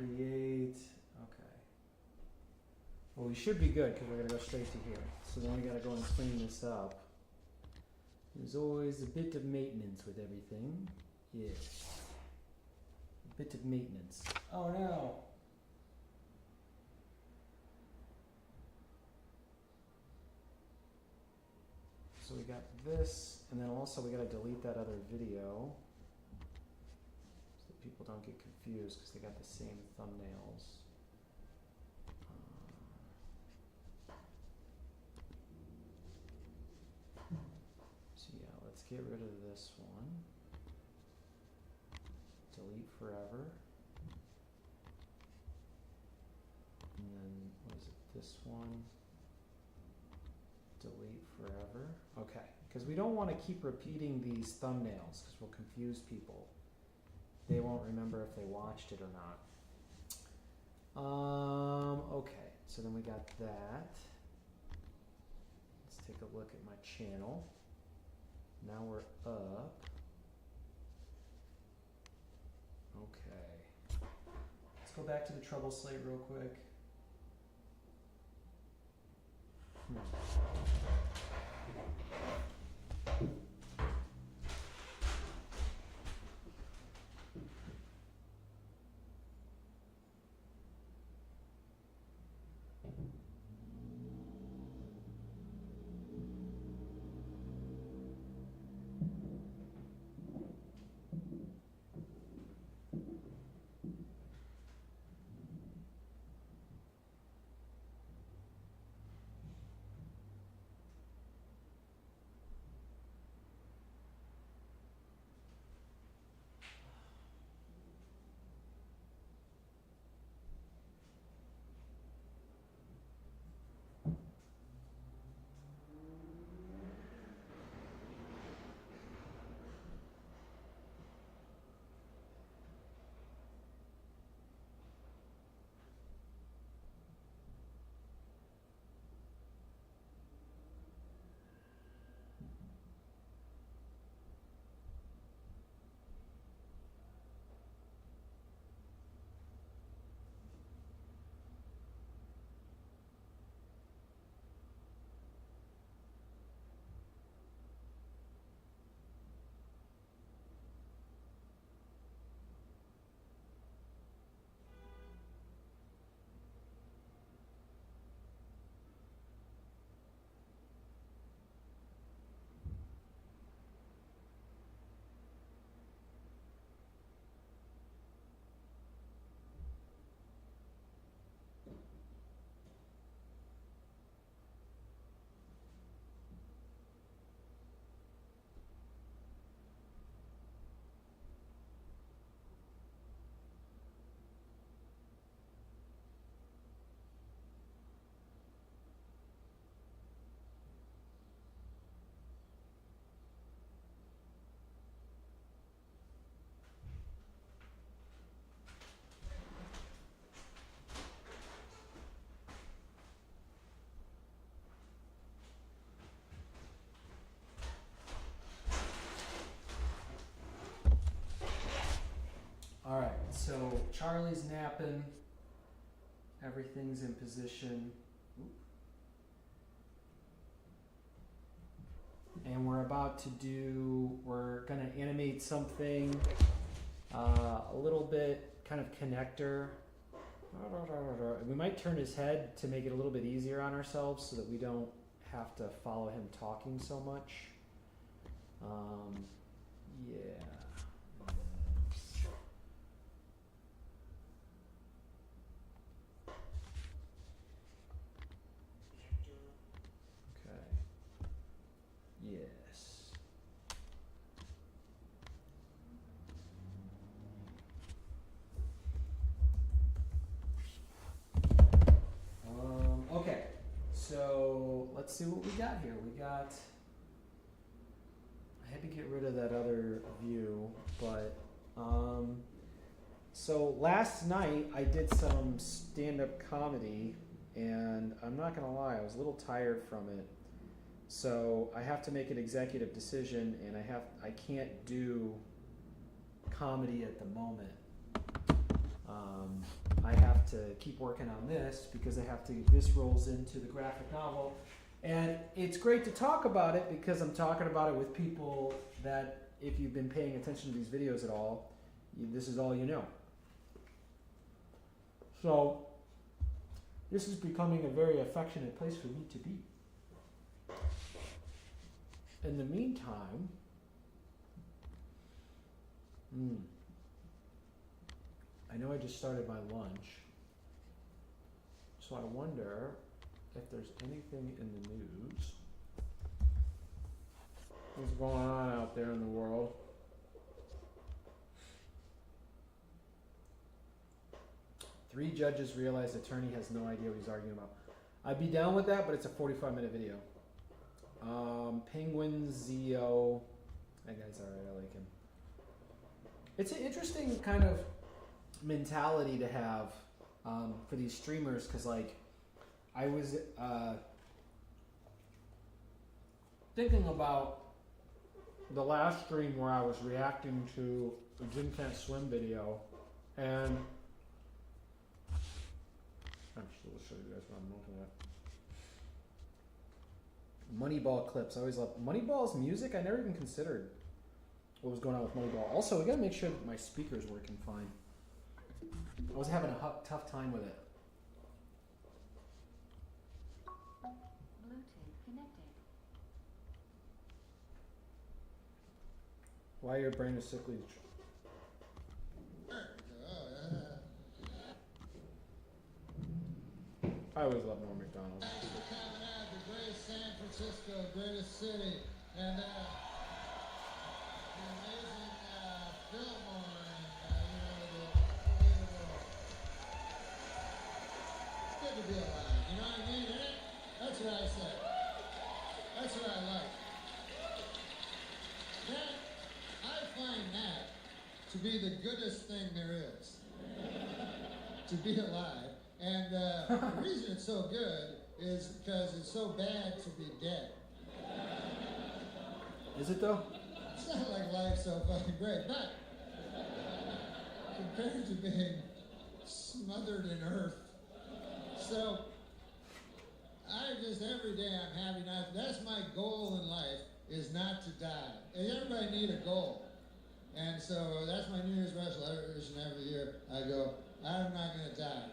create, okay. Well, we should be good because we're going to go straight to here. So then we got to go and clean this up. There's always a bit of maintenance with everything. Yes. A bit of maintenance. Oh no. So we got this, and then also we got to delete that other video so that people don't get confused because they got the same thumbnails. So yeah, let's get rid of this one. Delete forever. And then, what is it, this one? Delete forever. Okay, because we don't want to keep repeating these thumbnails because we'll confuse people. They won't remember if they watched it or not. Okay, so then we got that. Let's take a look at my channel. Now we're up. Okay. Let's go back to the trouble slate real quick. All right, so Charlie's napping. Everything's in position. And we're gonna animate something, a little bit kind of connector. We might turn his head to make it a little bit easier on ourselves so that we don't have to follow him talking so much. Yeah. Yes. Okay, so let's see what we got here. I had to get rid of that other view, but so last night I did some stand-up comedy, and I'm not gonna lie, I was a little tired from it. So I have to make an executive decision, and I can't do comedy at the moment. to keep working on this because I have to. This rolls into the graphic novel, and it's great to talk about it because I'm talking about it with people that, if you've been paying attention to these videos at all, this is all you know. So this is becoming a very affectionate place for me to be. In the meantime, I know I just started my lunch, so I wonder if there's anything in the news. What's going on out there in the world? Three judges realize attorney has no idea what he's arguing about. I'd be down with that, but it's a 45-minute video. Penguin Zio. That guy's alright, I like him. It's an interesting kind of mentality to have for these streamers, because like I was thinking about the last stream where I was reacting to a Jim Can't Swim video, and I'm still show you guys what I'm looking at. Moneyball clips. I always love Moneyball's music. I never even considered what was going on with Moneyball. Also, we gotta make sure that my speaker's working fine. I was having a tough time with it. Bluetooth connected. Why your brain is sickly? I always love Norm Macdonald. Thanks for coming out, the greatest San Francisco, greatest city, and the amazing Fillmore, and the unbelievable. It's good to be alive, you know what I mean? That's what I said. That's what I like. That, I find that to be the goodest thing there is. To be alive. And the reason it's so good is because it's so bad to be dead. Is it though? It's not like life's so fucking great, but compared to being smothered in earth. So I just, every day I'm happy not, that's my goal in life, is not to die. And everybody need a goal. And so that's my New Year's resolution every year. I go, I'm not gonna die.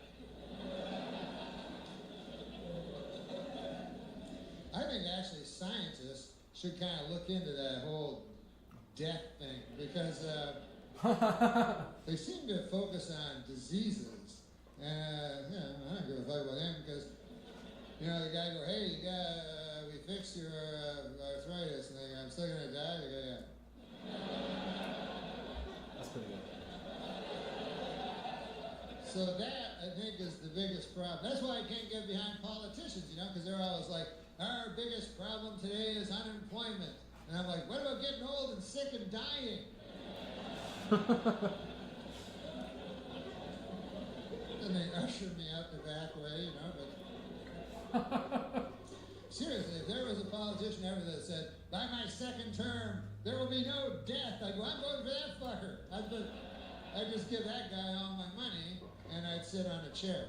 I think actually scientists should kind of look into that whole death thing, because they seem to focus on diseases, and I don't give a fuck about them, because the guy go, hey, we fixed your arthritis, and they go, I'm still gonna die. They go, yeah. That's pretty good. So that, I think, is the biggest problem. That's why I can't get behind politicians, because they're always like, our biggest problem today is unemployment. And I'm like, what about getting old and sick and dying? And they usher me out the back way, but seriously, if there was a politician ever that said, by my second term, there will be no death, I'd go, I'm voting for that fucker. I'd just give that guy all my money, and I'd sit on a chair.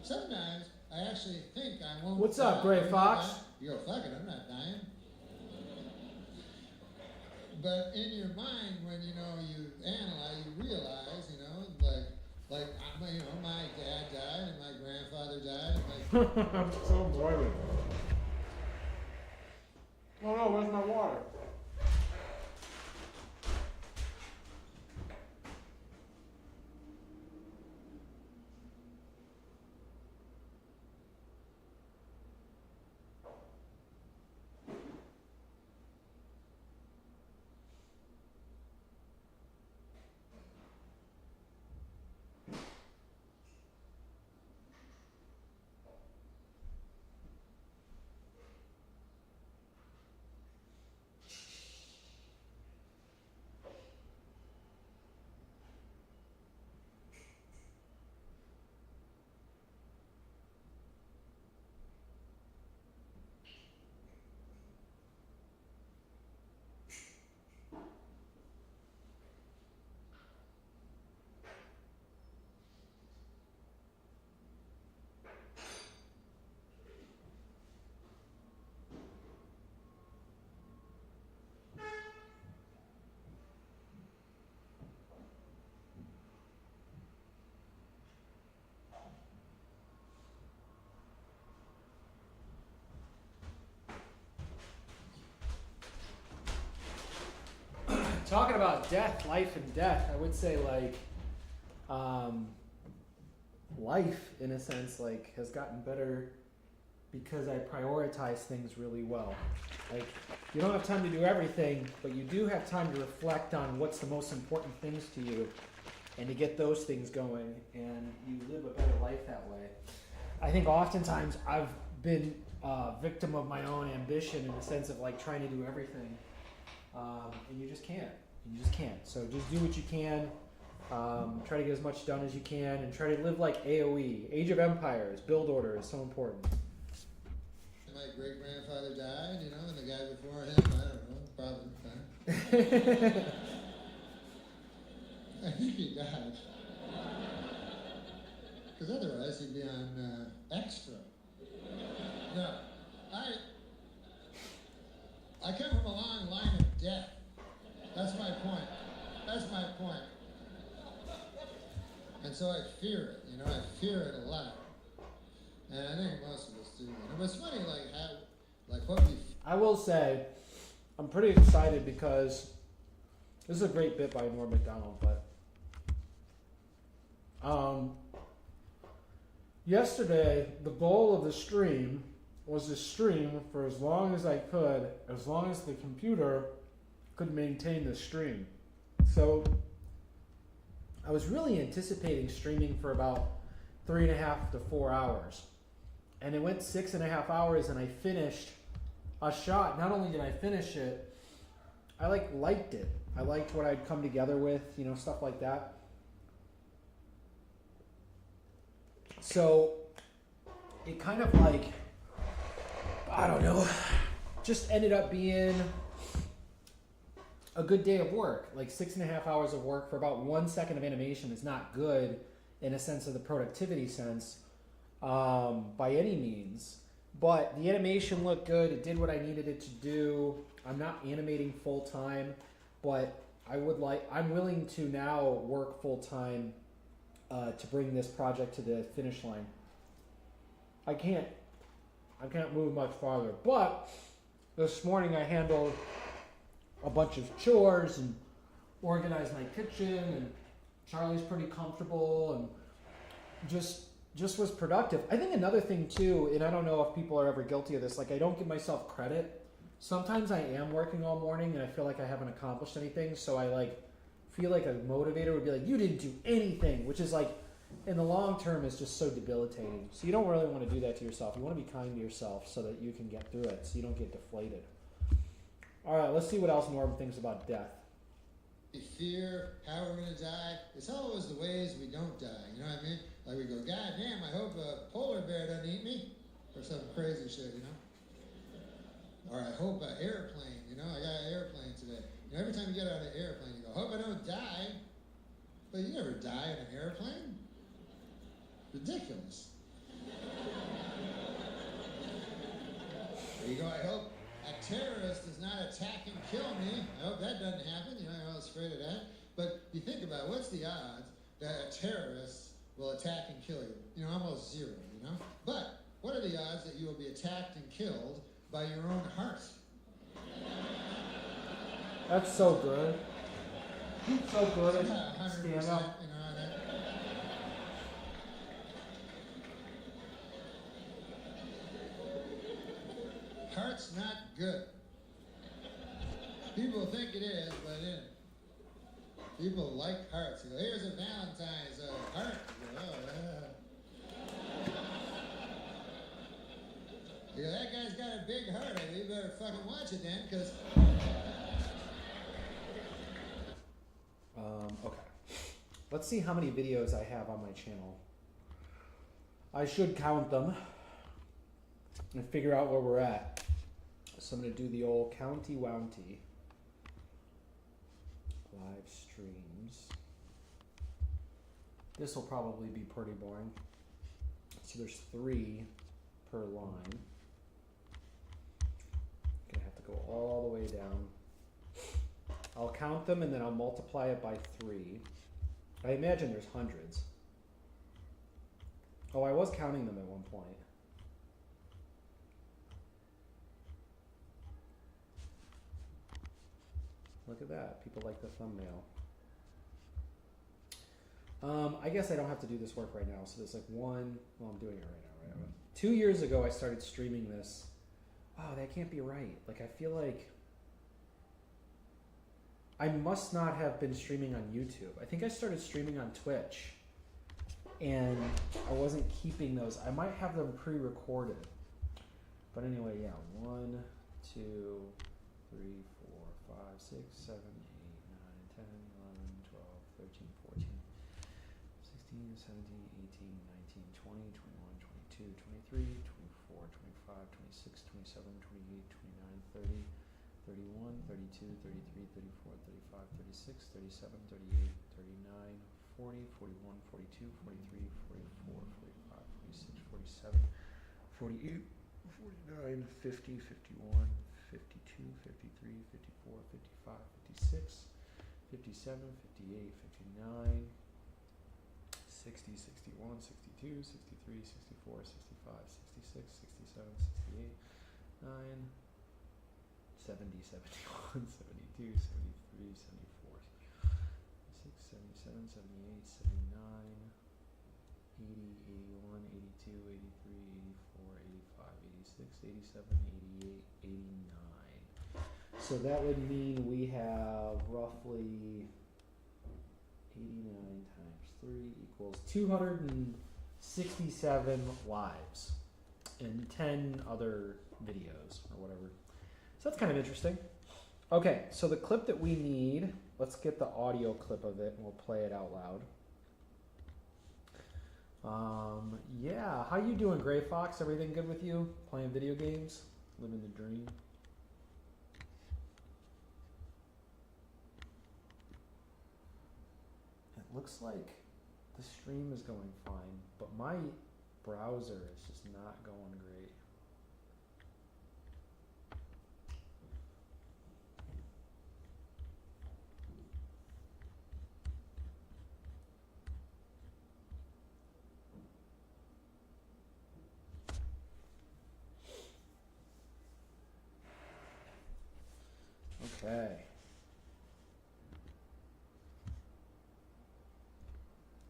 Sometimes I actually think I won't. What's up, Gray Fox? You go, fuck it, I'm not dying. But in your mind, when you analyze, you realize, like my dad died and my grandfather died and I'm so boiling. Oh no, where's my water? talking about death, life and death, I would say like life in a sense like has gotten better because I prioritize things really well. Like you don't have time to do everything, but you do have time to reflect on what's the most important things to you and to get those things going, and you live a better life that way. I think oftentimes I've been a victim of my own ambition in the sense of like trying to do everything, and you just can't. You just can't. So just do what you can. Try to get as much done as you can, and try to live like AOE, Age of Empires. Build order is so important. My great grandfather died, you know, and the guy before him, I don't know, probably. I think he died. Because otherwise he'd be on extra. No, I come from a long line of death. That's my point. That's my point. And so I fear it, you know, I fear it a lot. And I think most of us do. And it was funny, like how, like what we. I will say, I'm pretty excited because this is a great bit by Norm Macdonald, but yesterday the goal of the stream was to stream for as long as I could, as long as the computer could maintain the stream. So I was really anticipating streaming for about 3.5 to 4 hours. And it went 6.5 hours, and I finished a shot. Not only did I finish it, I liked it. I liked what I'd come together with, you know, stuff like that. So it kind of like, I don't know, just ended up being a good day of work. Like 6.5 hours of work for about 1 second of animation is not good in a sense of the productivity sense. By any means, but the animation looked good. It did what I needed it to do. I'm not animating full time, but I'm willing to now work full time to bring this project to the finish line. I can't move much farther, but this morning I handled a bunch of chores and organized my kitchen, and Charlie's pretty comfortable and just was productive. I think another thing too, and I don't know if people are ever guilty of this, like I don't give myself credit. Sometimes I am working all morning and I feel like I haven't accomplished anything, so I like feel like a motivator would be like, you didn't do anything, which is like in the long term is just so debilitating. So you don't really want to do that to yourself. You want to be kind to yourself so that you can get through it, so you don't get deflated. All right, let's see what else Norm thinks about death. We fear how we're going to die. It's always the ways we don't die, you know what I mean? Like we go, God damn, I hope a polar bear doesn't eat me, or some crazy shit, you know? Or I hope an airplane, you know, I got an airplane today. You know, every time you get out of an airplane, you go, hope I don't die. But you never die in an airplane. Ridiculous. There you go, I hope a terrorist does not attack and kill me. I hope that doesn't happen, you know, I'm all afraid of that. But you think about it, what's the odds that a terrorist will attack and kill you? You know, almost zero, you know? But what are the odds that you will be attacked and killed by your own heart? That's so good. So good. It's about 100%, you know, that. Heart's not good. People think it is, but it isn't. People like hearts. You go, here's a Valentine's heart. You go, oh, yeah. You go, that guy's got a big heart. You better fucking watch it then, because... Okay. Let's see how many videos I have on my channel. I should count them and figure out where we're at. So I'm going to do the old county wounty. Live streams. This will probably be pretty boring. So there's 3 per line. Gonna have to go all the way down. I'll count them and then I'll multiply it by 3. I imagine there's hundreds. Oh, I was counting them at one point. Look at that. People like the thumbnail. I guess I don't have to do this work right now. So there's like one. Well, I'm doing it right now. Right? 2 years ago, I started streaming this. Oh, that can't be right. Like, I feel like I must not have been streaming on YouTube. I think I started streaming on Twitch, and I wasn't keeping those. I might have them pre-recorded. But anyway, yeah. 1, 2, 3, 4, 5, 6, 7, 8, 9, 10, 11, 12, 13, 14, 16, 17, 18, 19, 20, 21, 22, 23, 24, 25, 26, 27, 28, 29, 30, 31, 32, 33, 34, 35, 36, 37, 38, 39, 40, 41, 42, 43, 44, 45, 46, 47, 48, 49, 50, 51, 52, 53, 54, 55, 56, 57, 58, 59, 60, 61, 62, 63, 64, 65, 66, 67, 68, 9, 70, 71, 72, 73, 74, 76, 77, 78, 79, 80, 81, 82, 83, 84, 85, 86, 87, 88, 89. So that would mean we have roughly 89 times 3 equals 267 lives and 10 other videos or whatever. So that's kind of interesting. Okay, so the clip that we need, let's get the audio clip of it and we'll play it out loud. Yeah, how you doing, Gray Fox? Everything good with you? Playing video games? Living the dream? It looks like the stream is going fine, but my browser is just not going great. Okay.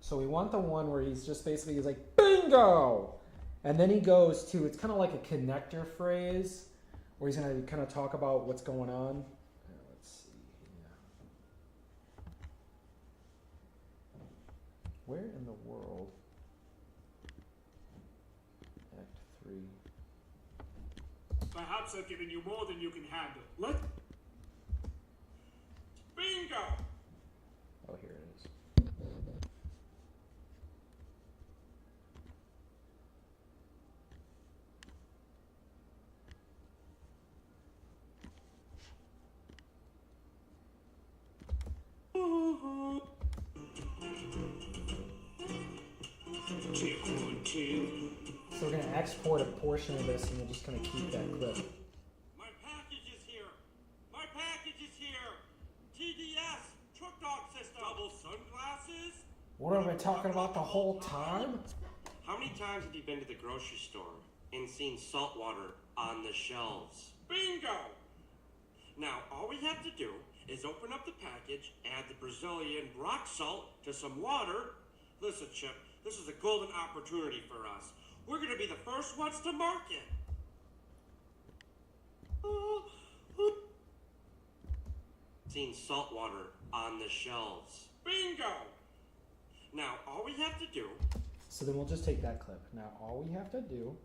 So we want the one where he's just basically, he's like, bingo! And then he goes to, it's kind of like a connector phrase, where he's going to kind of talk about what's going on. Let's see. Yeah. Where in the world? Act 3. Perhaps I've given you more than you can handle. Let... Bingo! Oh, here it is. So we're going to export a portion of this and we're just going to keep that clip. My package is here! My package is here! TDS! Truck dog system! Double sunglasses? What are we talking about the whole time? How many times have you been to the grocery store and seen salt water on the shelves? Bingo! Now, all we have to do is open up the package, add the Brazilian rock salt to some water. Listen, Chip, this is a golden opportunity for us. We're going to be the first ones to market. Seen salt water on the shelves. Bingo! Now, all we have to do... So then we'll just take that clip. Now all we have to do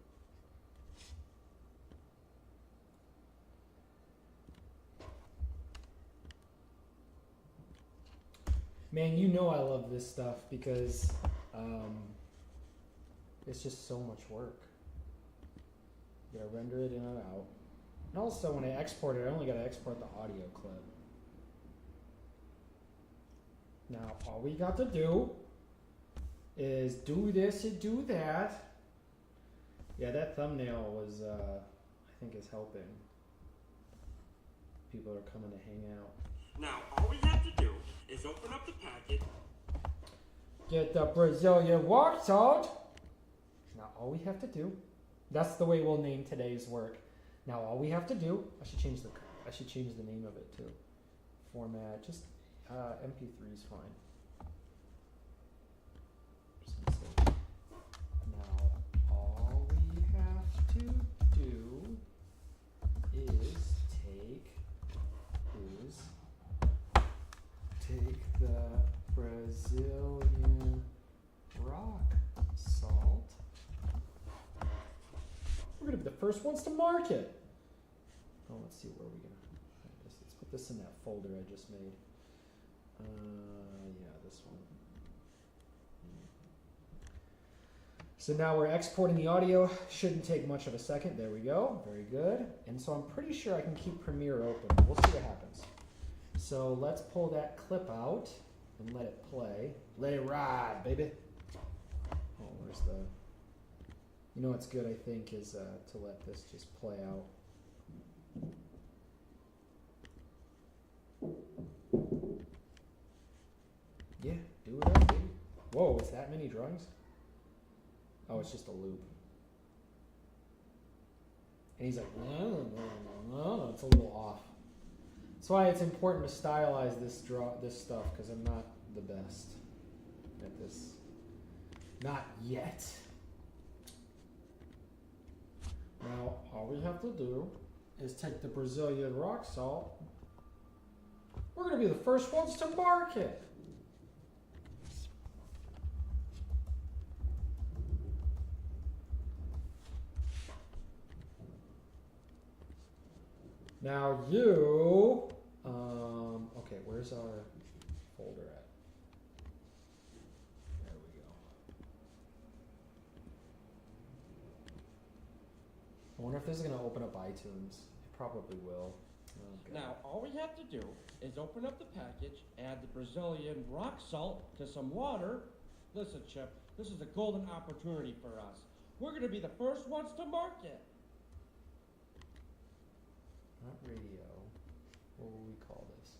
man, you know I love this stuff because it's just so much work. You gotta render it in and out. And also when I export it, I only gotta export the audio clip. Now all we got to do is do this and do that. Yeah, that thumbnail was, I think is helping. People are coming to hang out. Now, all we have to do is open up the packet. Get the Brazilian rock salt. Now all we have to do, that's the way we'll name today's work. Now all we have to do, I should change the name of it too. format. Just MP3 is fine. Just gonna say, now all we have to do is take the Brazilian rock salt. We're gonna be the first ones to market. Oh, let's see where we're gonna put this. Let's put this in that folder I just made. Yeah, this one. So now we're exporting the audio. Shouldn't take much of a second. There we go. Very good. And so I'm pretty sure I can keep Premiere open. We'll see what happens. So let's pull that clip out and let it play. Let it ride, baby. Oh, where's the... You know what's good, I think, is to let this just play out. Yeah, do it up, baby. Whoa, is that many drawings? Oh, it's just a loop. And he's like, no, it's a little off. That's why it's important to stylize this stuff, because I'm not the best at this. Not yet. Now, all we have to do is take the Brazilian rock salt. We're going to be the first ones to market. Now you, okay, where's our folder at? There we go. I wonder if this is going to open up iTunes. It probably will. Okay. Now, all we have to do is open up the package, add the Brazilian rock salt to some water. Listen, Chip, this is a golden opportunity for us. We're going to be the first ones to market. Not radio. What will we call this?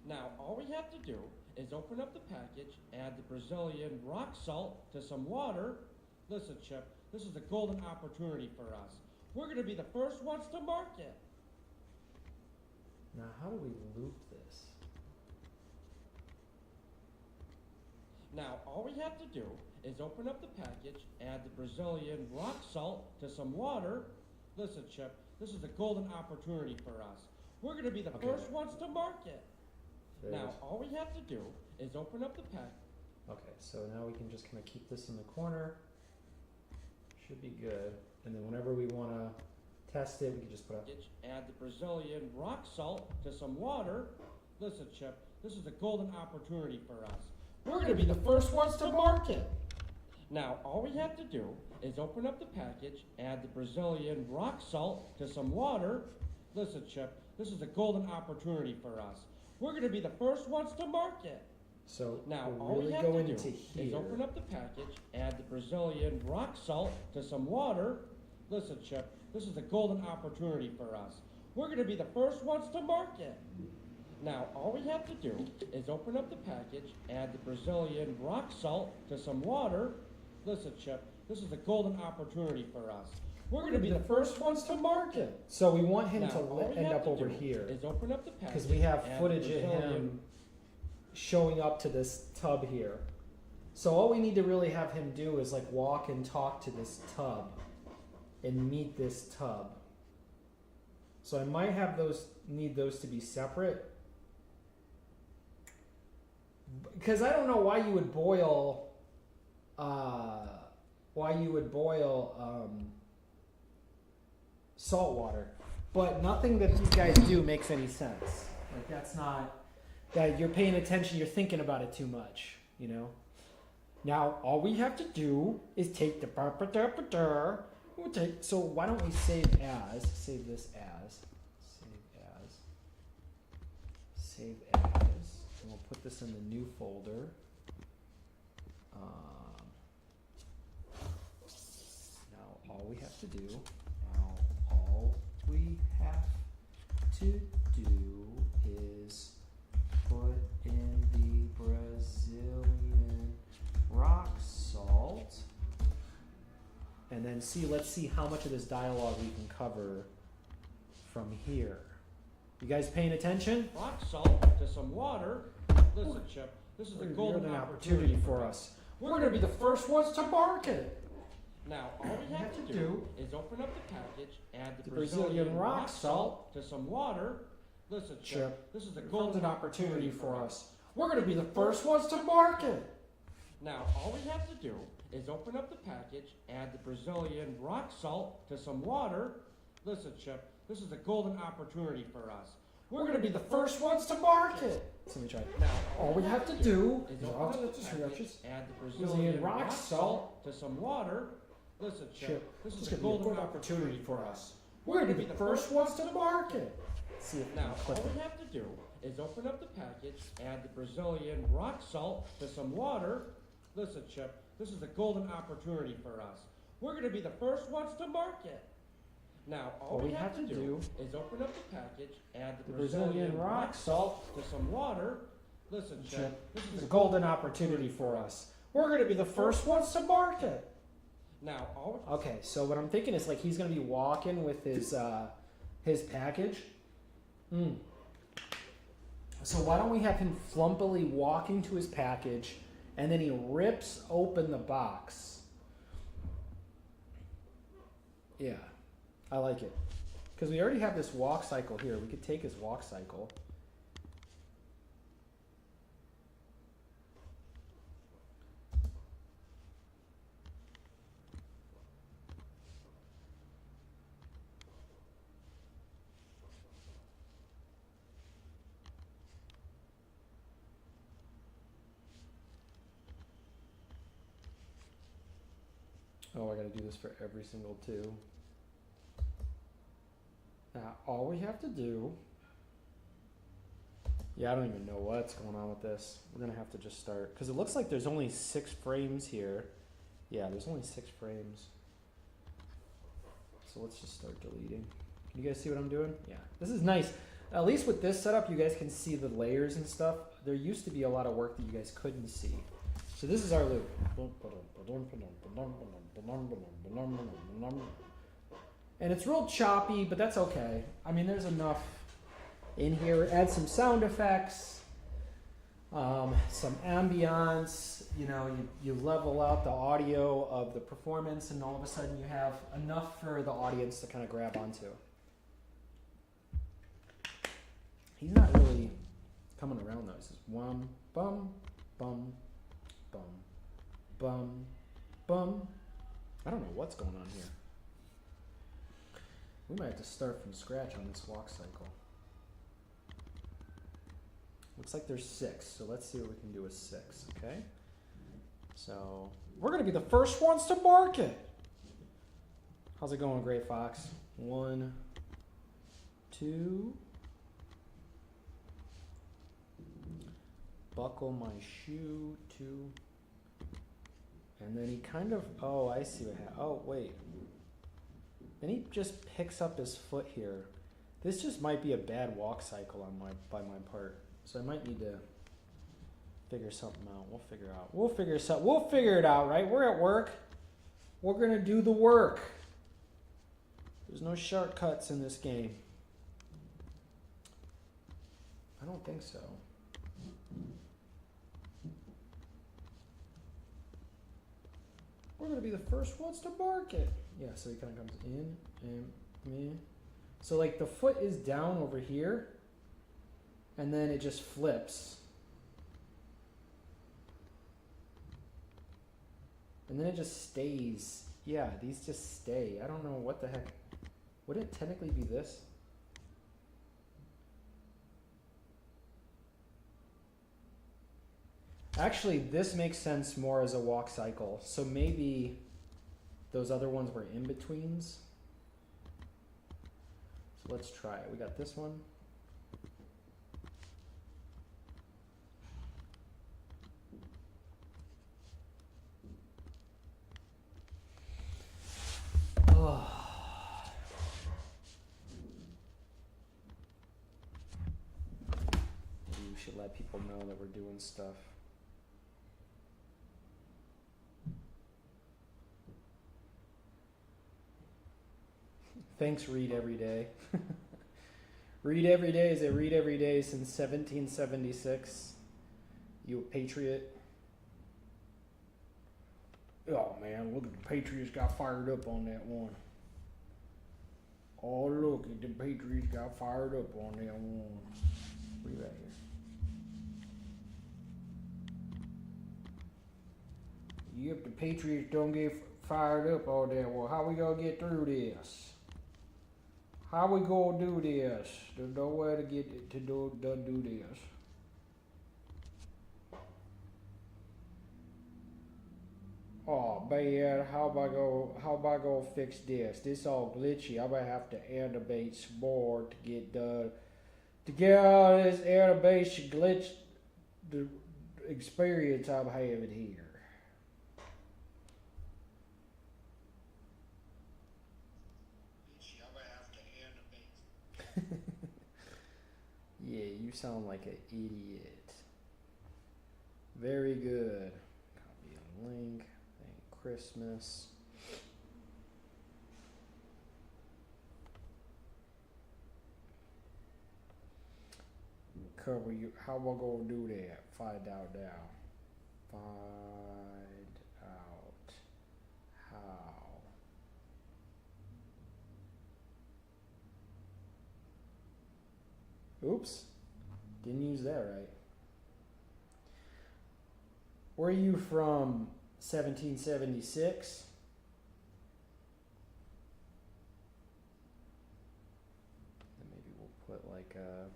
Now, all we have to do is open up the package, add the Brazilian rock salt to some water. Listen, Chip, this is a golden opportunity for us. We're going to be the first ones to market. Now, how do we loop this? Now, all we have to do is open up the package, add the Brazilian rock salt to some water. Listen, Chip, this is a golden opportunity for us. We're going to be the first ones to market. Now, all we have to do is open up the package. Okay, so now we can just kind of keep this in the corner. Should be good. And then whenever we want to test it, we can just put up. Add the Brazilian rock salt to some water. Listen, Chip, this is a golden opportunity for us. We're going to be the first ones to market. Now, all we have to do is open up the package, add the Brazilian rock salt to some water. Listen, Chip, this is a golden opportunity for us. We're going to be the first ones to market. So now, we'll all really we have go to into do here. is open up the package, add the Brazilian rock salt to some water. Listen, Chip, this is a golden opportunity for us. We're going to be the first ones to market. Now, all we have to do is open up the package, add the Brazilian rock salt to some water. Listen, Chip, this is a golden opportunity for us. We're going to be the first ones to market. So we want him Now, to all we end have up to over do here. is open up the package, Because we have add the footage of Brazilian him showing up to this tub here. So all we need to really have him do is like walk and talk to this tub and meet this tub. So I might have need those to be separate. Because I don't know why you would boil salt water, but nothing that these guys do makes any sense. Like that's not that you're paying attention, you're thinking about it too much, you know. Now all we have to do is take the so why don't we save this as save as, and we'll put this in the new folder. Now all we have to do is put in the Brazilian rock and then let's see how much of this dialogue we can cover from here. You guys paying attention? Rock salt to some water. Listen, Chip, this is a golden opportunity for us. We're going to be the first ones to market. Now, all we have to do is open up the package, add the Brazilian rock salt to some water. Listen, Chip, this is a golden opportunity for us. We're going to be the first ones to market. Now, all we have to do is open up the package, add the Brazilian rock salt to some water. Listen, Chip, this is a golden opportunity for us. We're going to be the first ones to market. So let me try. Now, all we have to do is is open up the package, add the Brazilian rock salt to some water. Listen, Chip, this is a golden opportunity for us. We're going to be the first ones to market. See if now, all we have to do is open up the package, add the Brazilian rock salt to some water. Listen, Chip, this is a golden opportunity for us. We're going to be the first ones to market. Now, all we have to do is open up the package, add the Brazilian rock salt to some water. Listen, Chip, this is a golden opportunity for us. We're going to be the first ones to market. Now, okay, so what I'm thinking is like he's going to be walking with his package. So why don't we have him flumpily walking to his package, and then he rips open the box. Yeah, I like it. Because we already have this walk cycle here. We could take his walk cycle. Oh, I gotta do this for every single two. Now, all we have to do... Yeah, I don't even know what's going on with this. We're gonna have to just start. Because it looks like there's only 6 frames here. Yeah, there's only 6 frames. So let's just start deleting. Can you guys see what I'm doing? Yeah, this is nice. At least with this setup, you guys can see the layers and stuff. There used to be a lot of work that you guys couldn't see. So this is our loop. And it's real choppy, but that's okay. I mean, there's enough in here. Add some sound effects, some ambience. You know, you level out the audio of the performance, and all of a sudden you have enough for the audience to kind of grab onto. He's not really coming around though. He says, bum, bum, bum, bum, bum, bum. I don't know what's going on here. We might have to start from scratch on this walk cycle. Looks like there's 6, so let's see what we can do with 6, okay? So, we're gonna be the first ones to market. How's it going, Gray Fox? 1, 2. Buckle my shoe, 2. And then he kind of, oh, I see what happened. Oh, wait. Then he just picks up his foot here. This just might be a bad walk cycle on by my part. So I might need to figure something out. We'll figure it out, right? We're at work. We're gonna do the work. There's no shortcuts in this game. I don't think so. We're gonna be the first ones to market. Yeah, so he kind of comes in and me. So like the foot is down over here, and then it just flips. And then it just stays. Yeah, these just stay. I don't know what the heck. Would it technically be this? Actually, this makes sense more as a walk cycle. So maybe those other ones were in-betweens. So let's try it. We got this one. Oh. Maybe we should let people know that we're doing stuff. Thanks, Read Every Day. Read Every Day is a Read Every Day since 1776. You a patriot? Oh man, look at the Patriots got fired up on that one. Oh look at the Patriots got fired up on that one. Read right here. Yep, the Patriots don't get fired up all that. Well, how we gonna get through this? How we gonna do this? There's no way to get it to do this. Oh man, how am I gonna fix this? This all glitchy. I might have to animate some more to get all this animation glitch the experience I'm having here. Yeah, you sound like an idiot. Very good. Copy a link. Thank Christmas. Cover you. How am I gonna do that? Find out now. Find out how. Oops, didn't use that right. Where are you from? 1776? Then maybe we'll put like a...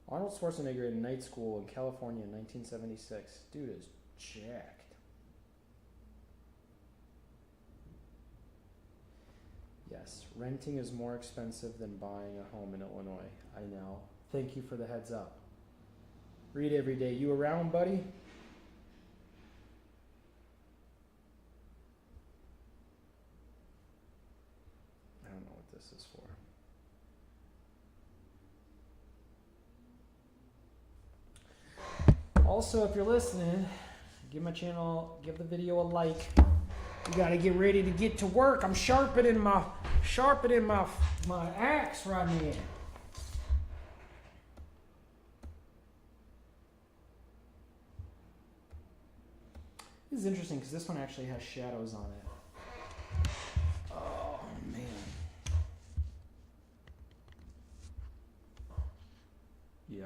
Arnold Schwarzenegger in night school in California in 1976. Dude is jacked. Yes, renting is more expensive than buying a home in Illinois. I know. Thank you for the heads up. Read Every Day. You around, buddy? I don't know what this is for. Also, if you're listening, give my channel, give the video a like. We gotta get ready to get to work. I'm sharpening my axe right now. This is interesting because this one actually has shadows on it. Oh man. Yeah.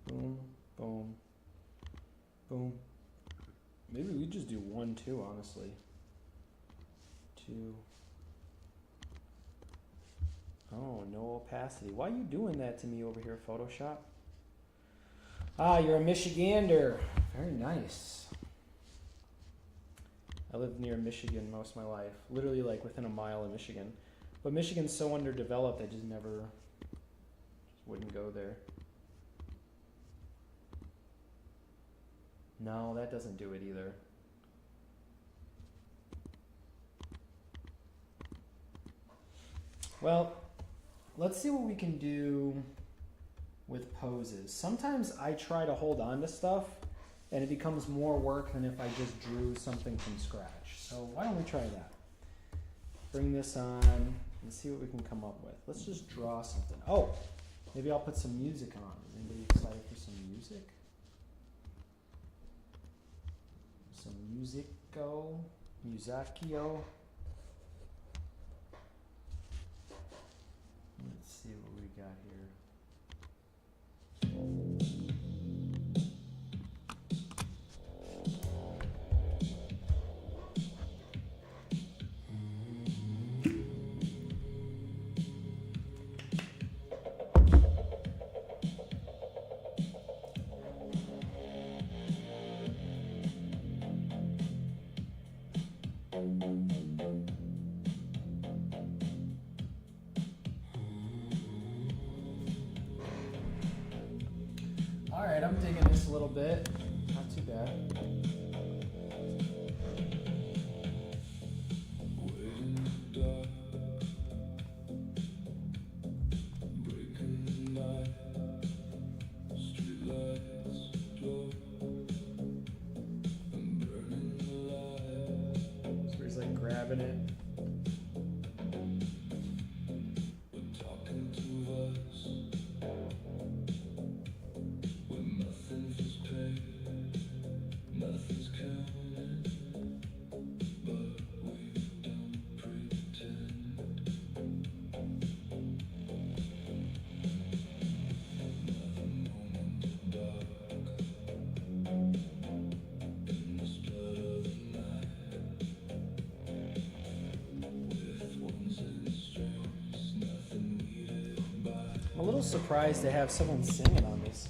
Boom, boom, boom. Maybe we just do 1, 2, honestly. 2. Oh, no opacity. Why are you doing that to me over here, Photoshop? Ah, you're a Michigander. Very nice. I lived near Michigan most of my life. Literally like within a mile of Michigan. But Michigan's so underdeveloped, I just wouldn't go there. No, that doesn't do it either. Well, let's see what we can do with poses. Sometimes I try to hold on to stuff and it becomes more work than if I just drew something from scratch. So why don't we try that? Bring this on and see what we can come up with. Let's just draw something. Oh, maybe I'll put some music on. Anybody excited for some music? Some musicchio. Let's see what we got here. Alright, I'm digging this a little bit. Not too bad. So he's like grabbing it. I'm a little surprised to have someone singing on this.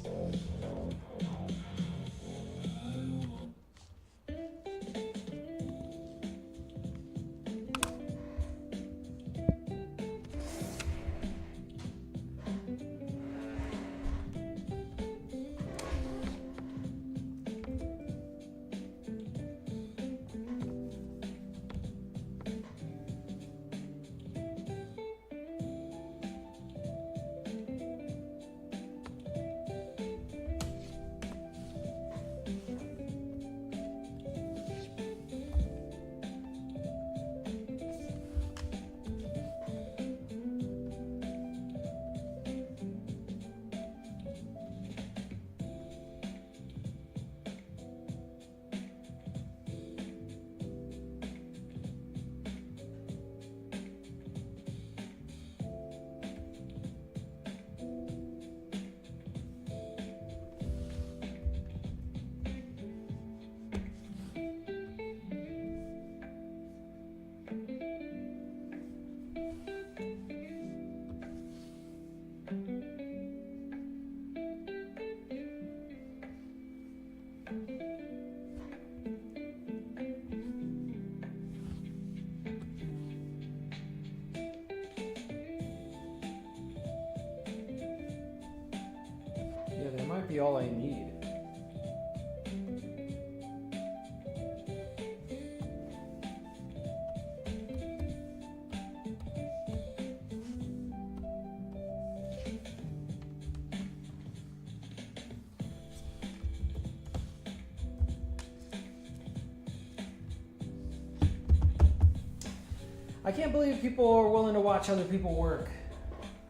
Yeah, that might be all I need. I can't believe people are willing to watch other people work.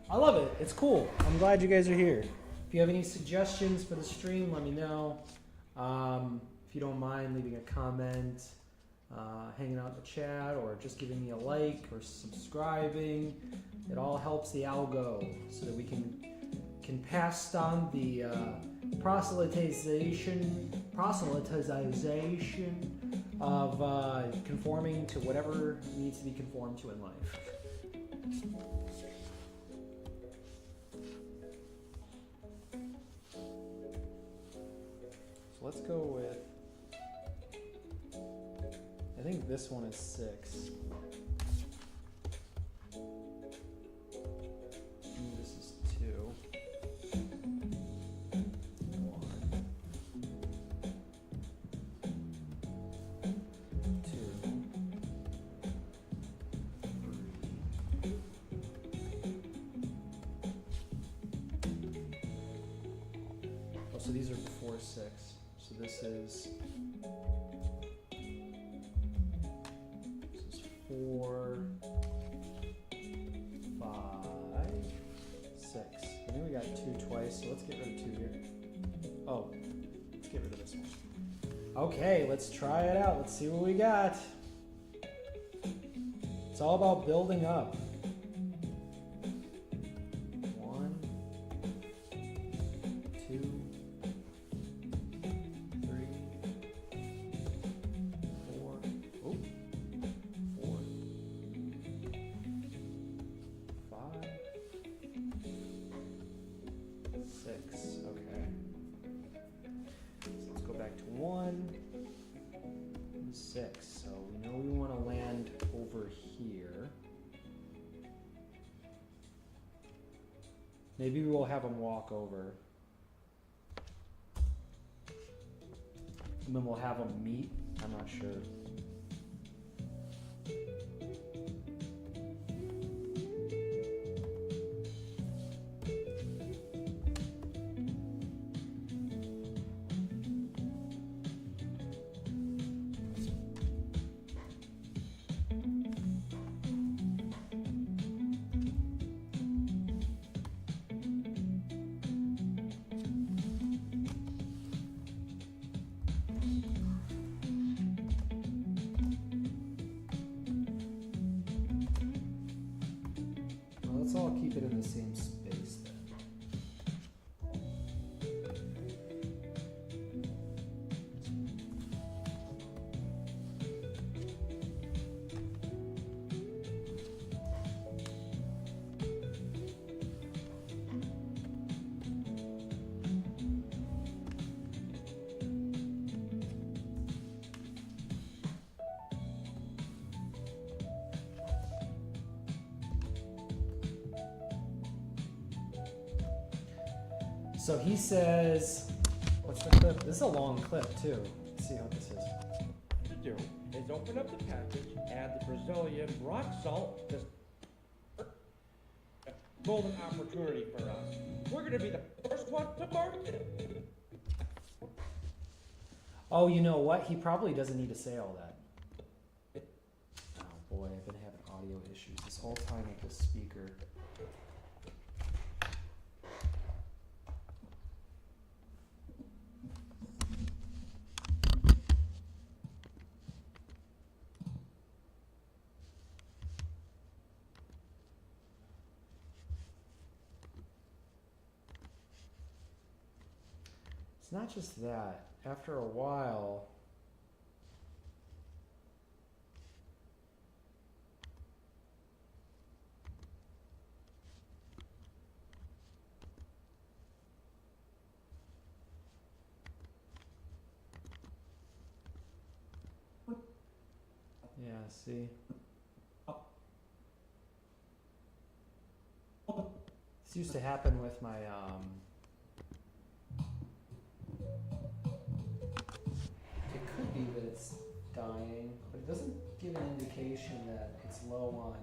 I love it. It's cool. I'm glad you guys are here. If you have any suggestions for the stream, let me know. If you don't mind leaving a comment, hanging out in the chat, or just giving me a like or subscribing, it all helps the algo so that we can pass on the proselytization of conforming to whatever needs to be conformed to in life. So let's go with, I think this one is 6. And this is 2. 1. 2. 3. Oh, so these are before 6. So this is 4, 5, 6. I think we got 2 twice, so let's get rid of 2 here. Oh, let's get rid of this one. Okay, let's try it out. Let's see what we got. It's all about building up. 1, 2, 3, 4. Oh. 4, 5, 6. Okay. So let's go back to 1 and 6. So we know we want to land over here. Maybe we'll have them walk over. and then we'll have them meet. I'm not sure. Let's all keep it in the same space then. So he says, what's the clip? This is a long clip too. Let's see how this is. To do is open up the package, add the Brazilian rock salt. This golden opportunity for us. We're going to be the first one to market. Oh, you know what? He probably doesn't need to say all that. Oh boy, I've been having audio issues this whole time with this speaker. It's not just that. After a while, yeah, see? This used to happen with my, it could be that it's dying, but it doesn't give an indication that it's low on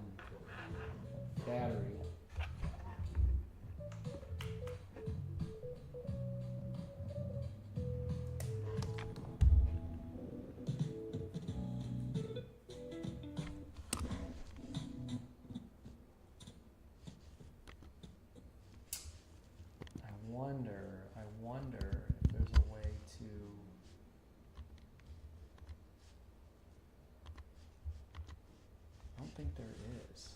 battery. I wonder if there's a way to I don't think there is.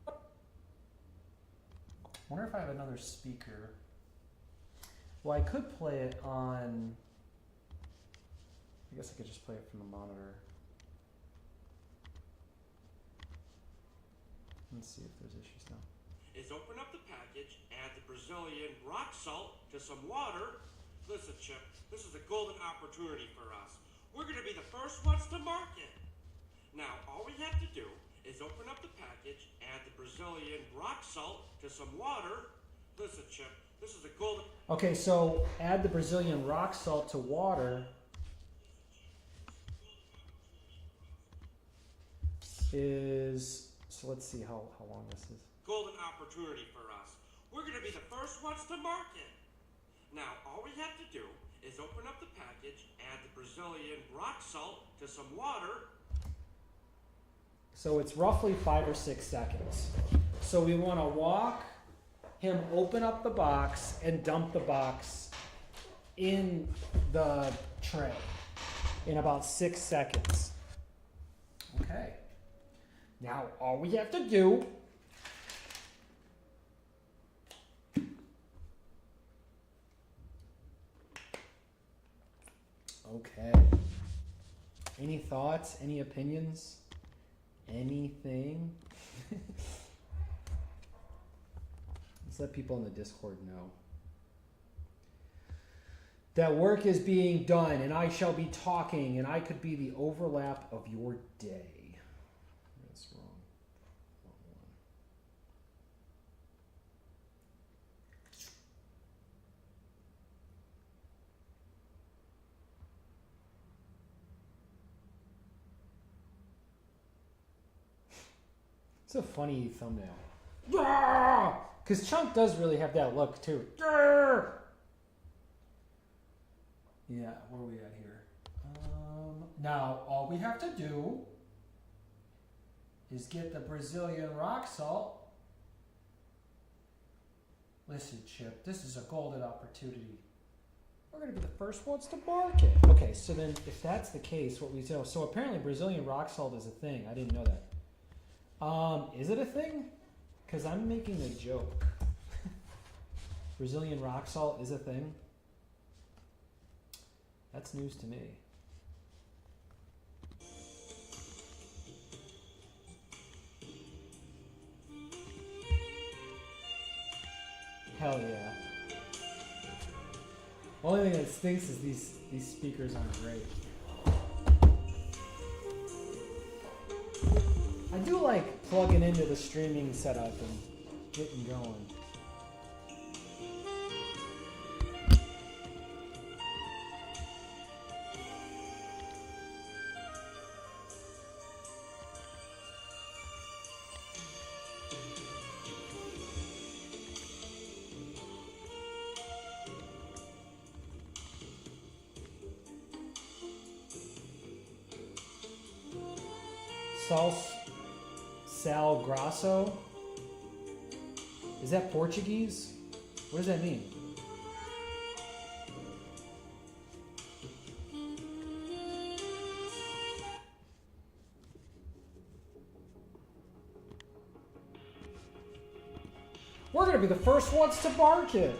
I wonder if I have another speaker. Well, I could play it on, I guess I could just play it from the monitor. Let's see if there's issues now. Is open up the package, add the Brazilian rock salt to some water. Listen, Chip, this is a golden opportunity for us. We're going to be the first ones to market. Now, all we have to do is open up the package, add the Brazilian rock salt to some water. Listen, Chip, this is a golden... Okay, so add the Brazilian rock salt to water is... So let's see how long this is. Golden opportunity for us. We're going to be the first ones to market. Now, all we have to do is open up the package, add the Brazilian rock salt to some water. So it's roughly 5 or 6 seconds. So we want to walk him open up the box and dump the box in the tray in about 6 seconds. Okay. Now all we have to do Okay. Any thoughts? Any opinions? Anything? Let's let people in the Discord know. That work is being done, and I shall be talking, and I could be the overlap of your day. That's wrong. Wrong one. It's a funny thumbnail. Because Chunk does really have that look too. Yeah, where are we at here? Now, all we have to do is get the Brazilian rock salt. Listen, Chip, this is a golden opportunity. We're going to be the first ones to market. Okay, so then if that's the case, what we do, so apparently Brazilian rock salt is a thing. I didn't know that. Is it a thing? Because I'm making a joke. Brazilian rock salt is a thing? That's news to me. Hell yeah. Only thing that stinks is these speakers aren't great. I do like plugging into the streaming setup and getting going. Sal Grasso? Is that Portuguese? What does that mean? We're gonna be the first ones to market.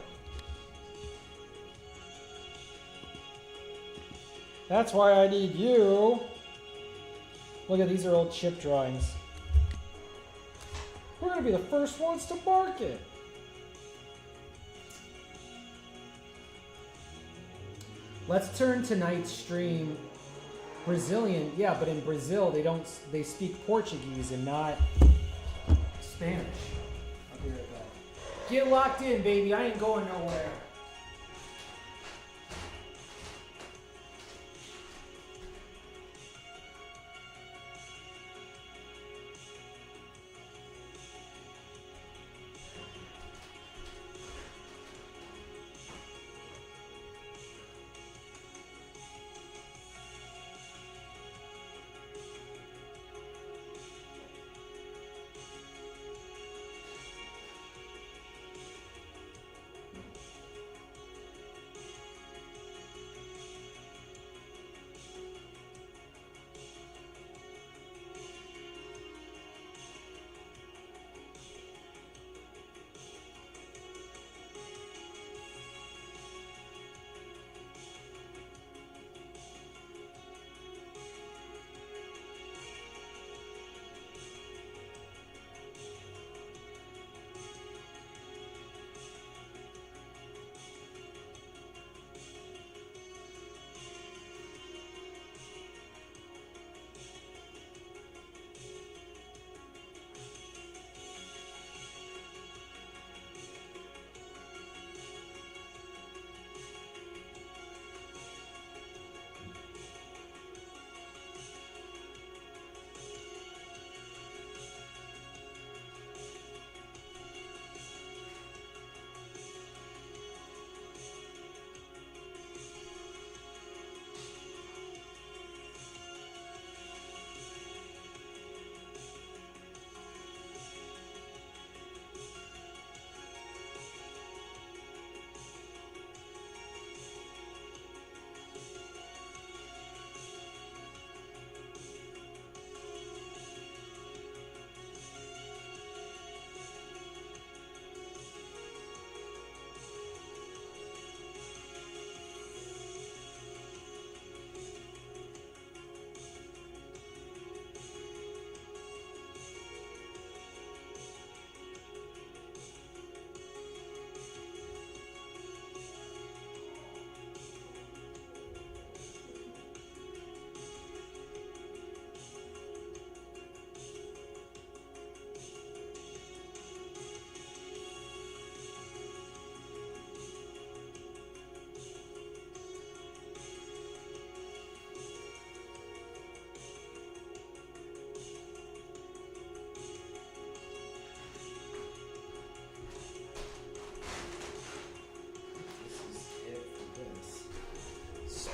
That's why I need you. Look at these are old chip drawings. We're going to be the first ones to market. Let's turn tonight's stream Brazilian. Yeah, but in Brazil they speak Portuguese and not Spanish. I'll be right back. Get locked in, baby. I ain't going nowhere.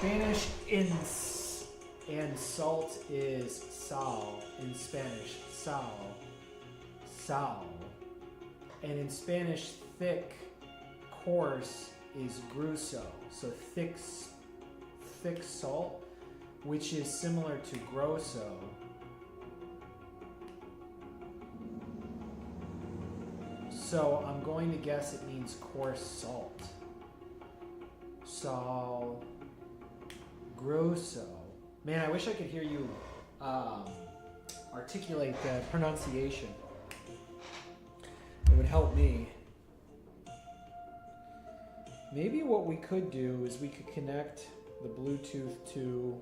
Spanish and salt is sal in Spanish. Sal. And in Spanish, thick, coarse is grueso. So thick salt, which is similar to grosso. So I'm going to guess it means coarse salt. Sal, grosso. Man, I wish I could hear you articulate the pronunciation. It would help me. Maybe what we could do is we could connect the Bluetooth to...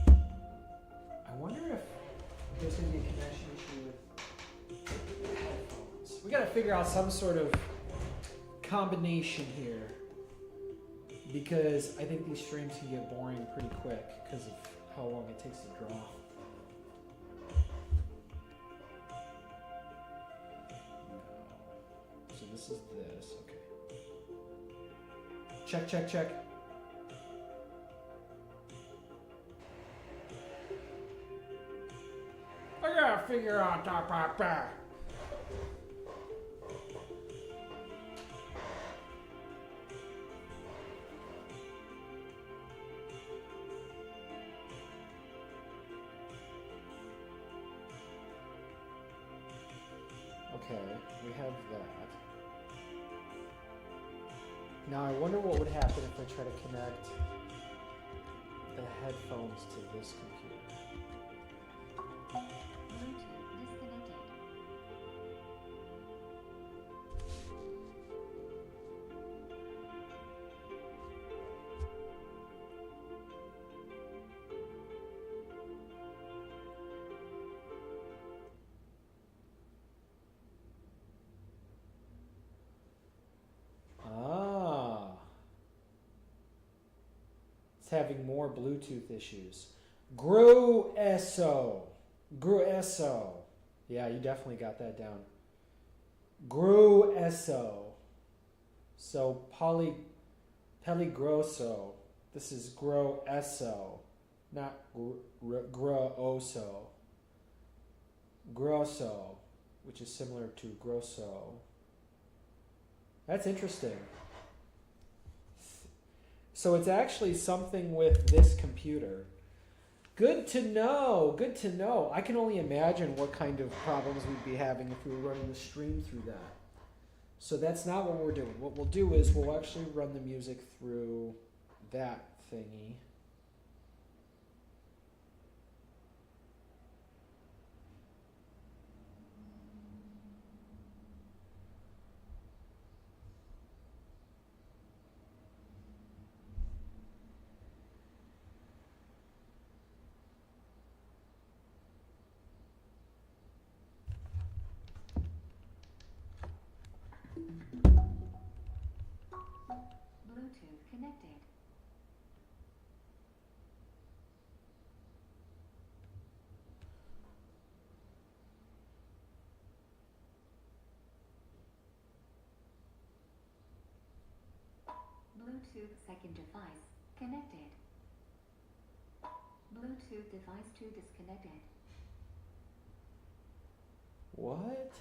I wonder if there's going to be a connection issue with headphones. We got to figure out some sort of combination here, because I think these streams can get boring pretty quick because of how long it takes to draw. So this is this, okay. Check. I gotta figure out that. Okay, we have that. Now I wonder what would happen if I try to connect the headphones to this computer. Bluetooth disconnected. It's having more Bluetooth issues. Grueso. Yeah, you definitely got that down. Grueso. So peligroso. This is grueso, not grosso. Grosso, which is similar to grosso. That's interesting. So it's actually something with this computer. Good to know. I can only imagine what kind of problems we'd be having if we were running the stream through that. So that's not what we're doing. What we'll do is we'll actually run the music through that thingy. Bluetooth connected. Bluetooth second device connected. Bluetooth device 2 disconnected. What?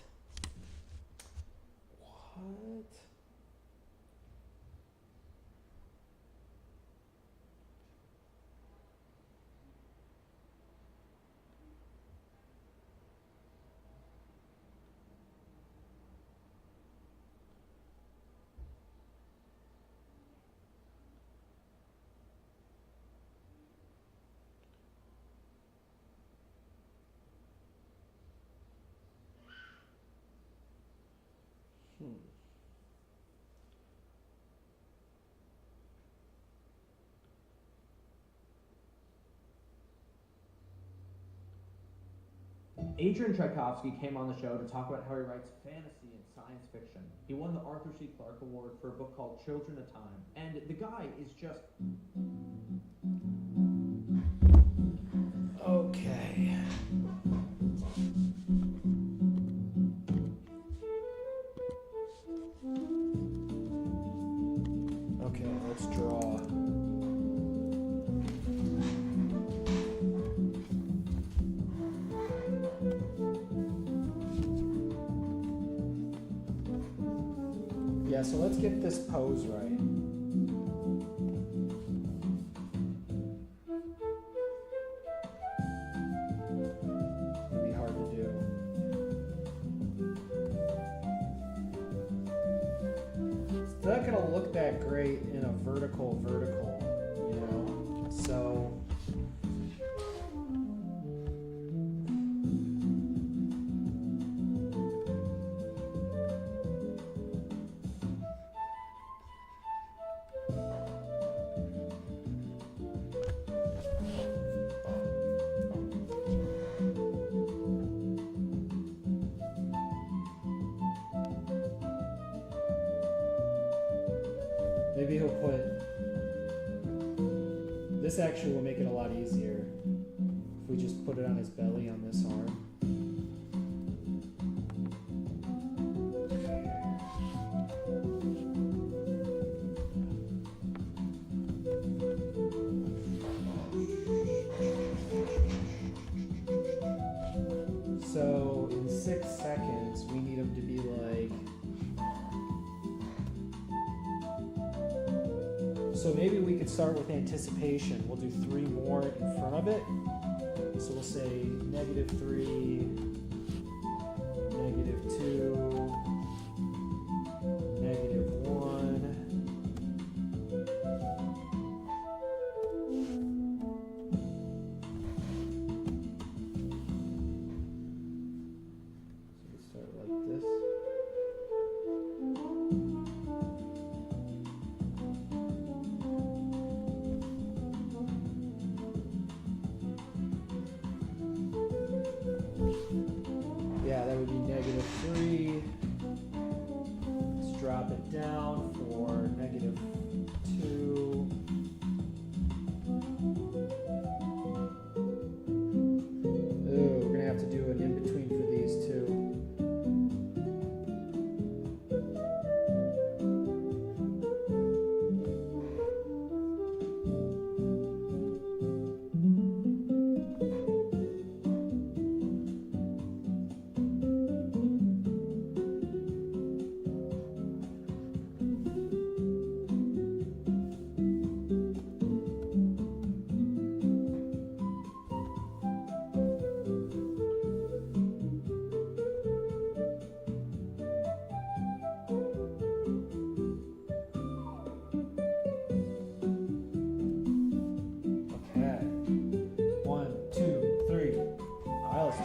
Adrian Tchaikovsky came on the show to talk about how he writes fantasy and science fiction. He won the Arthur C. Clarke Award for a book called Children of Time. And the guy is just... Okay. Okay, let's draw. Yeah, so let's get this pose right. It'll be hard to do. It's not gonna look that great in a vertical, you know? So maybe he'll put, this actually will make it a lot easier if we just put it on his belly on this arm. So in 6 seconds, we need him to be like, so maybe we could start with anticipation. We'll do 3 more in front of it. So we'll say -3, -2, -1. So we start like this. Yeah, that would be -3. Let's drop it down for -2. Ooh, we're gonna have to do an in-between for these two.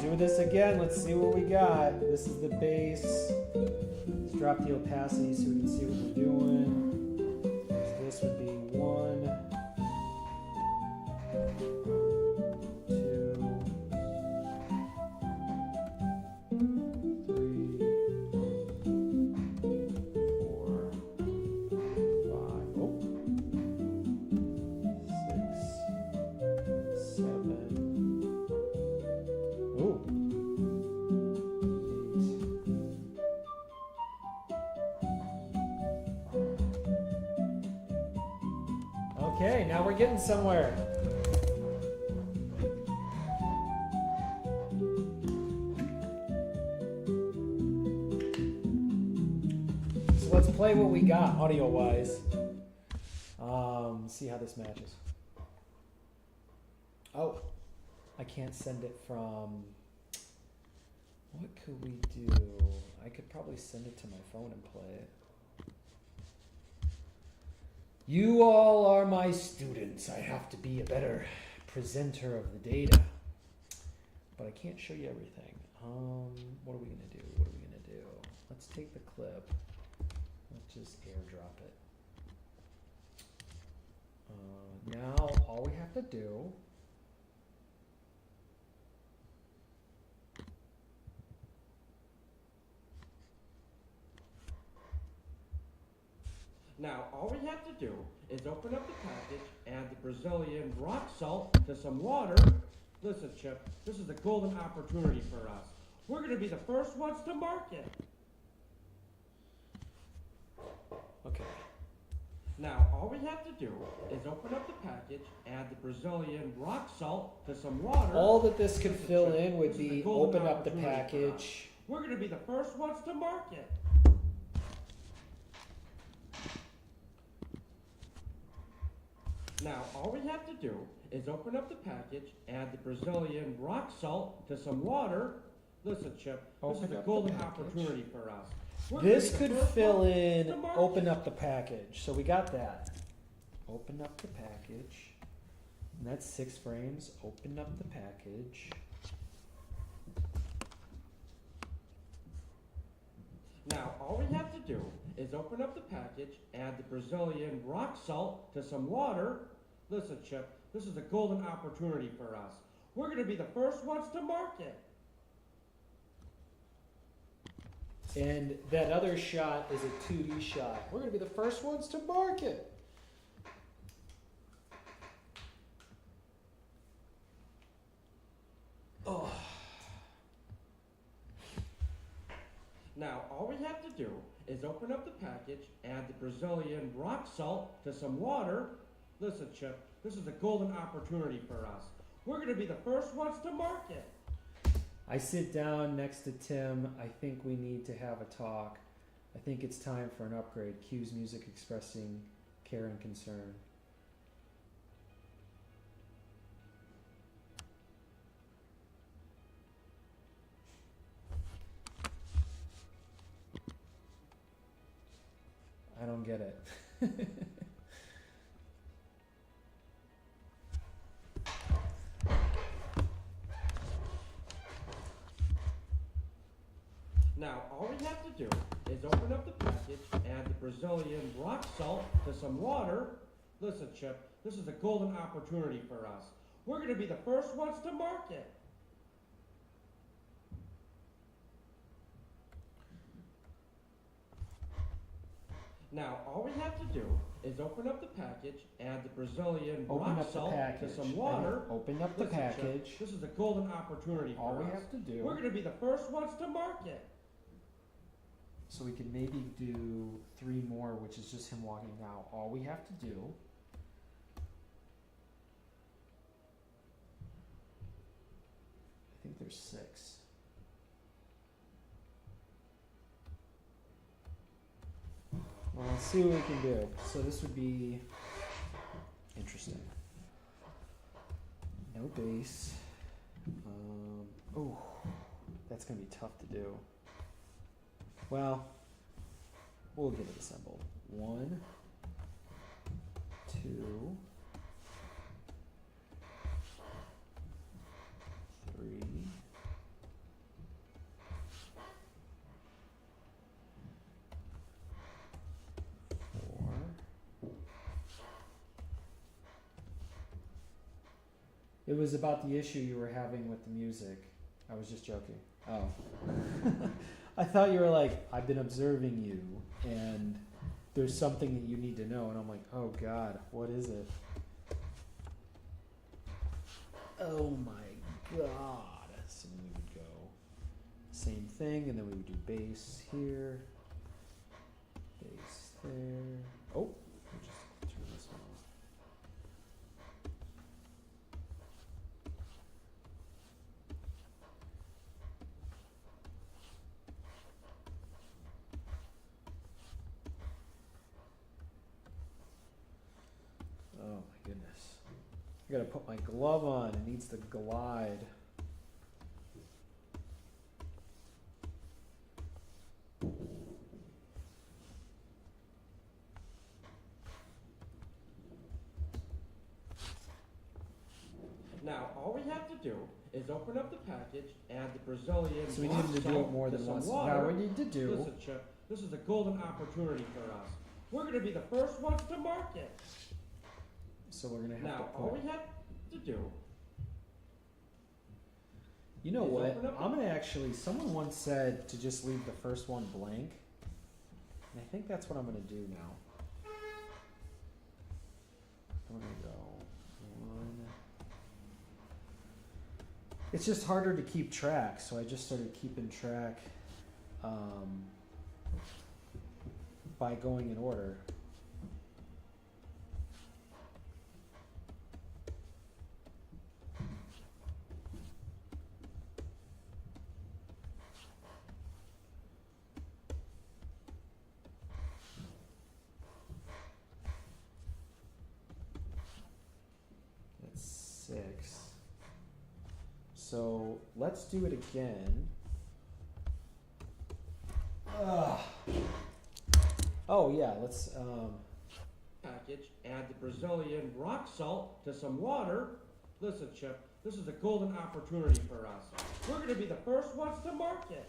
Do this again. Let's see what we got. This is the base. Let's drop the opacity so we can see what we're doing. So this would be 1, 2, 3, 4, 5. Oh. 6, 7. Ooh. 8. Okay, now we're getting somewhere. So let's play what we got audio-wise. See how this matches. Oh. I can't send it from, what could we do? I could probably send it to my phone and play it. You all are my students. I have to be a better presenter of the data. But I can't show you everything. What are we gonna do? What are we gonna do? Let's take the clip. Let's just airdrop it. Now all we have to do Now, all we have to do is open up the package, add the Brazilian rock salt to some water. Listen, Chip, this is a golden opportunity for us. We're going to be the first ones to market. Okay. Now, all we have to do is open up the package, add the Brazilian rock salt to some water. All that this could Listen, fill Chip, in would this is be a golden open up the opportunity for us. package. We're going to be the first ones to market. Now, all we have to do is open up the package, add the Brazilian rock salt to some water. Listen, Chip, this Open is a up the golden package. opportunity for us. We're gonna This be the could first fill ones in to market. open up the package. So we got that. Open up the package. And that's 6 frames. Open up the package. Now, all we have to do is open up the package, add the Brazilian rock salt to some water. Listen, Chip, this is a golden opportunity for us. We're going to be the first ones to market. And that other shot is a 2D shot. We're going to be the first ones to market. Oh. Now, all we have to do is open up the package, add the Brazilian rock salt to some water. Listen, Chip, this is a golden opportunity for us. We're going to be the first ones to market. I sit down next to Tim. I think we need to have a talk. I think it's time for an upgrade. Cues music expressing care and concern. I don't get it. Now, all we have to do is open up the package, add the Brazilian rock salt to some water. Listen, Chip, this is a golden opportunity for us. We're going to be the first ones to market. Now, all we have to do is open up the package, add the Brazilian Open rock up the salt package. to some water. Open up the Listen, Chip, package. this is a golden opportunity for All we us. have to do. We're going to be the first ones to market. So we could maybe do 3 more, which is just him walking out. All we have to do. I think there's 6. Well, let's see what we can do. So this would be interesting. No bass. Oh, that's gonna be tough to do. Well, we'll get it assembled. 1, 2, 3. 4. It was about the issue you were having with the music. I was just joking. Oh. I thought you were like, I've been observing you, and there's something that you need to know. And I'm like, oh God, what is it? Oh my God. So we would go same thing, and then we would do bass here, bass there. Oh, we'll just turn this one off. Oh my goodness. I gotta put my glove on. It needs to glide. Now, all we have to do is open up the package, add the Brazilian So we rock need to do salt it more than to some once. water. Now we need to do. Listen, Chip, this is a golden opportunity for us. We're going to be the first ones to market. So we're gonna have Now, to all put. we have to do You know is what? open up I'm gonna actually. Someone once said to just leave the first one blank, and I think that's what I'm gonna do now. I'm gonna go 1. It's just harder to keep track, so I just started keeping track by going in order. So let's do it again. Ugh. Oh yeah, let's Package, add the Brazilian rock salt to some water. Listen, Chip, this is a golden opportunity for us. We're gonna be the first ones to market.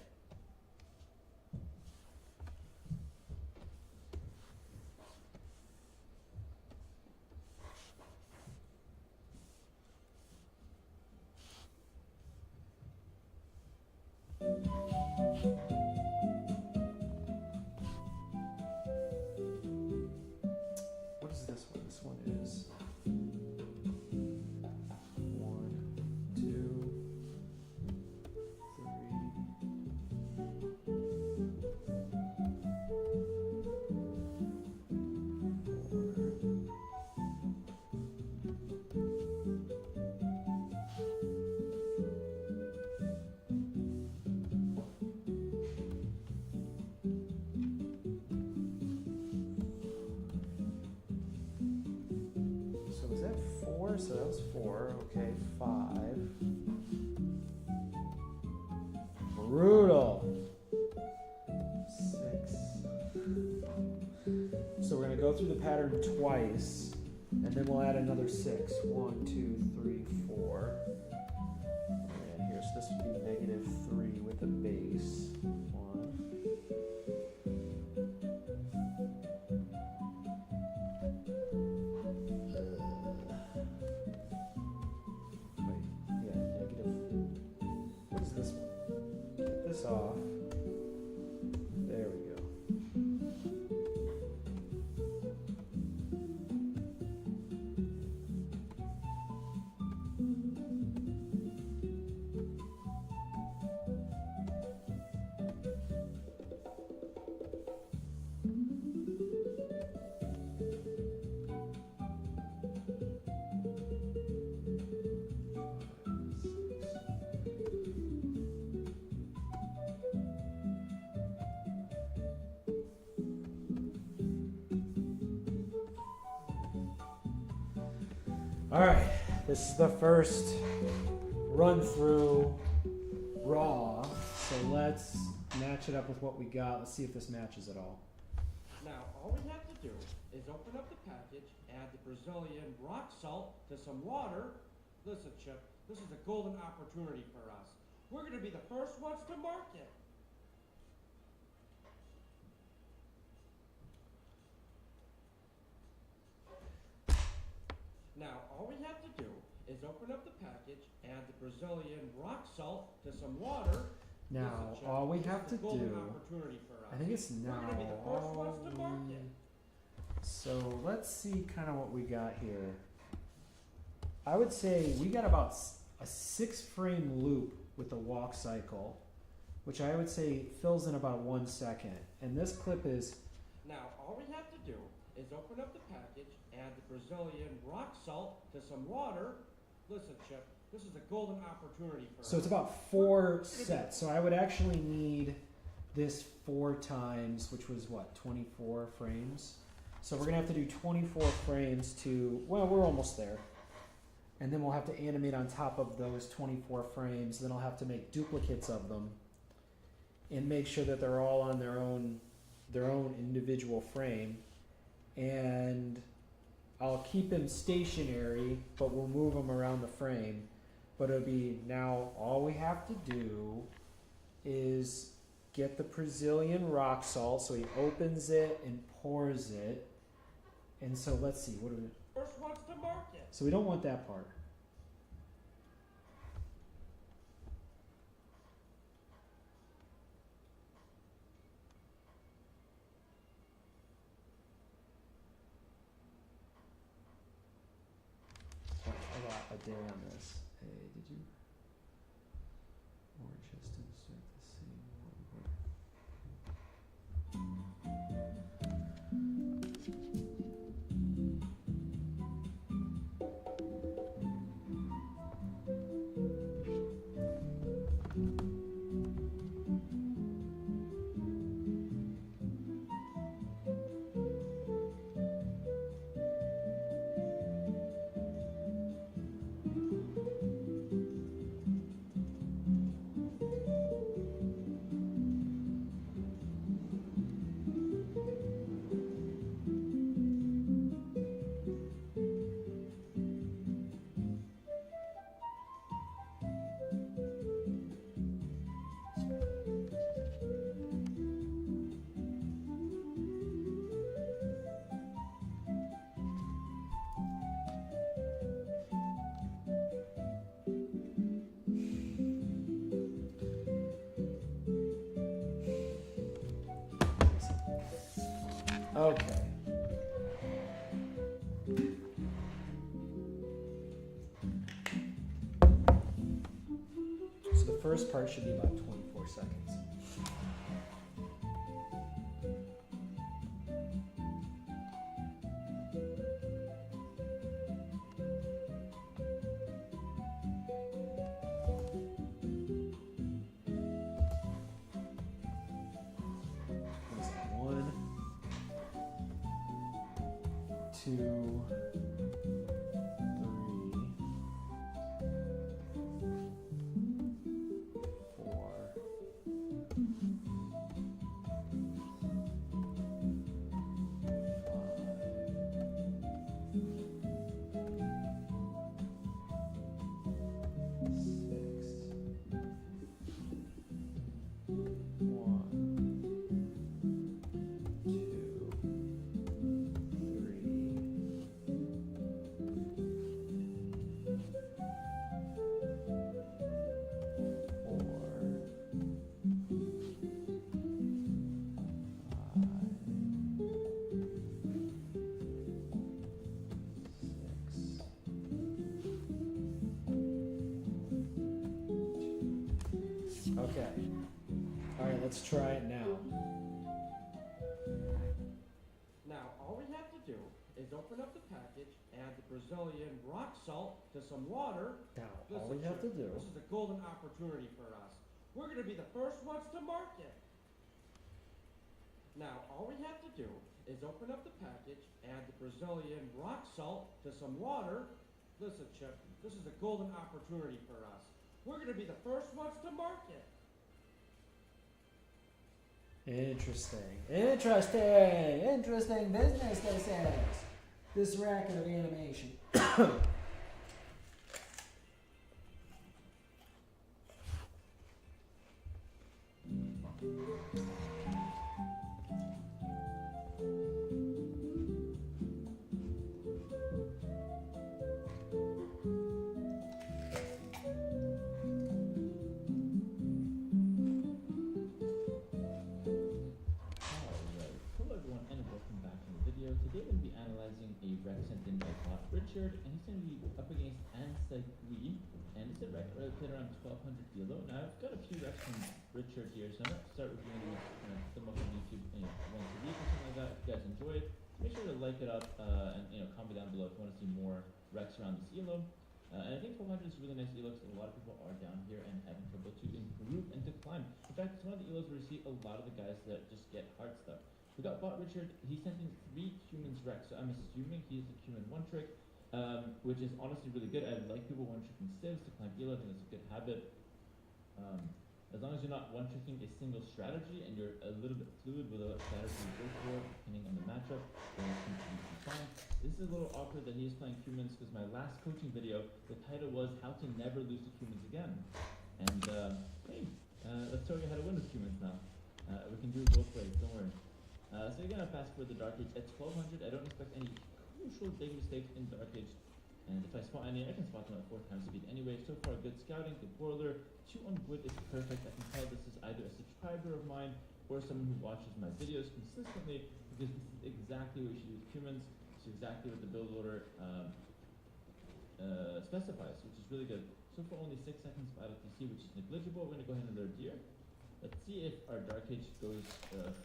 what is this one? This one is 1, 2, 3. So is that 4? So that was 4. Okay, 5. Brutal. 6. So we're gonna go through the pattern twice, and then we'll add another 6. 1, 2, 3, 4. And here, so this would be -3 with a base. 1. Wait, yeah, negative. What is this one? Get this off. There we go. All right, this is the first run through raw, so let's match it up with what we got. Let's see if this matches at all. Now, all we have to do is open up the package, add the Brazilian rock salt to some water. Listen, Chip, this is a golden opportunity for us. We're gonna be the first ones to market. Now, all we have to do is open up the package, add the Brazilian rock salt to some water. Now, Listen, Chip, all we this have is to a golden do, opportunity for us. I think it's We're now. gonna be the first ones to market. So let's see kind of what we got here. I would say we got about a 6-frame loop with the walk cycle, which I would say fills in about 1 second. And this clip is, Now, all we have to do is open up the package, add the Brazilian rock salt to some water. Listen, Chip, this is a golden opportunity for us. so it's about 4 sets. So I would actually need this 4 times, which was what, 24 frames? So we're gonna have to do 24 frames to, well, we're almost there. And then we'll have to animate on top of those 24 frames. Then I'll have to make duplicates of them and make sure that they're all on their own individual frame. And I'll keep them stationary, but we'll move them around the frame. But it'll be, now all we have to do is get the Brazilian rock salt. So he opens it and pours it. And so let's see, what do we, First ones to market. so we don't want that part. I got a day on this. Hey, did you? Or just insert the same one. Okay. So the first part should be about 24 seconds. What is that? 1, 2, 3, 4, 5, 4, 3, 2, 1. Okay. All right, let's try it now. Now, all we have to do is open up the package, add the Brazilian rock salt to some water. Now, all we have to do. This is a golden opportunity for us. We're going to be the first ones to market. Now, all we have to do is open up the package, add the Brazilian rock salt to some water. Listen, Chip, this is a golden opportunity for us. We're going to be the first ones to market. Interesting business this is. This racket of animation. Hello everyone and welcome back to the video. Today we're going to be analyzing a rec sent in by bot Richard, and he's going to be up against Ansigui, and it's a rec played around 1200 Elo. Now I've got a few recs from Richard here, so I'm going to start reviewing these, some up on YouTube once a week or something like that. If you guys enjoy it, make sure to like it up and comment down below if you want to see more recs around this Elo. And I think 1200 is a really nice elo because a lot of people are down here and having trouble to improve and to climb. In fact, it's one of the elos where you see a lot of the guys that just get hard stuff. We got bot Richard. He sent in 3 humans recs, so I'm assuming he's a human one trick, which is honestly really good. I like people one tricking civs to climb elo. I think it's a good habit. As long as you're not one tricking a single strategy and you're a little bit fluid with what strategy you go for, depending on the matchup, then it's completely fine. This is a little awkward that he is playing humans because my last coaching video, the title was How to Never Lose to Humans Again. And hey, let's show you how to win with humans now. We can do it both ways, don't worry. So you're gonna fast forward the Dark Age at 1200. I don't expect any crucial big mistakes in Dark Age. And if I spot any, I can spot them at 4 times speed anyway. So far, good scouting, good boiler. 2 on wood is perfect. I can tell this is either a subscriber of mine or someone who watches my videos consistently, because this is exactly what you should do with humans. It's exactly what the build order specifies, which is really good. So far, only 6 seconds of idle PC, which is negligible. We're gonna go ahead and lure deer. Let's see if our Dark Age goes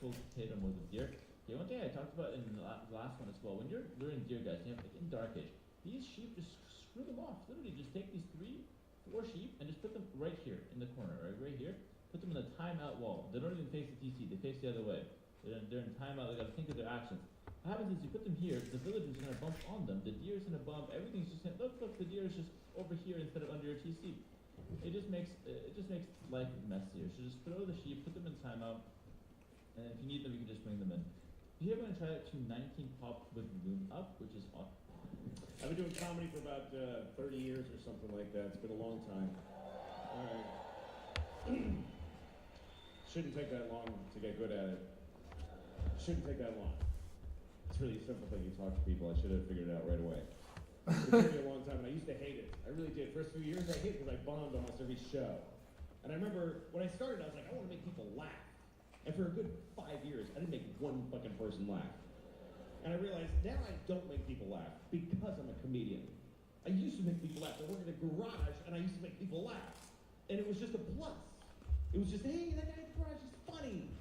full potato mode with deer. Okay, one thing I talked about in the last one as well, when you're luring deer, guys, you have, like in Dark Age, these sheep, just screw them off. Literally, just take these 3, 4 sheep and just put them right here in the corner, right here. Put them in the timeout wall. They don't even face the TC, they face the other way. They're in timeout, they gotta think of their actions. What happens is you put them here, the village is gonna bump on them, the deer's gonna bump, everything's just gonna, look, the deer is just over here instead of under your TC. It just makes life messier. So just throw the sheep, put them in timeout, and if you need them, you can just bring them in. Here I'm gonna try it to 19 pop with loom up, which is awesome. I've been doing comedy for about 30 years or something like that. It's been a long time. All right. Shouldn't take that long to get good at it. Shouldn't take that long. It's really a simple thing. You talk to people. I should have figured it out right away. It took me a long time, and I used to hate it. I really did. First few years, I hated it because I bombed almost every show. And I remember when I started, I was like, I want to make people laugh. And for a good 5 years, I didn't make one fucking person laugh. And I realized now I don't make people laugh because I'm a comedian. I used to make people laugh. I worked in a garage and I used to make people laugh. And it was just a plus. It was just, hey, that guy at the garage is funny.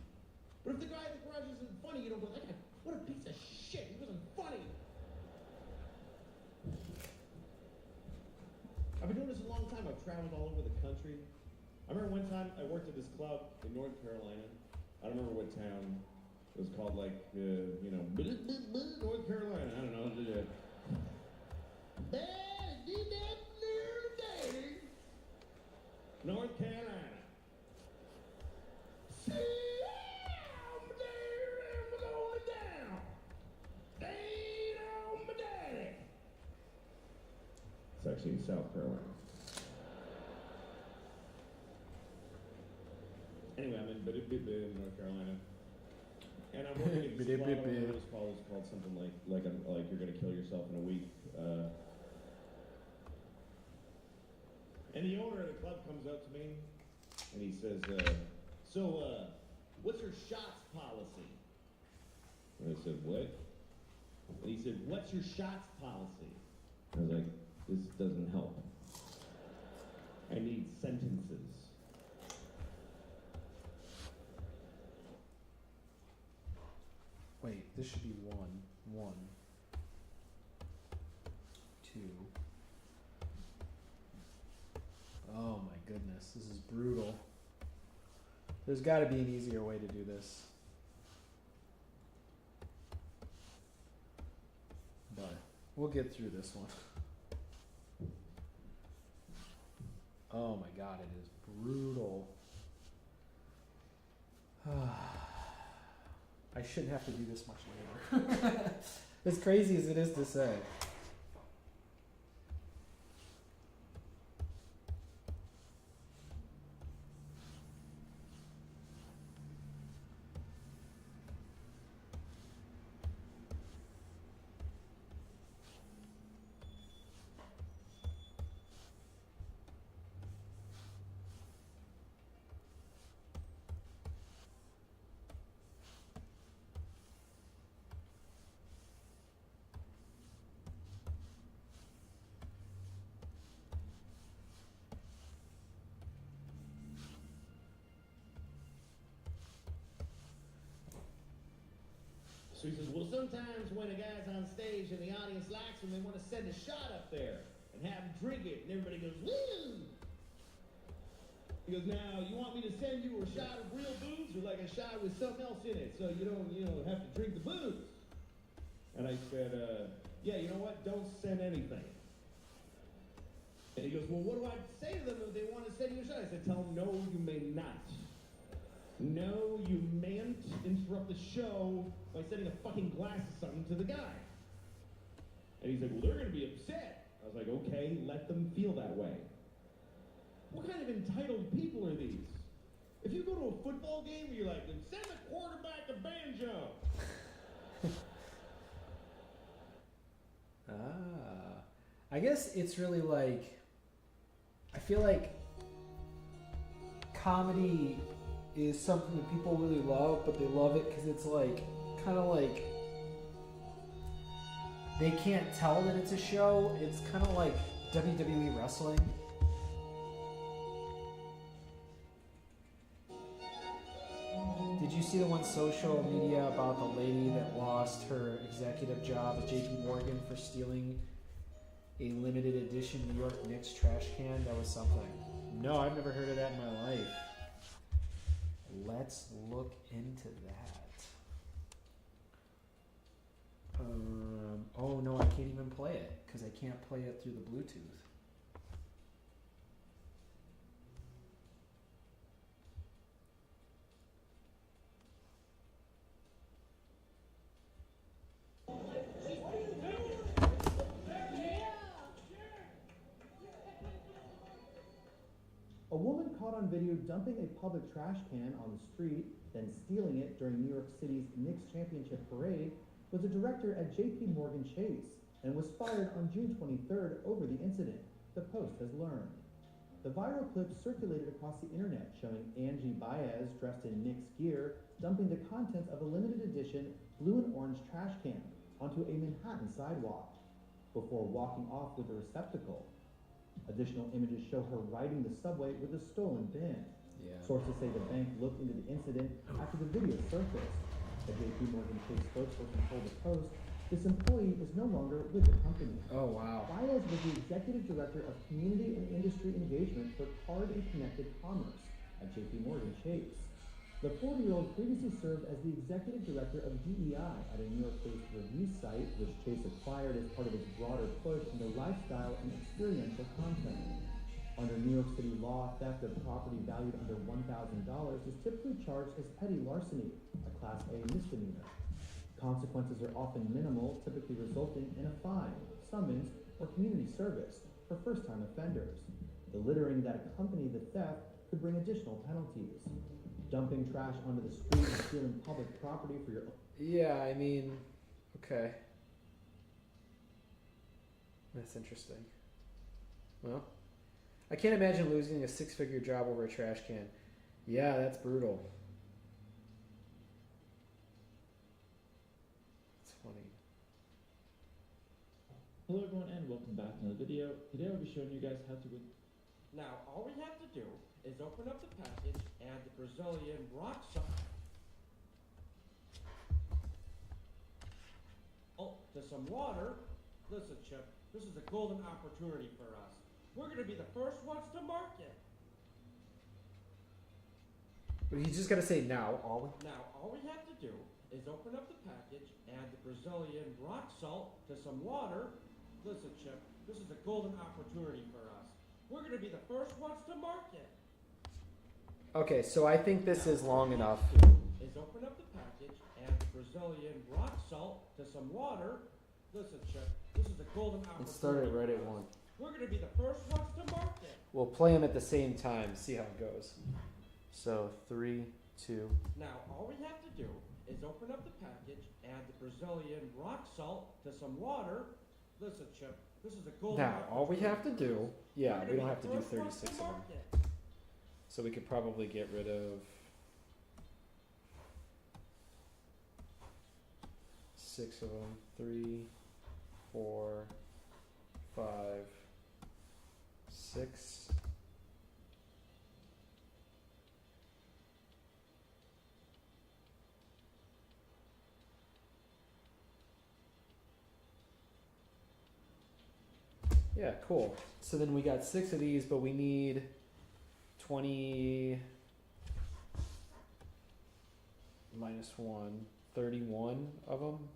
But if the guy at the garage isn't funny, you don't go, that guy, what a piece of shit. He wasn't funny. I've been doing this a long time. I've traveled all over the country. I remember one time I worked at this club in North Carolina. I don't remember what town. It was called like, North Carolina. I don't know. North Carolina. See, I'm there and we're going down. Stayed on my daddy. It's actually in South Carolina. Anyway, I'm in North Carolina. And I'm working at this club. I don't know what it was called. It's called something like you're gonna kill yourself in a week. And the owner of the club comes up to me and he says, what's your shots policy? And I said, what? And he said, what's your shots policy? I was like, this doesn't help. I need sentences. Wait, this should be 1, 2. Oh my goodness, this is brutal. There's got to be an easier way to do this. But we'll get through this one. Oh my god, it is brutal. I shouldn't have to do this much later. As crazy as it is to say. So he says, well, sometimes when a guy's on stage and the audience likes him, they want to send a shot up there and have him drink it. And everybody goes, woo! He goes, now, you want me to send you a shot of real booze or like a shot with something else in it so you don't, have to drink the booze? And I said, yeah, you know what? Don't send anything. And he goes, well, what do I say to them if they want to send you a shot? I said, tell them, no, you may not. No, you mayn't interrupt the show by sending a fucking glass of something to the guy. And he's like, well, they're going to be upset. I was like, okay, let them feel that way. What kind of entitled people are these? If you go to a football game and you're like, then send the quarterback a banjo. I guess it's really like, I feel like comedy is something that people really love, but they love it because it's like, kind of like, they can't tell that it's a show. It's kind of like WWE wrestling. Did you see the one social media about the lady that lost her executive job at JP Morgan for stealing a limited edition New York Knicks trash can? That was something. No, I've never heard of that in my life. Let's look into that. Oh no, I can't even play it because I can't play it through the Bluetooth. A woman caught on video dumping a public trash can on the street, then stealing it during New York City's Knicks championship parade, was a director at JP Morgan Chase and was fired on June 23rd over the incident, the Post has learned. The viral clip circulated across the internet showing Angie Baez dressed in Knicks gear dumping the contents of a limited edition blue and orange trash can, onto a Manhattan sidewalk before walking off with the receptacle. Additional images show her riding the subway with a stolen bin. Yeah. Sources say the bank looked into the incident after the video surfaced. A JP Morgan Chase spokesperson told the Post this employee is no longer with the company. Oh, wow. Baez was the executive director of community and industry engagement for card and connected commerce at JP Morgan Chase. The 40-year-old previously served as the executive director of DEI at a New York-based review site, which Chase acquired as part of its broader push into lifestyle and experiential content. Under New York City law, theft of property valued under $1,000 is typically charged as petty larceny, a Class A misdemeanor. Consequences are often minimal, typically resulting in a fine, summons, or community service for first-time offenders. The littering that accompanied the theft could bring additional penalties. Dumping trash onto the street and stealing public property for your... Yeah, I mean, okay. That's interesting. Well, I can't imagine losing a six-figure job over a trash can. Yeah, that's brutal. It's funny. Hello everyone and welcome back to another video. Today I'll be showing you guys how to win. Now, all we have to do is open up the package, add the Brazilian rock salt to some water. Listen, Chip, this is a golden opportunity for us. We're going to be the first ones to market. But you just gotta say now, Now, all we have to do is open up the package, add the Brazilian rock salt to some water. Listen, Chip, this is a golden opportunity for us. We're going to be the first ones to market. Okay, so I think this is long enough. Is open up the package, add the Brazilian rock salt to some water. Listen, Chip, this is a golden opportunity. Let's start it right at one. We're going to be the first ones to market. We'll play them at the same time, see how it goes. So, 3, 2. Now, all we have to do is open up the package, add the Brazilian rock salt to some water. Listen, Chip, this is a golden Now, all we have to do, yeah, We're we gonna don't be have to the do first ones 36 to of them. market. So we could probably get rid of 6 of them. 3, 4, 5, 6. Yeah, cool. So then we got 6 of these, but we need 20 minus 1, 31 of them.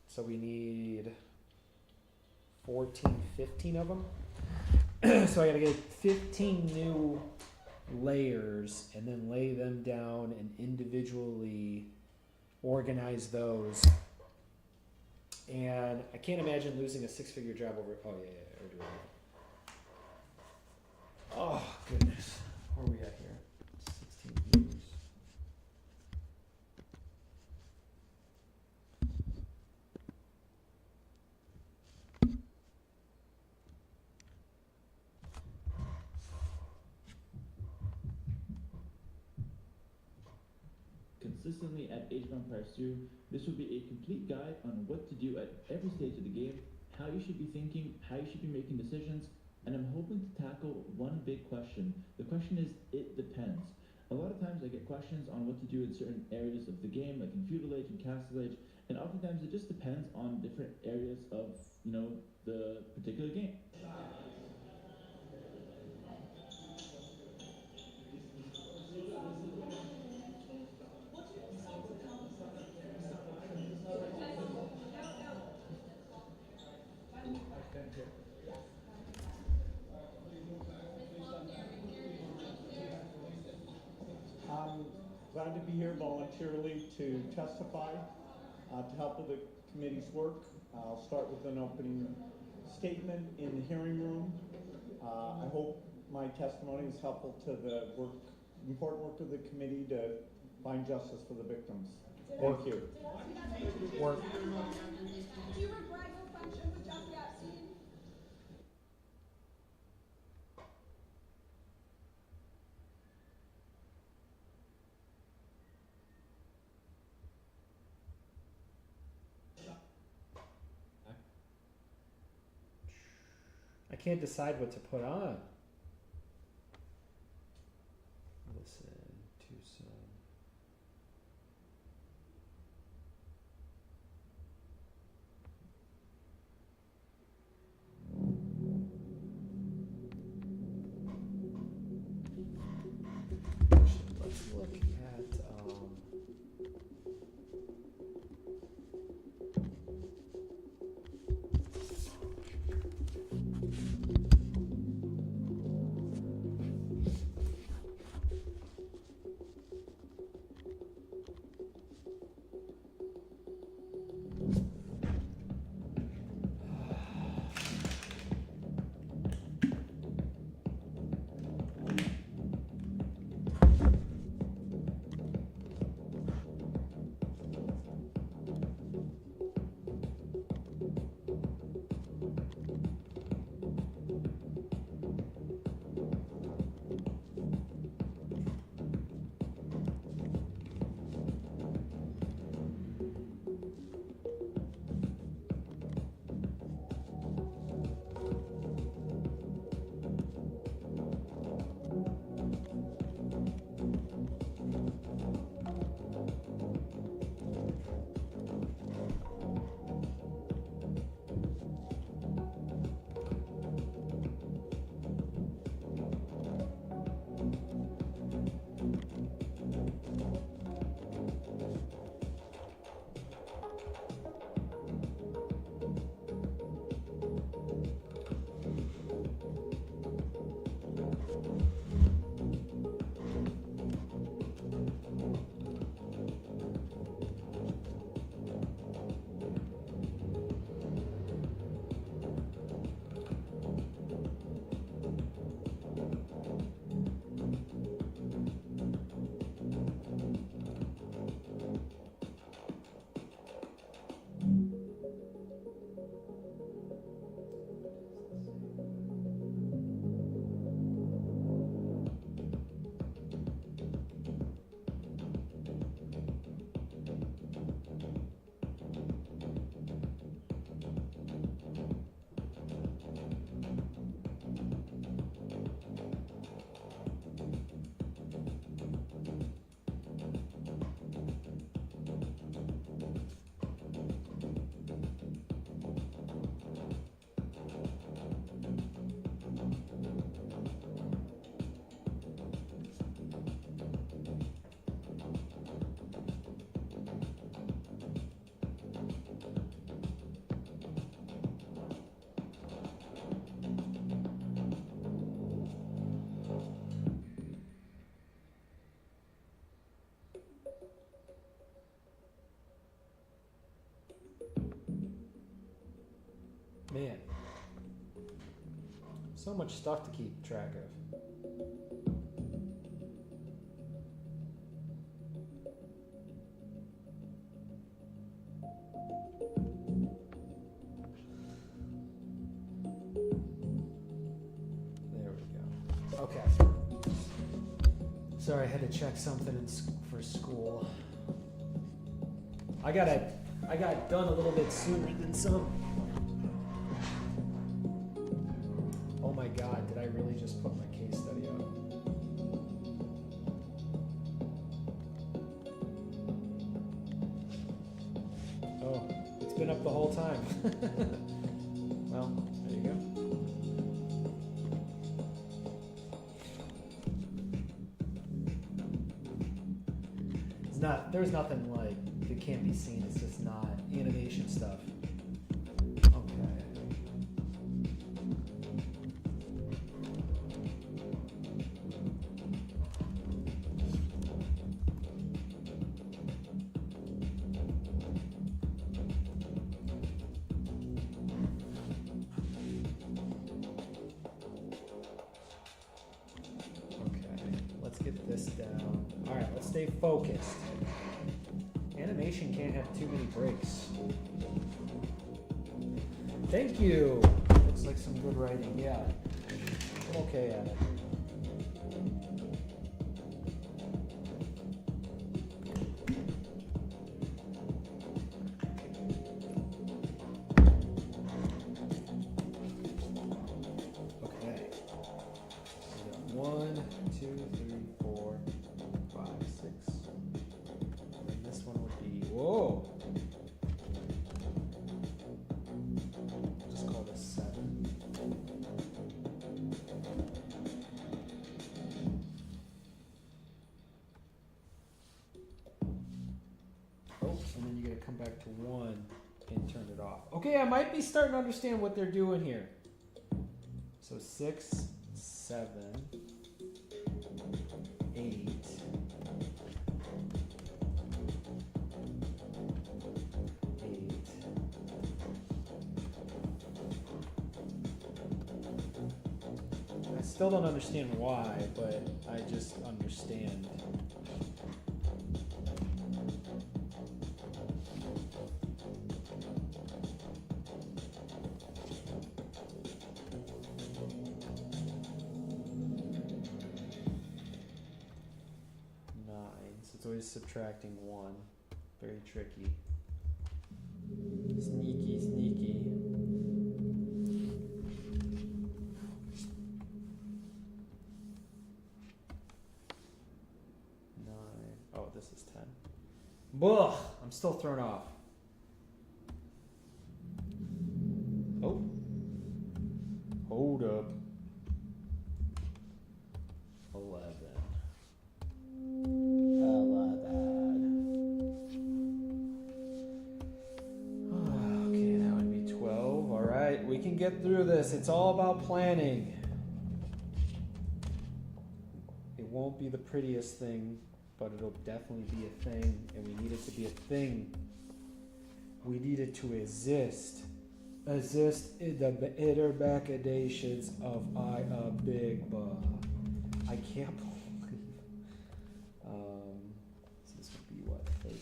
So we need 14, 15 of them. So I gotta get 15 new layers and then lay them down and individually organize those. And I can't imagine losing a six-figure job over. Oh yeah, we're doing that. Oh goodness, where are we at here? 16 views. Consistently at Age of Empires 2, this will be a complete guide on what to do at every stage of the game, how you should be thinking, how you should be making decisions, and I'm hoping to tackle one big question. The question is, it depends. A lot of times I get questions on what to do in certain areas of the game, like in Feudal Age and Castle Age, and oftentimes it just depends on different areas of, the particular game. I'm glad to be here voluntarily to testify, to help with the committee's work. I'll start with an opening statement in the hearing room. I hope my testimony is helpful to the important work of the committee to find justice for the victims. Thank you. Or Do you regret your friendship with Jeffrey Epstein? I can't decide what to put on. Listen to some. Let's look at man, so much stuff to keep track of. There we go. Okay. Sorry, I had to check something for school. I got done a little bit sooner than some. Oh my God, did I really just put my case study up? Oh, it's been up the whole time. Well, there you go. There's nothing like that can't be seen. It's just not animation stuff. Okay. Okay, let's get this down. All right, let's stay focused. Animation can't have too many breaks. Thank you. Looks like some good writing. Yeah, I'm okay at it. Okay. We got 1, 2, 3, 4, 5, 6. And then this one would be whoa. Just call this 7. Oh, and then you gotta come back to 1 and turn it off. Okay, I might be starting to understand what they're doing here. So 6, 7, 8. I still don't understand why, but I just understand. So it's always subtracting 1. Very tricky. Sneaky, sneaky. Oh, this is 10. Ugh, I'm still thrown off. Oh. Hold up. 11. Okay, that would be 12. All right, we can get through this. It's all about planning. It won't be the prettiest thing, but it'll definitely be a thing, and we need it to be a thing. We need it to exist. Exist in the inner machinations of I a big ba. I can't believe. So this would be what, 13?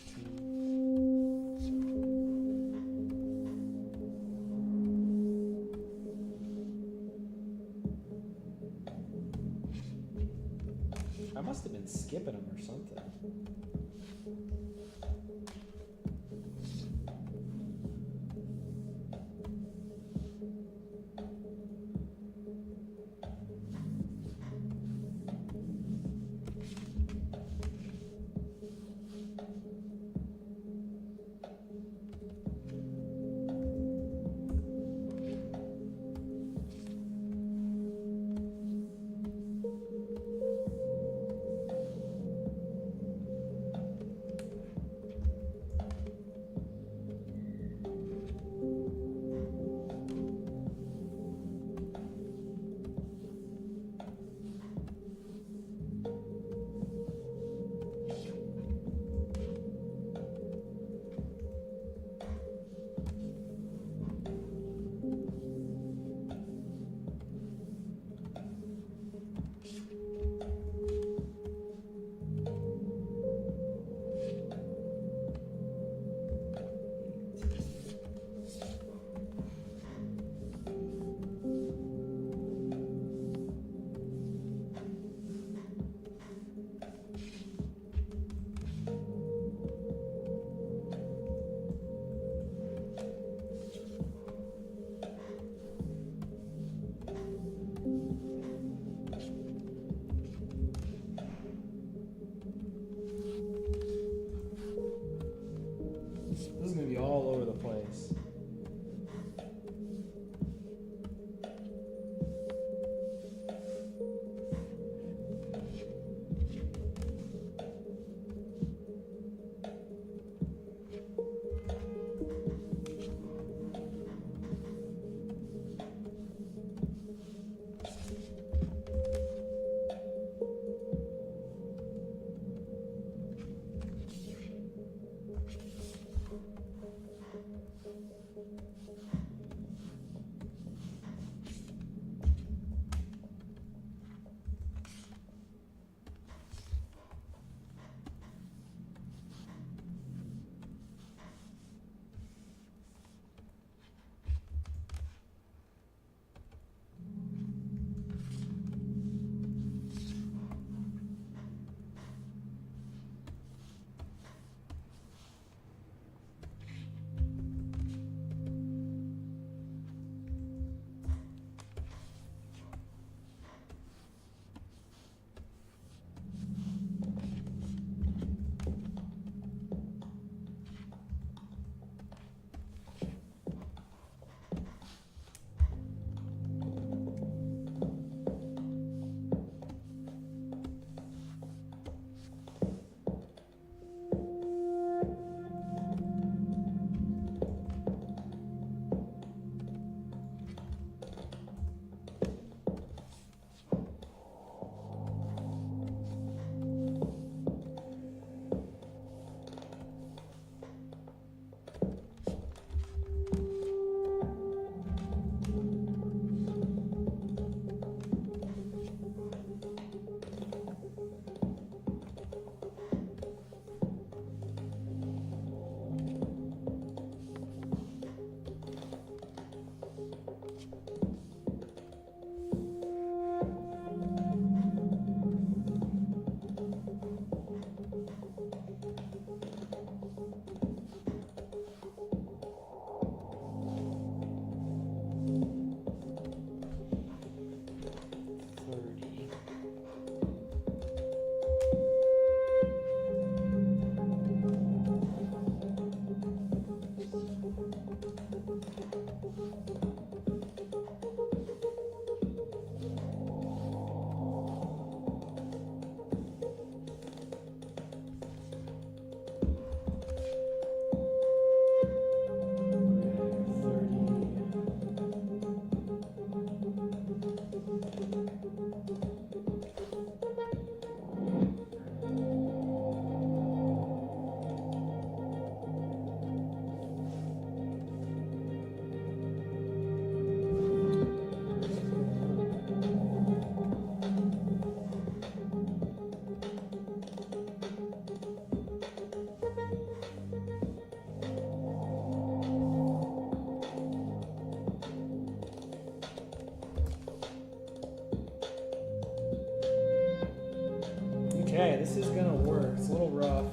I must have been skipping them or something. this is gonna work. It's a little rough.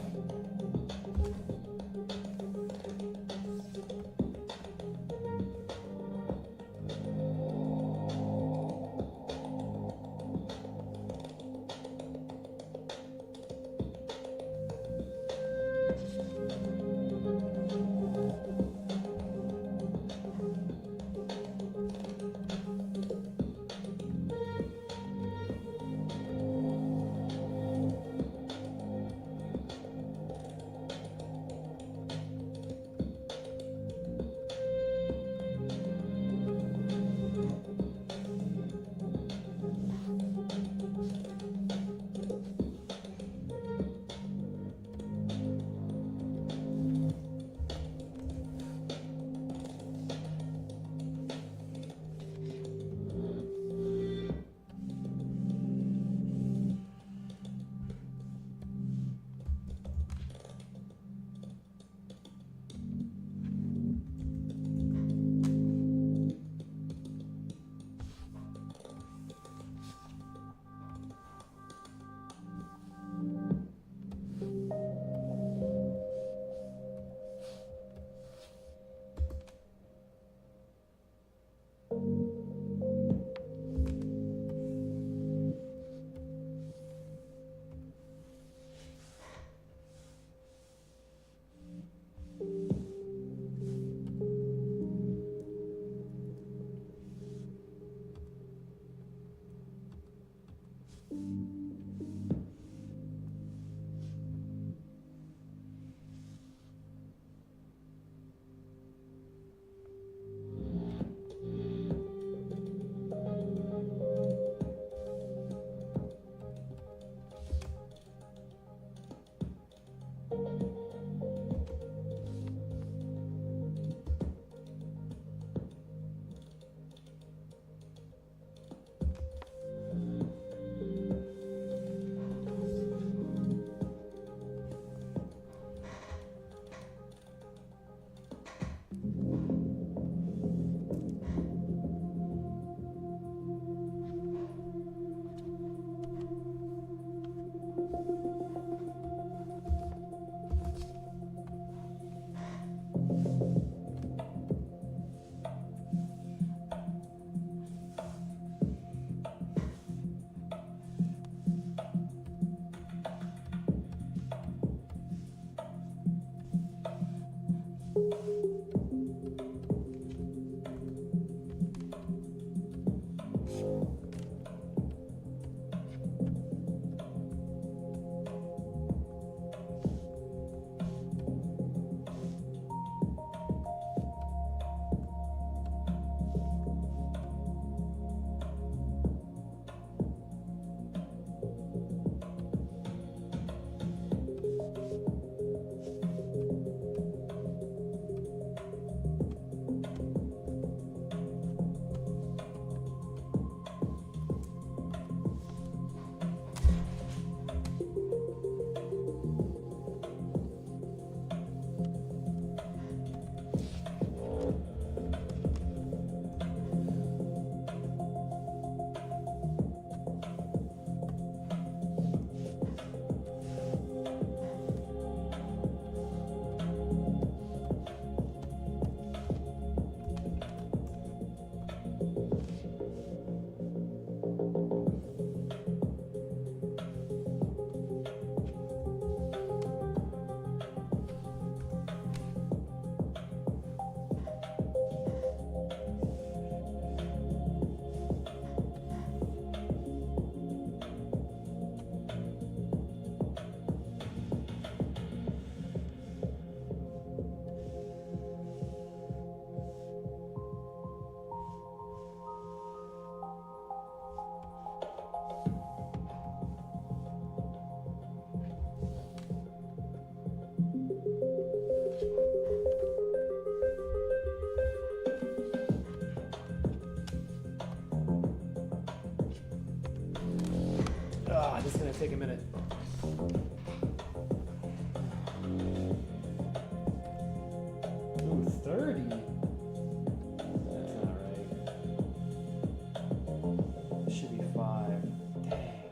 This is gonna take a minute. Ooh, 30? That's not right. It should be 5. Dang.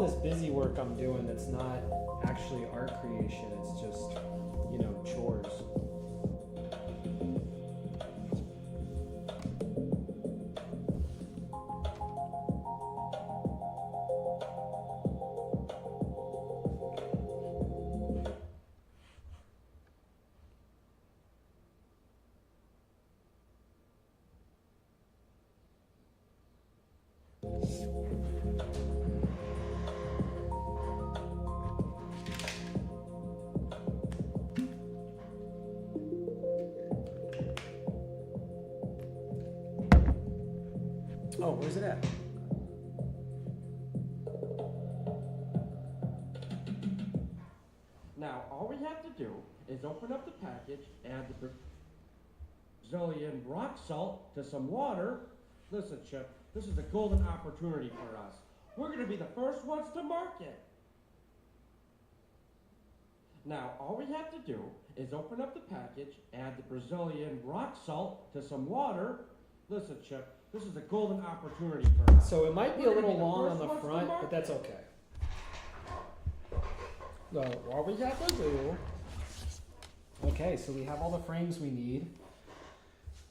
this busy work I'm doing that's not actually art creation, it's just, you know, chores. Oh, where's it at? Now, all we have to do is open up the package, add the Brazilian rock salt to some water. Listen, Chip, this is a golden opportunity for us. We're going to be the first ones to market. Now, all we have to do is open up the package, add the Brazilian rock salt to some water. Listen, Chip, this is a golden opportunity for us. So it might be a We're gonna little be the long first on the ones to front, but market. that's okay. So all we have to do. Okay, so we have all the frames we need.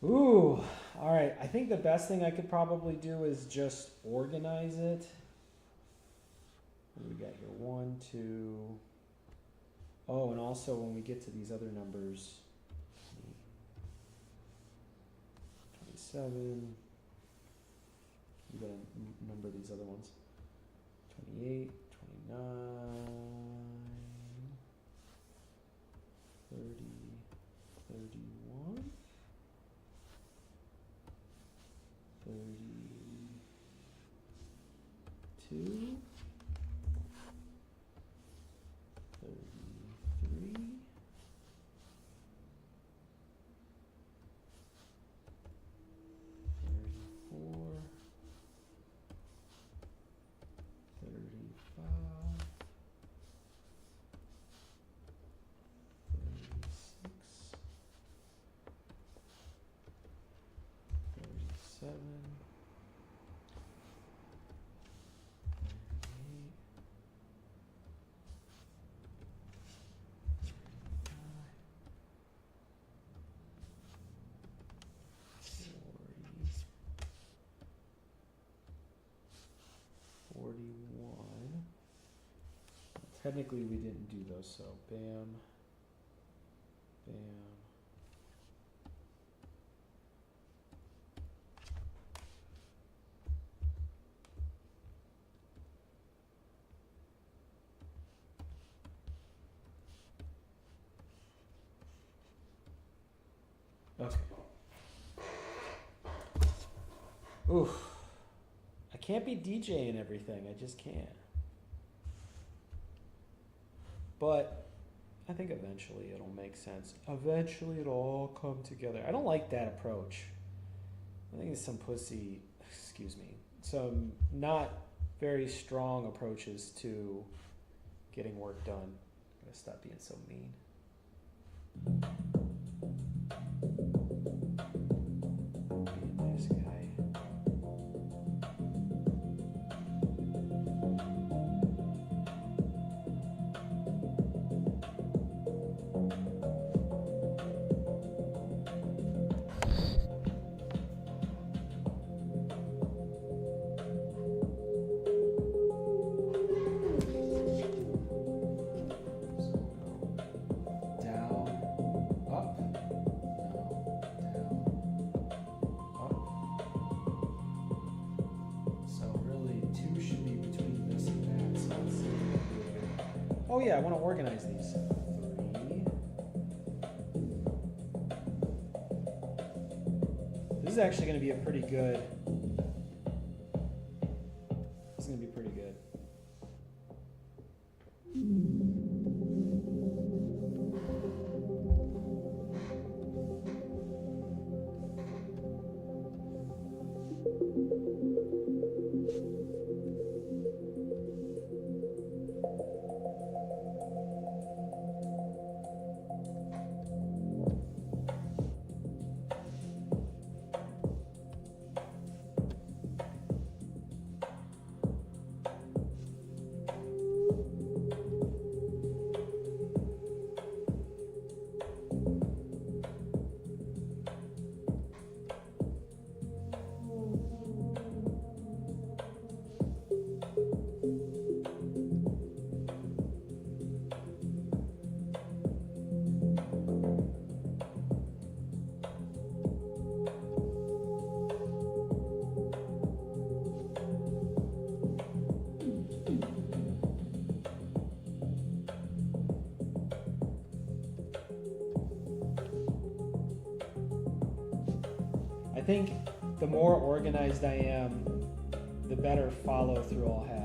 Ooh, all right. I think the best thing I could probably do is just organize it. What do we got here? 1, 2. Oh, and also when we get to these other numbers, 27. We gotta number these other ones. 28, 29, 30, 31, 32, 33, 34, 35, 36, 37, 41. Technically we didn't do those, so bam, bam. Okay. Oof. I can't be DJing everything, I just can't. But I think eventually it'll make sense. Eventually it'll all come together. I don't like that approach. I think it's some some not very strong approaches to getting work done. I'm gonna stop being so mean. Be a nice guy. Oh yeah, I want to organize these. 3. This is actually going to be a pretty good. This is going to be pretty good. I think the more organized I am, the better follow through I'll have.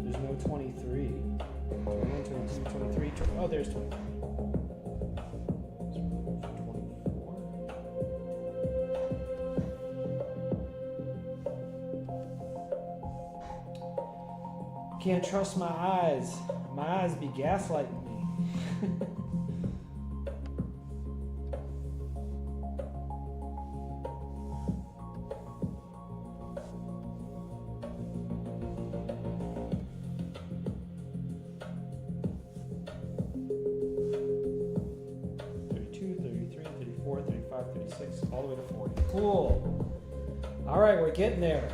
There's no 23. 21, 22, 23, oh, there's 23. Can't trust my eyes. My eyes be gaslighting me. All the way to 40. Cool. All right, we're getting there.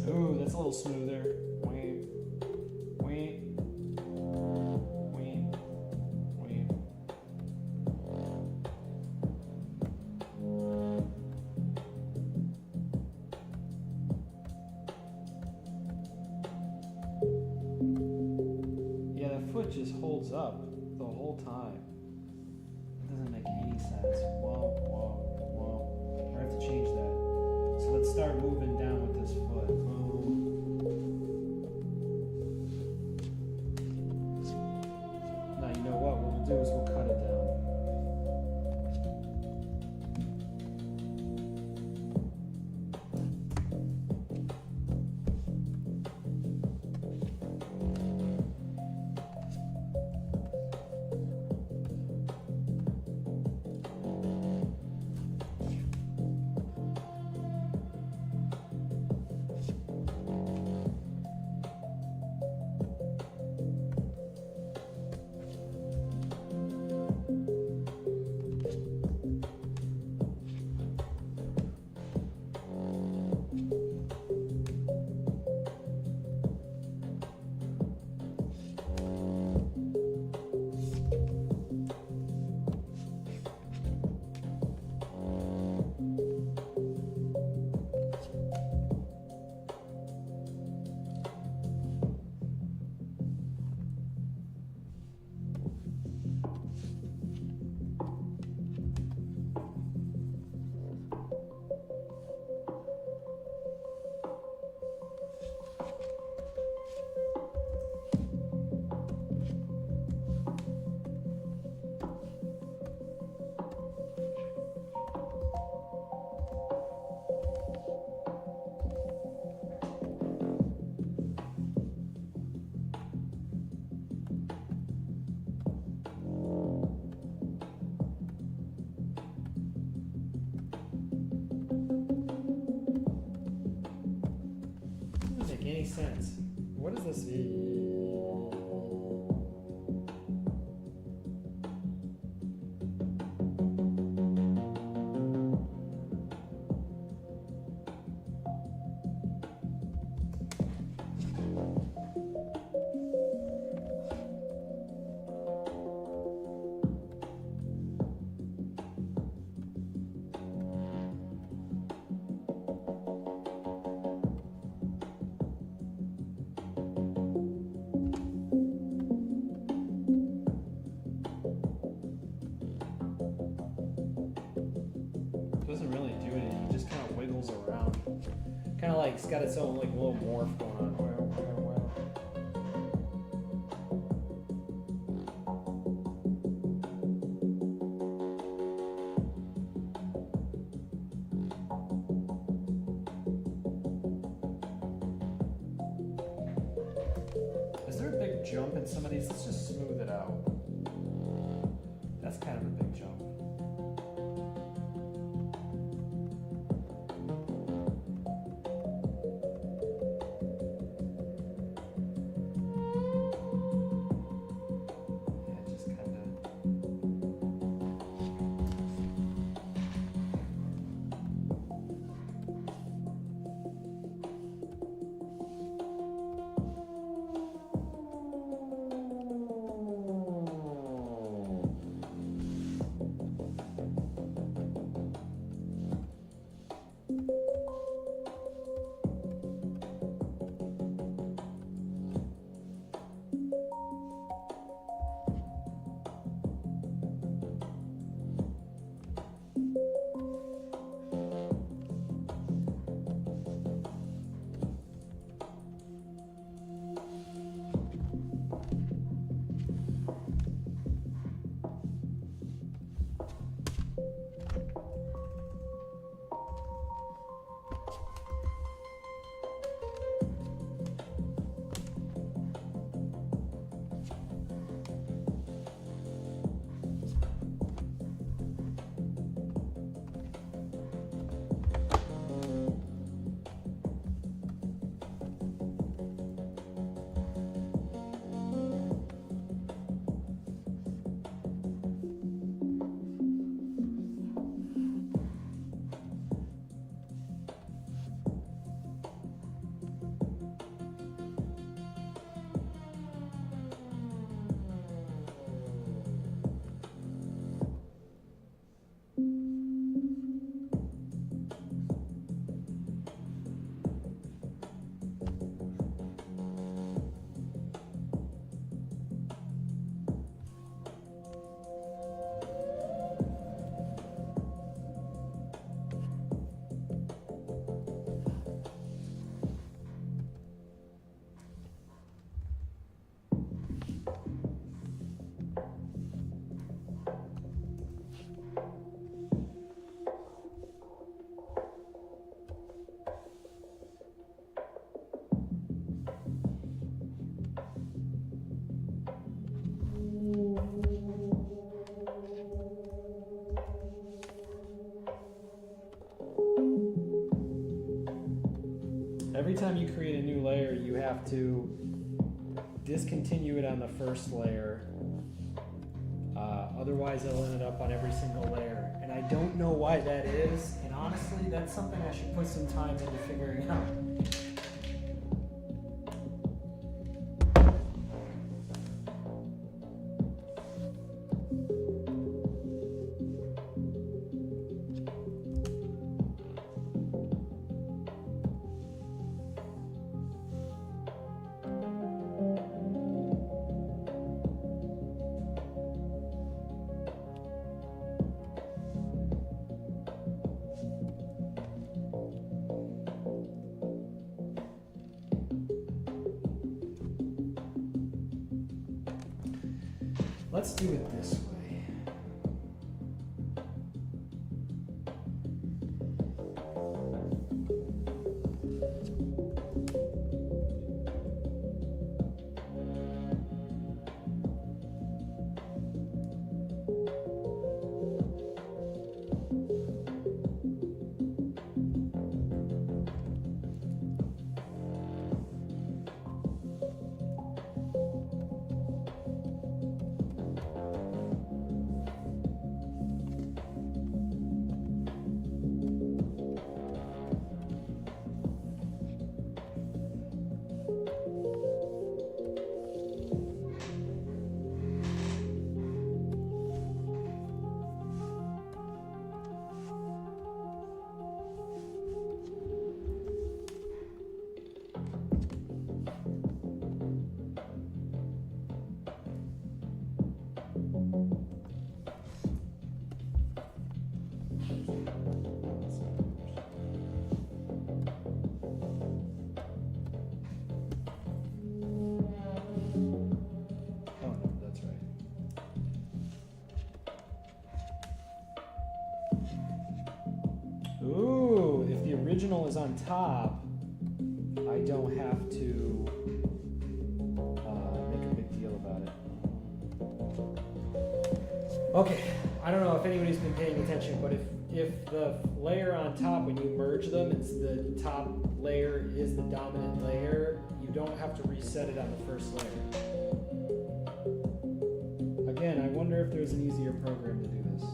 Ooh, that's a little smoother. Wait. Wait. Wait. Wait. Yeah, the foot just holds up the whole time. It doesn't make any sense. Whoa, whoa, whoa. I have to change that. So let's start moving down with this foot. Boom. Now you know what we'll do is we'll cut it down. Doesn't make any sense. What is this? Doesn't really do anything. It just kind of wiggles around. Kind of like it's got its own like little morph going on. Wow, wow, wow. Is there a big jump in some of these? Let's just smooth it out. That's kind of a big jump. Yeah, just kind of. Every time you create a new layer, you have to discontinue it on the first layer. Otherwise, it'll end up on every single layer. And I don't know why that is. And honestly, that's something I should put some time into figuring out. Let's do it this way. Ooh, if the original is on top, I don't have to make a big deal about it. Okay, I don't know if anybody's been paying attention, but if the layer on top, when you merge them, it's the top layer is the dominant layer, you don't have to reset it on the first layer. Again, I wonder if there's an easier program to do this.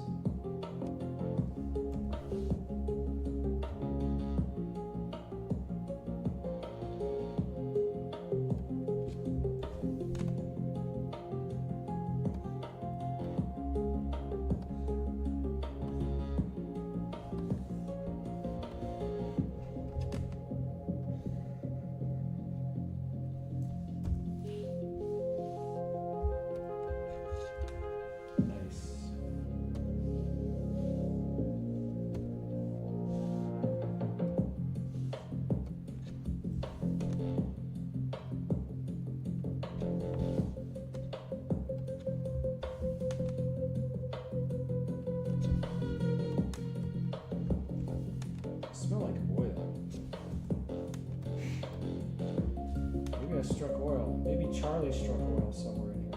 Struck oil. Maybe Charlie struck oil somewhere in here.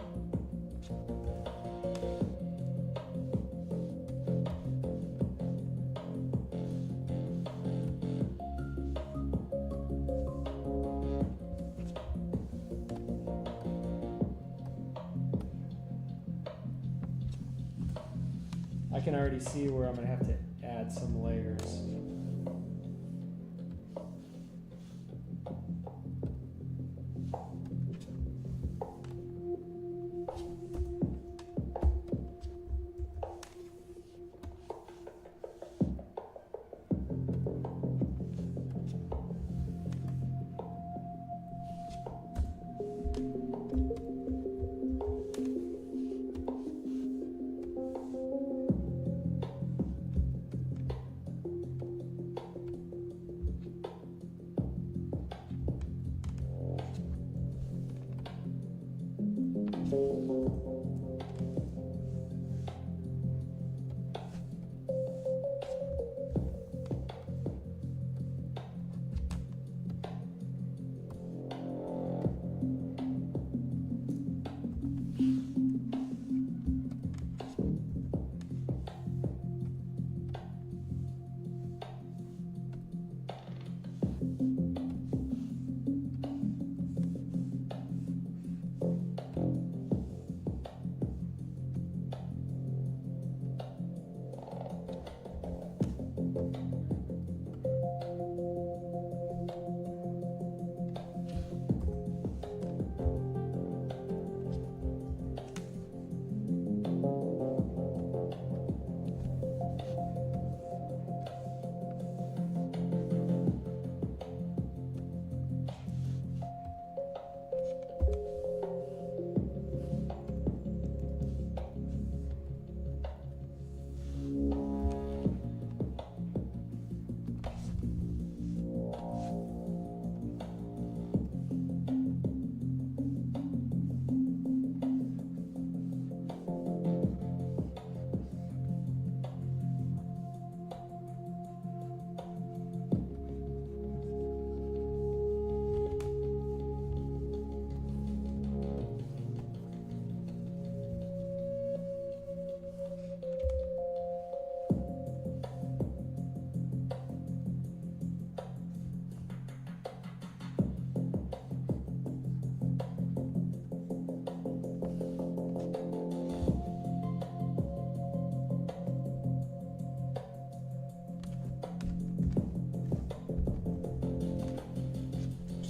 I can already see where I'm going to have to add some layers.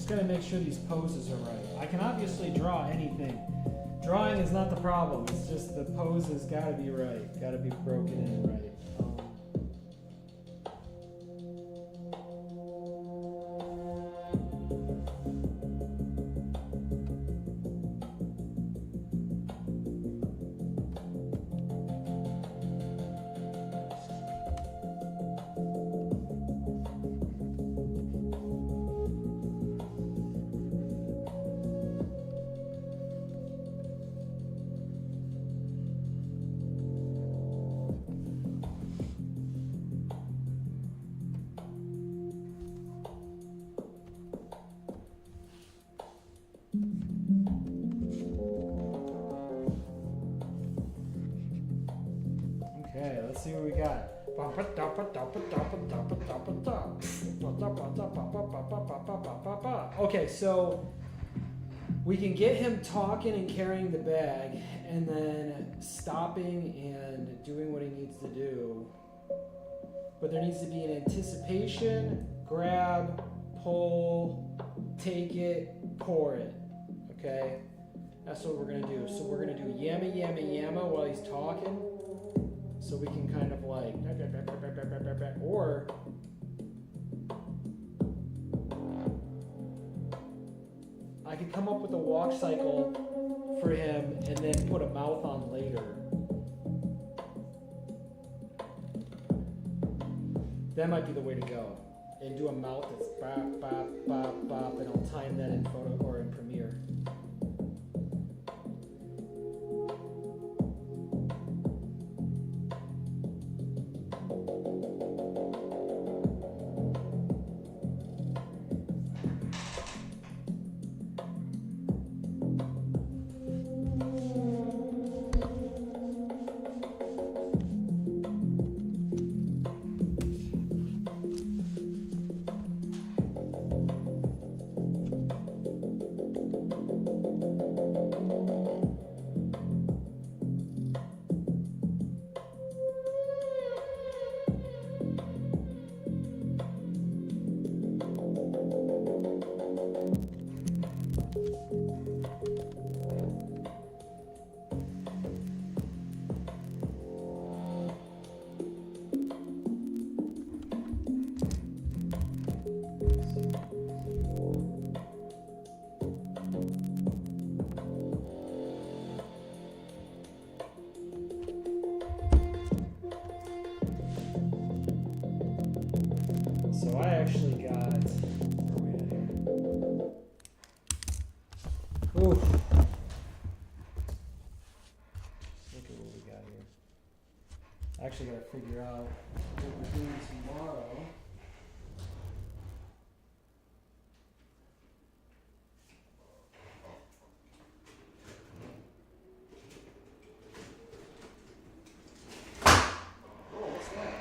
just gotta make sure these poses are right. I can obviously draw anything. Drawing is not the problem. It's just the poses gotta be right. Gotta be broken in right. Okay, let's see what we got. Okay, so we can get him talking and carrying the bag and then stopping and doing what he needs to do. But there needs to be an anticipation, grab, pull, take it, pour it. Okay? That's what we're gonna do. So we're gonna do yamma yamma yamma while he's talking. So we can kind of like, or I could come up with a walk cycle for him and then put a mouth on later. That might be the way to go. And do a mouth that's bop, bop, bop, bop, and I'll time that in Photo or in Premiere. So I actually got, where are we at here? Oof. Look at what we got here. I actually gotta figure out what we're doing tomorrow. Oh, what's that?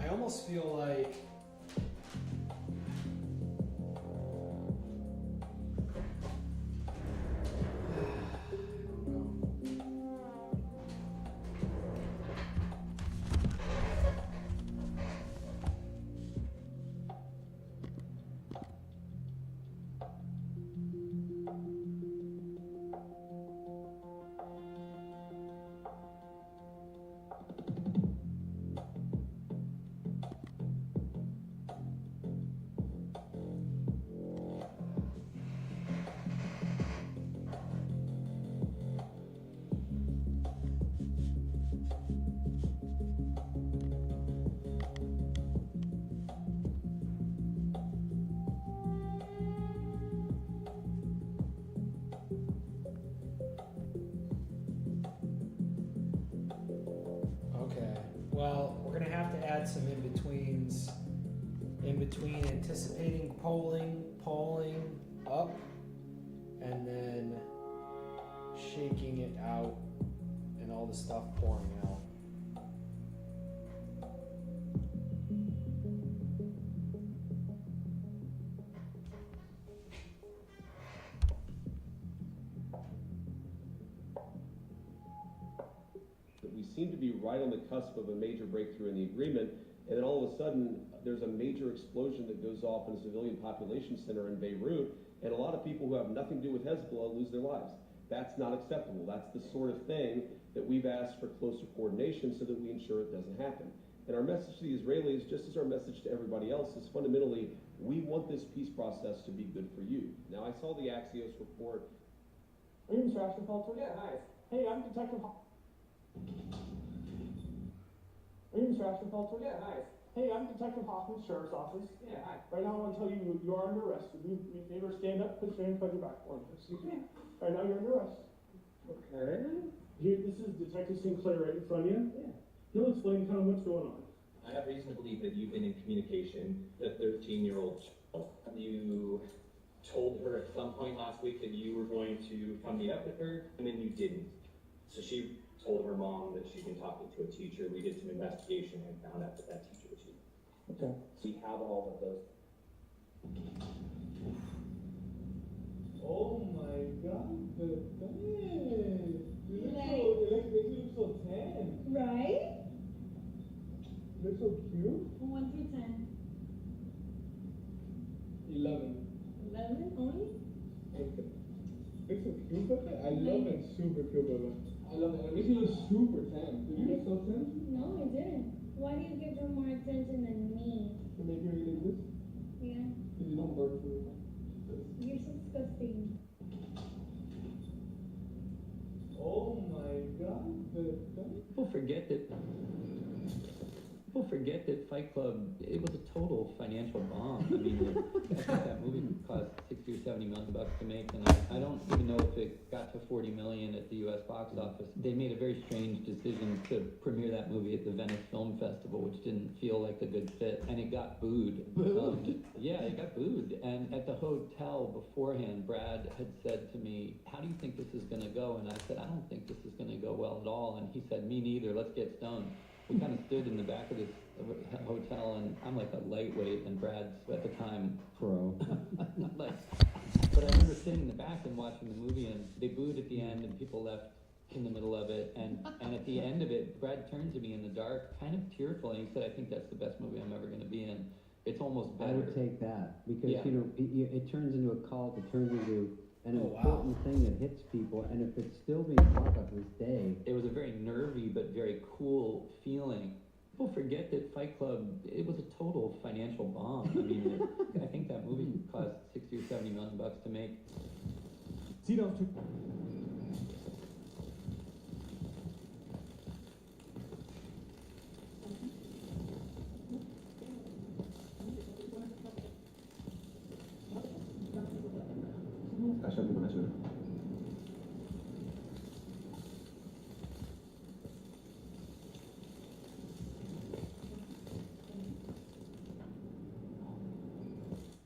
I almost feel like well, we're gonna have to add some in-betweens. In between anticipating polling up, and then shaking it out, and all the stuff pouring out. We seem to be right on the cusp of a major breakthrough in the agreement, and then all of a sudden there's a major explosion that goes off in a civilian population center in Beirut, and a lot of people who have nothing to do with Hezbollah lose their lives. That's not acceptable. That's the sort of thing that we've asked for closer coordination so that we ensure it doesn't happen. And our message to the Israelis, just as our message to everybody else, is fundamentally, we want this peace process to be good for you. Now, I saw the Axios report. Are you Mr. Ashenfelter? Yeah, hi. Hey, I'm Detective Are you Mr. Ashenfelter? Yeah, hi. Hey, I'm Detective Hoffman, Sheriff's Office. Yeah, hi. Right now I want to tell you you are under arrest. Will you neighbor stand up, put your hands behind your back for me? Excuse me. Right now you're under arrest. Okay. Here, this is Detective Sinclair right in front of you. Yeah. He'll explain kind of what's going on. I have reason to believe that you've been in communication with a 13-year-old child. You told her at some point last week that you were going to come meet up with her, and then you didn't. So she told her mom that she'd been talking to a teacher. We did some investigation and found out that that teacher was you. Okay. So we have all of those. Oh my God, the thing. You look so tan. Right? You look so cute. 1 through 10. 11. 11 only? Okay. It's so cute, Pepe. I love it. Super cute, Pepe. I love it. It makes you look super tan. Did you get so tan? No, I didn't. Why do you give her more attention than me? To make her like this? Yeah. You don't work for it. You're so disgusting. Oh my God, People forget that Fight Club, it was a total financial bomb. I mean, I think that movie cost $60 or $70 million to make, and I don't even know if it got to $40 million at the U.S. box office. They made a very strange decision to premiere that movie at the Venice Film Festival, which didn't feel like a good fit, and it got booed. Yeah, it got booed. And at the hotel beforehand, Brad had said to me, "How do you think this is going to go?" And I said, "I don't think this is going to go well at all." And he said, "Me neither. Let's get stoned." We kind of stood in the back of this hotel, and I'm like a lightweight, and Brad's at the time pro. But I remember sitting in the back and watching the movie, and they booed at the end, and people left in the middle of it, and at the end of it, Brad turned to me in the dark, kind of tearful, and he said, "I think that's the best movie I'm ever going to be in. It's almost better." I would take that, because Yeah. it turns into a cult, it turns into an Oh, wow. important thing that hits people, and if it's still being talked about this day. It was a very nervy but very cool feeling. People forget that Fight Club, it was a total financial bomb. I mean, I think that movie cost $60 or $70 million to make. See those two?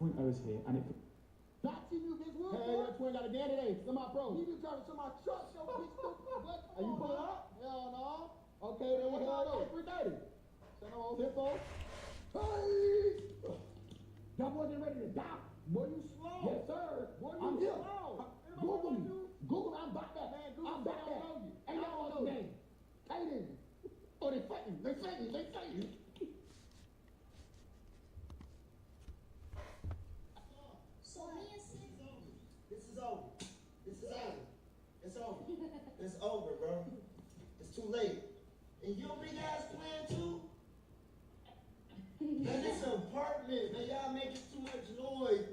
When I was here, and it. Not see you, bitch. Hey, your twin got a gang today. Come on, bro. You just driving to my truck, yo, bitch. What? Are you pulling up? Hell no. Okay, then what time? 3:30. Simple. Y'all boys ain't ready to die. Boy, you slow. Yes, sir. Boy, you slow. Google me. Google, I'm back there. Man, Google, I'm back there. Ain't y'all know the game. Hey, oh, they fighting. They fighting. So me and Sid. This is over. It's over. It's over, bro. It's too late. And your big ass plan too? Man, this apartment, man, y'all making too much noise.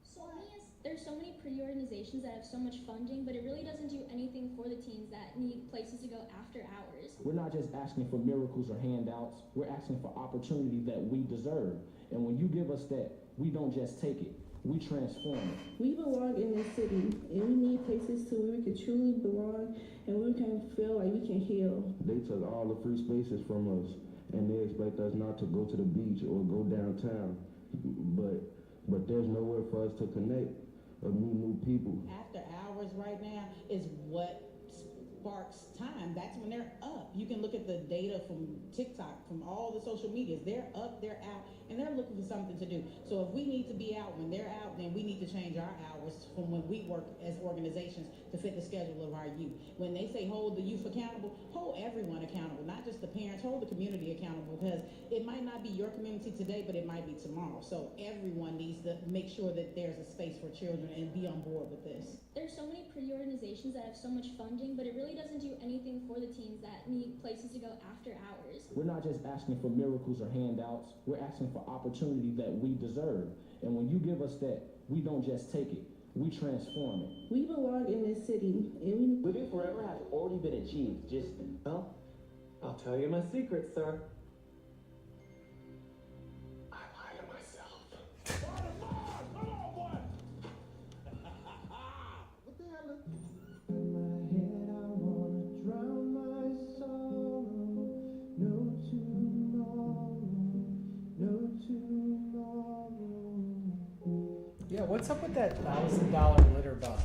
So me and There's so many pre-organizations that have so much funding, but it really doesn't do anything for the teens that need places to go after hours. We're not just asking for miracles or handouts. We're asking for opportunity that we deserve. And when you give us that, we don't just take it. We transform it. We belong in this city, and we need places to where we can truly belong and we can feel like we can heal. They took all the free spaces from us, and they expect us not to go to the beach or go downtown. But there's nowhere for us to connect or meet new people. After hours right now is what sparks time. That's when they're up. You can look at the data from TikTok, from all the social medias. They're up, they're out, and they're looking for something to do. So if we need to be out when they're out, then we need to change our hours from when we work as organizations to fit the schedule of our youth. When they say hold the youth accountable, hold everyone accountable, not just the parents, hold the community accountable, because it might not be your community today, but it might be tomorrow. So everyone needs to make sure that there's a space for children and be on board with this. There's so many pre-organizations that have so much funding, but it really doesn't do anything for the teens that need places to go after hours. We're not just asking for miracles or handouts. We're asking for opportunity that we deserve. And when you give us that, we don't just take it. We transform it. We belong in this city, and living forever has already been achieved. Just, well, I'll tell you my secret, sir. I lie to myself. What the hell? In my head, I wanna drown my sorrow. No tomorrow. Yeah, what's up with that $1,000 litter box?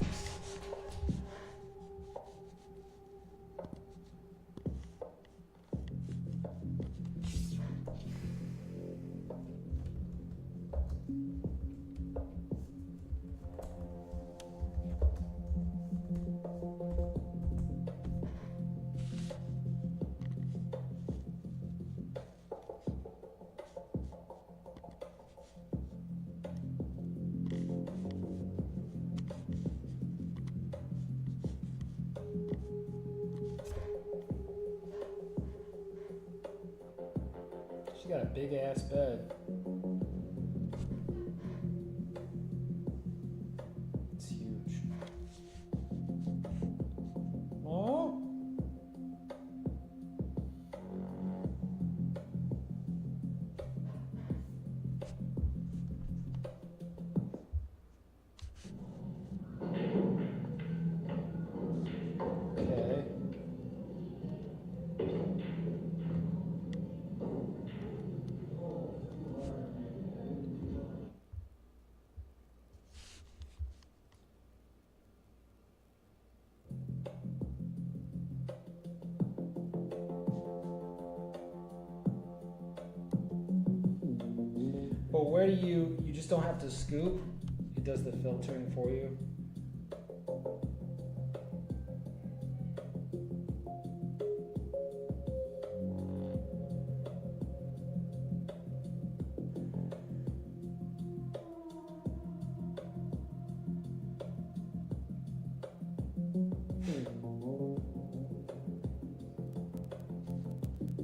She got a big ass bed. It's huge. Oh. Okay. But where do you just don't have to scoop? It does the filtering for you.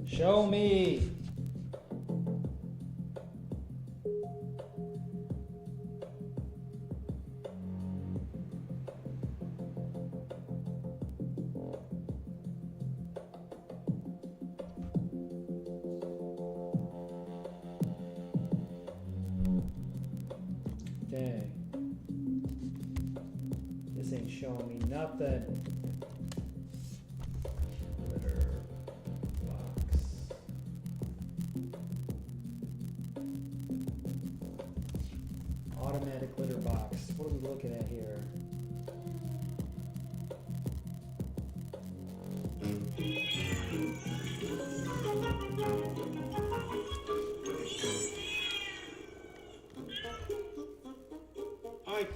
Show me. Dang. This ain't showing me nothing. Litter box. Automatic litter box. What are we looking at here?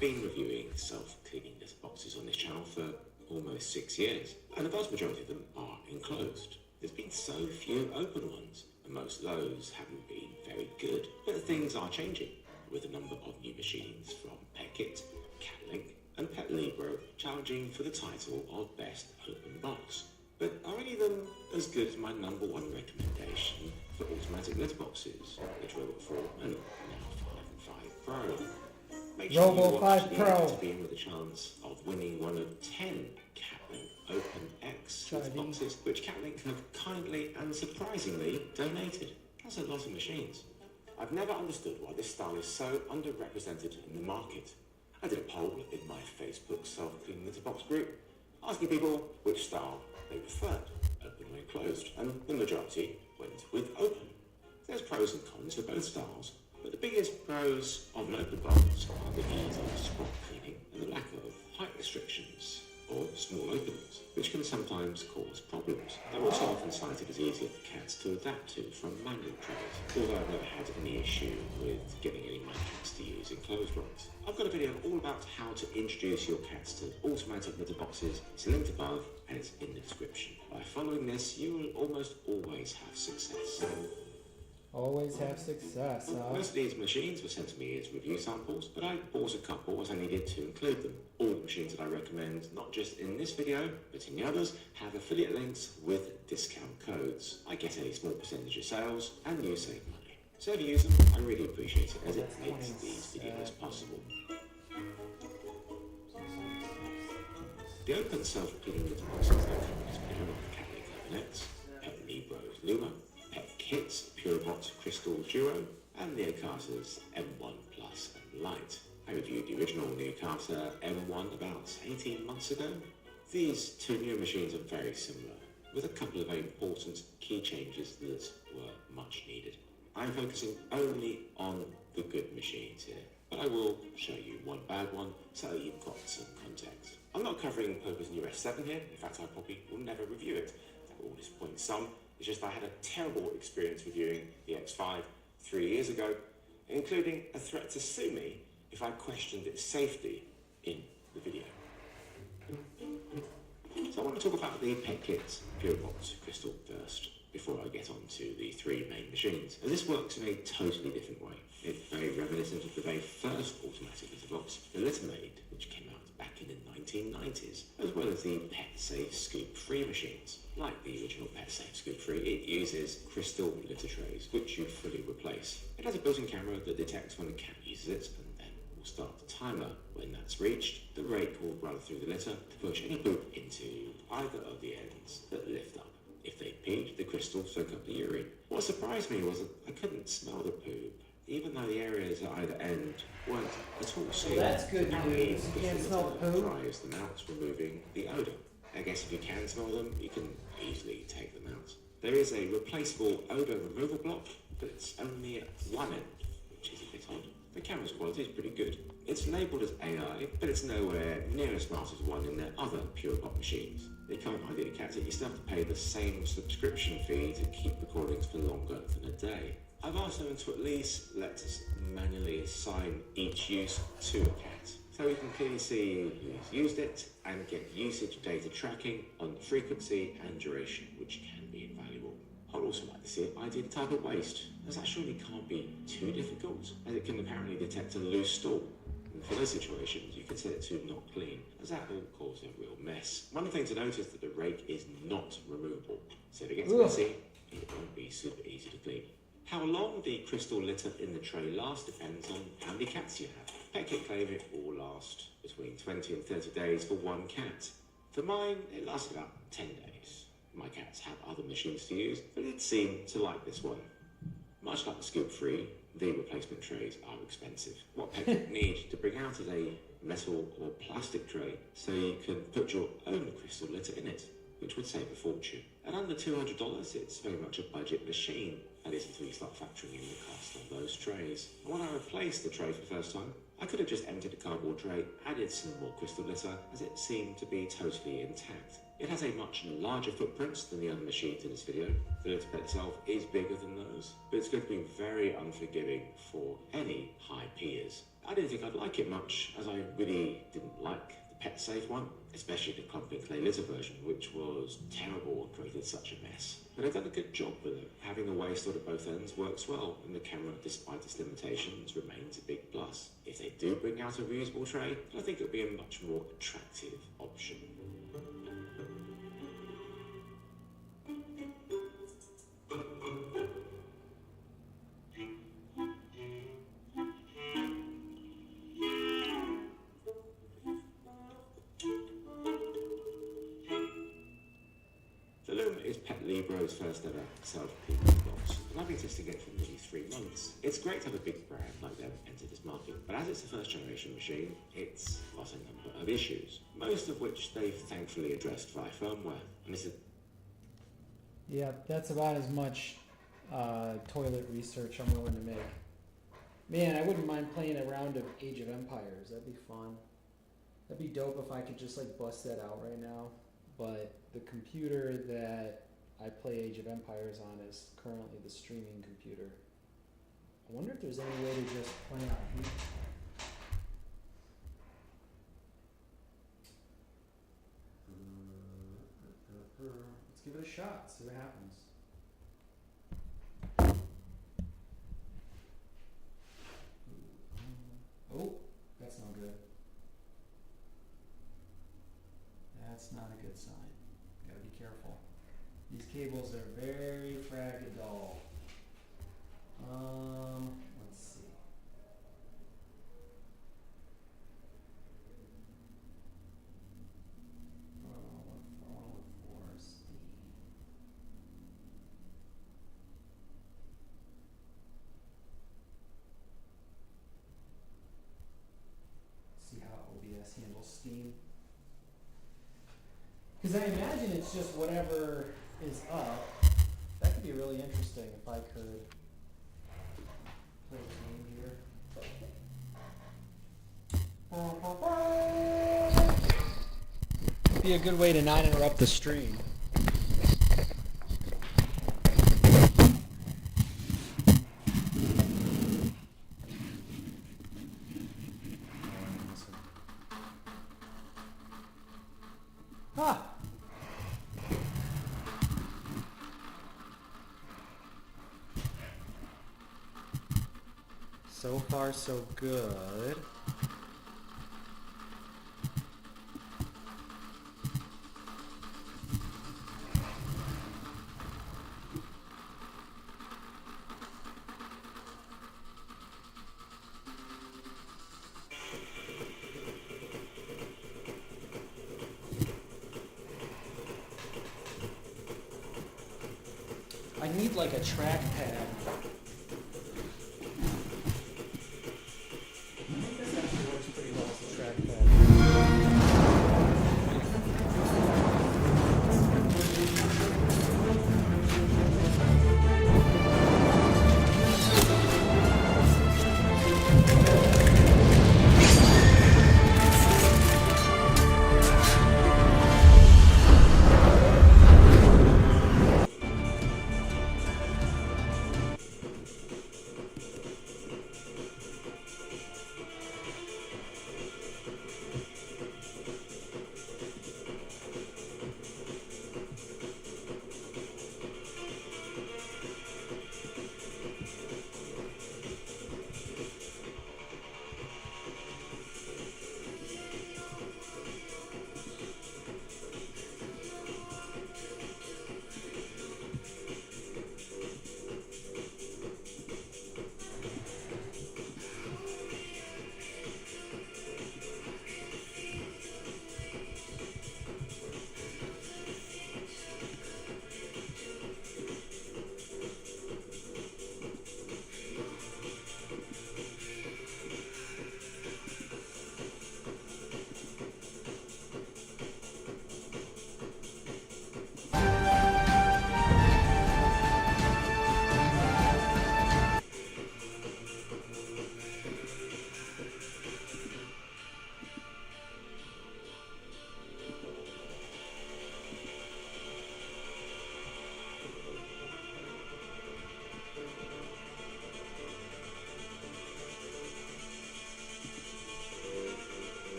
been reviewing self-cleaning litter boxes on this channel for almost 6 years, and the vast majority of them are enclosed. There's been so few open ones, and most of those haven't been very good. But things are changing, with a number of new machines from Peckit, Catlink, and Pet Libro challenging for the title of Best Open Box. But are any of them as good as my number one recommendation for automatic litter boxes, the Robot 4 and now 5 and 5 Pro? Make sure Robo you watch 5 the Pro. end to be in with a chance of winning one of 10 Catlink Open X litter boxes, which Catlink have kindly and surprisingly donated. That's a lot of machines. I've never understood why this style is so underrepresented in the market. I did a poll in my Facebook self-cleaning litter box group, asking people which style they preferred, open or enclosed, and the majority went with open. There's pros and cons for both styles, but the biggest pros of an open box are the ease of spot cleaning and the lack of height restrictions or small openings, which can sometimes cause problems. They're also often cited as easier for cats to adapt to from manual trays, although I've never had any issue with getting any of my cats to use enclosed ones. I've got a video all about how to introduce your cats to automatic litter boxes. It's linked above and it's in the description. By following this, you will almost always have success. Always have success, huh? Most of these machines were sent to me as review samples, but I bought a couple as I needed to include them. All the machines that I recommend, not just in this video, but in the others, have affiliate links with discount codes. I get a small percentage of sales, and you save money. So if you use them, I really appreciate it, as it makes these videos possible. The open self-cleaning litter boxes that come as pure of Catlink Open X, Pet Libro's Luma, Pet Kit's PureBot Crystal Duo, and Neocarta's M1 Plus and Lite. I reviewed the original Neocarta M1 about 18 months ago. These two new machines are very similar, with a couple of very important key changes that were much needed. I'm focusing only on the good machines here, but I will show you one bad one so you've got some context. I'm not covering Poco's new S7 here. In fact, I probably will never review it. That will disappoint some. It's just I had a terrible experience reviewing the X5 3 years ago, including a threat to sue me if I questioned its safety in the video. So I want to talk about the Peckit PureBot Crystal first, before I get on to the three main machines. And this works in a totally different way. It's very reminiscent of the very first automatic litter box, the Littermaid, which came out back in the 1990s, as well as the PetSafe Scoop Free machines. Like the original PetSafe Scoop Free, it uses crystal litter trays, which you fully replace. It has a built-in camera that detects when a cat uses it, and then will start the timer. When that's reached, the rake will run through the litter to push any poop into either of the ends that lift up. If they peed, the crystal soak up the urine. What surprised me was that I couldn't smell the poop, even though the areas at either end weren't at all sealed. Well, that's good news. You can't smell the poop. Dries them out, removing the odour. I guess if you can smell them, you can easily take them out. There is a replaceable odour removal block, but it's only at one end, which is a bit odd. The camera's quality is pretty good. It's labelled as AI, but it's nowhere near as smart as one in their other PureBot machines. They can't ID the cats, you still have to pay the same subscription fee to keep recordings for longer than a day. I've asked them to at least let us manually assign each use to a cat, so we can clearly see who's used it and get usage data tracking on frequency and duration, which can be invaluable. I'd also like to see it ID the type of waste, as that surely can't be too difficult, as it can apparently detect a loose stool. And for those situations, you can set it to not clean, as that will cause a real mess. One thing to note is that the rake is not removable, so if it gets messy, it won't be super easy to clean. How long the crystal litter in the tray lasts depends on how many cats you have. Peckit claim it will last between 20 and 30 days for one cat. For mine, it lasts about 10 days. My cats have other machines to use, but it seemed to like this one. Much like the Scoop Free, the replacement trays are expensive. What Peckit need to bring out is a metal or plastic tray so you can put your own crystal litter in it, which would save a fortune. At under $200, it's very much a budget machine. That is until you start factoring in the cost of those most trays. When I replaced the tray for the first time, I could have just emptied the cardboard tray, added some more crystal glitter, as it seemed to be totally intact. It has a much larger footprint than the other machines in this video. The litter pet itself is bigger than those, but it's going to be very unforgiving for any high peers. I didn't think I'd like it much, as I really didn't like the pet safe one, especially the clumping clay litter version, which was terrible and created such a mess. But I've done a good job with it. Having the waste stored at both ends works well, and the camera, despite its limitations, remains a big plus. If they do bring out a reusable tray, I think it'll be a much more attractive option. The Loom is Pet Libro's first ever self-cleaning box, and I've been testing it for nearly 3 months. It's great to have a big brand like them enter this market, but as it's a first generation machine, it's got a number of issues, most of which they've thankfully addressed via firmware. And this is Yeah, that's about as much toilet research I'm willing to make. Man, I wouldn't mind playing a round of Age of Empires. That'd be fun. That'd be dope if I could just like bust that out right now. But the computer that I play Age of Empires on is currently the streaming computer. I wonder if there's any way to just play on here. Let's give it a shot, see what happens. Oh, that's not good. That's not a good sign. Gotta be careful. These cables are very fragile. Let's see. See how OBS handles steam. Because I imagine it's just whatever is up. That could be really interesting if I could play a game here. Be a good way to not interrupt the stream. Ah! So far, so good. I need like a trackpad. This actually works pretty well as a trackpad.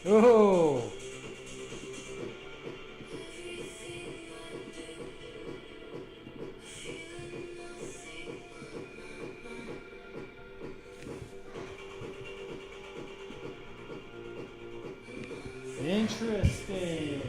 Oh! Interesting.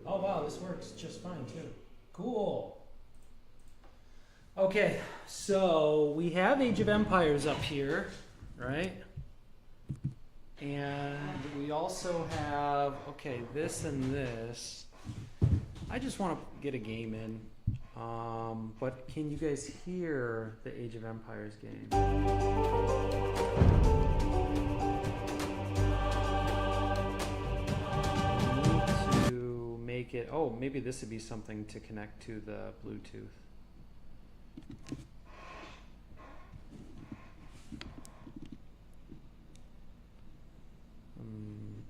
Oh wow, this works just fine too. Cool. Okay, so we have Age of Empires up here, right? And we also have, okay, this and this. I just want to get a game in. But can you guys hear the Age of Empires game? Make it, oh, maybe this would be something to connect to the Bluetooth.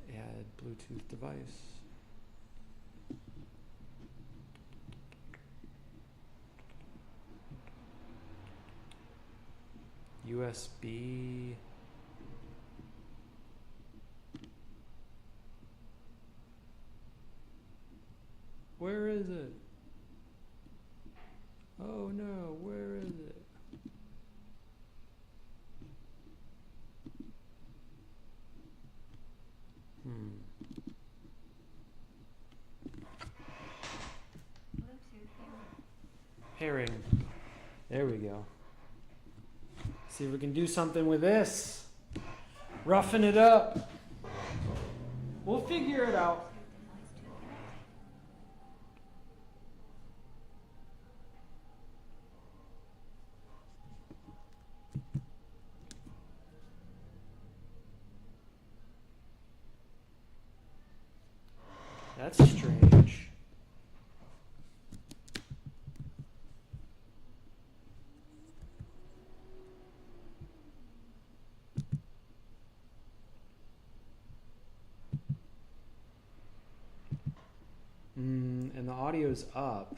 Add Bluetooth device. USB. Where is it? Oh no, where is it? Pairing. There we go. See if we can do something with this. Roughing it up. We'll figure it out. That's strange. And the audio's up.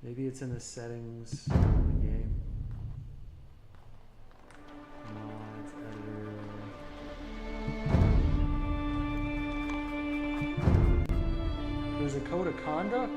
Maybe it's in the settings of the game. Mods, editor. There's a code of conduct?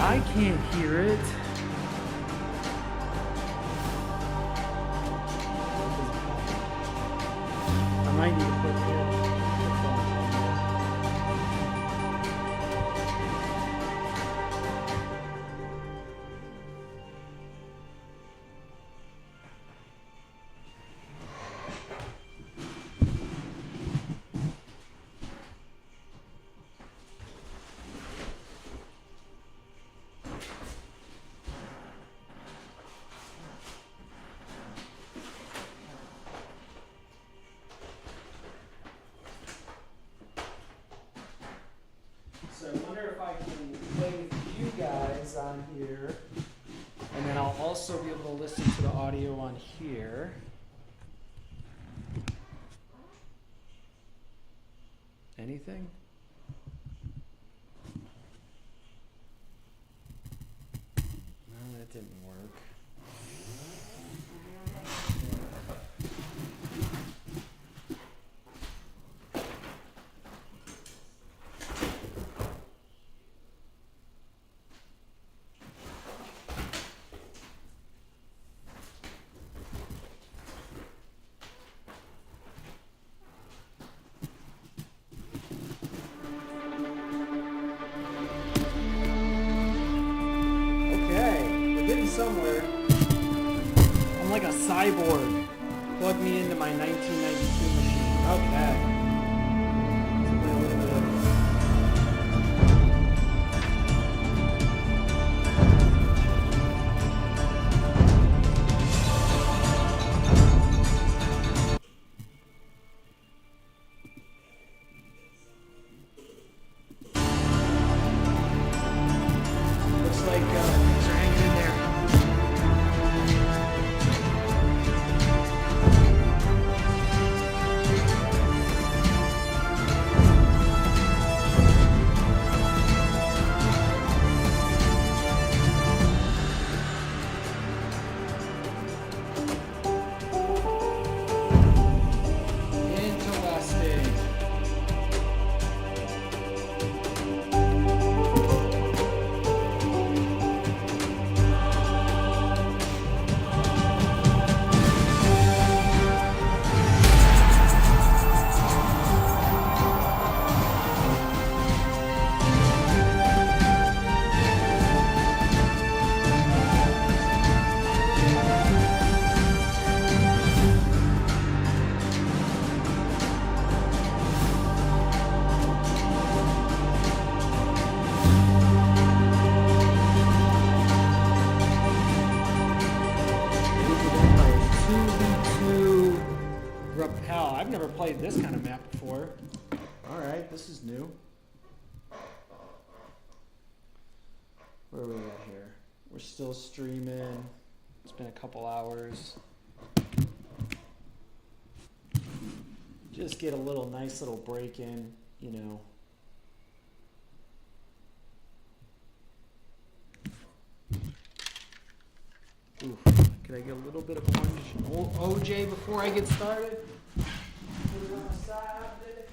I can't hear it. I might need to put headphones on. So I wonder if I can play with you guys on here, and then I'll also be able to listen to the audio on here. Anything? No, that didn't work. Somewhere. I'm like a cyborg. Plug me into my 1992 machine. Okay. Let's play a little bit of looks like things are hanging in there. Interesting. Rappel. I've never played this kind of map before. Alright, this is new. Where are we at here? We're still streaming. It's been a couple hours. Just get a nice little break in, you know. Oof. Could I get a little bit of orange OJ before I get started? Put it on the side of it.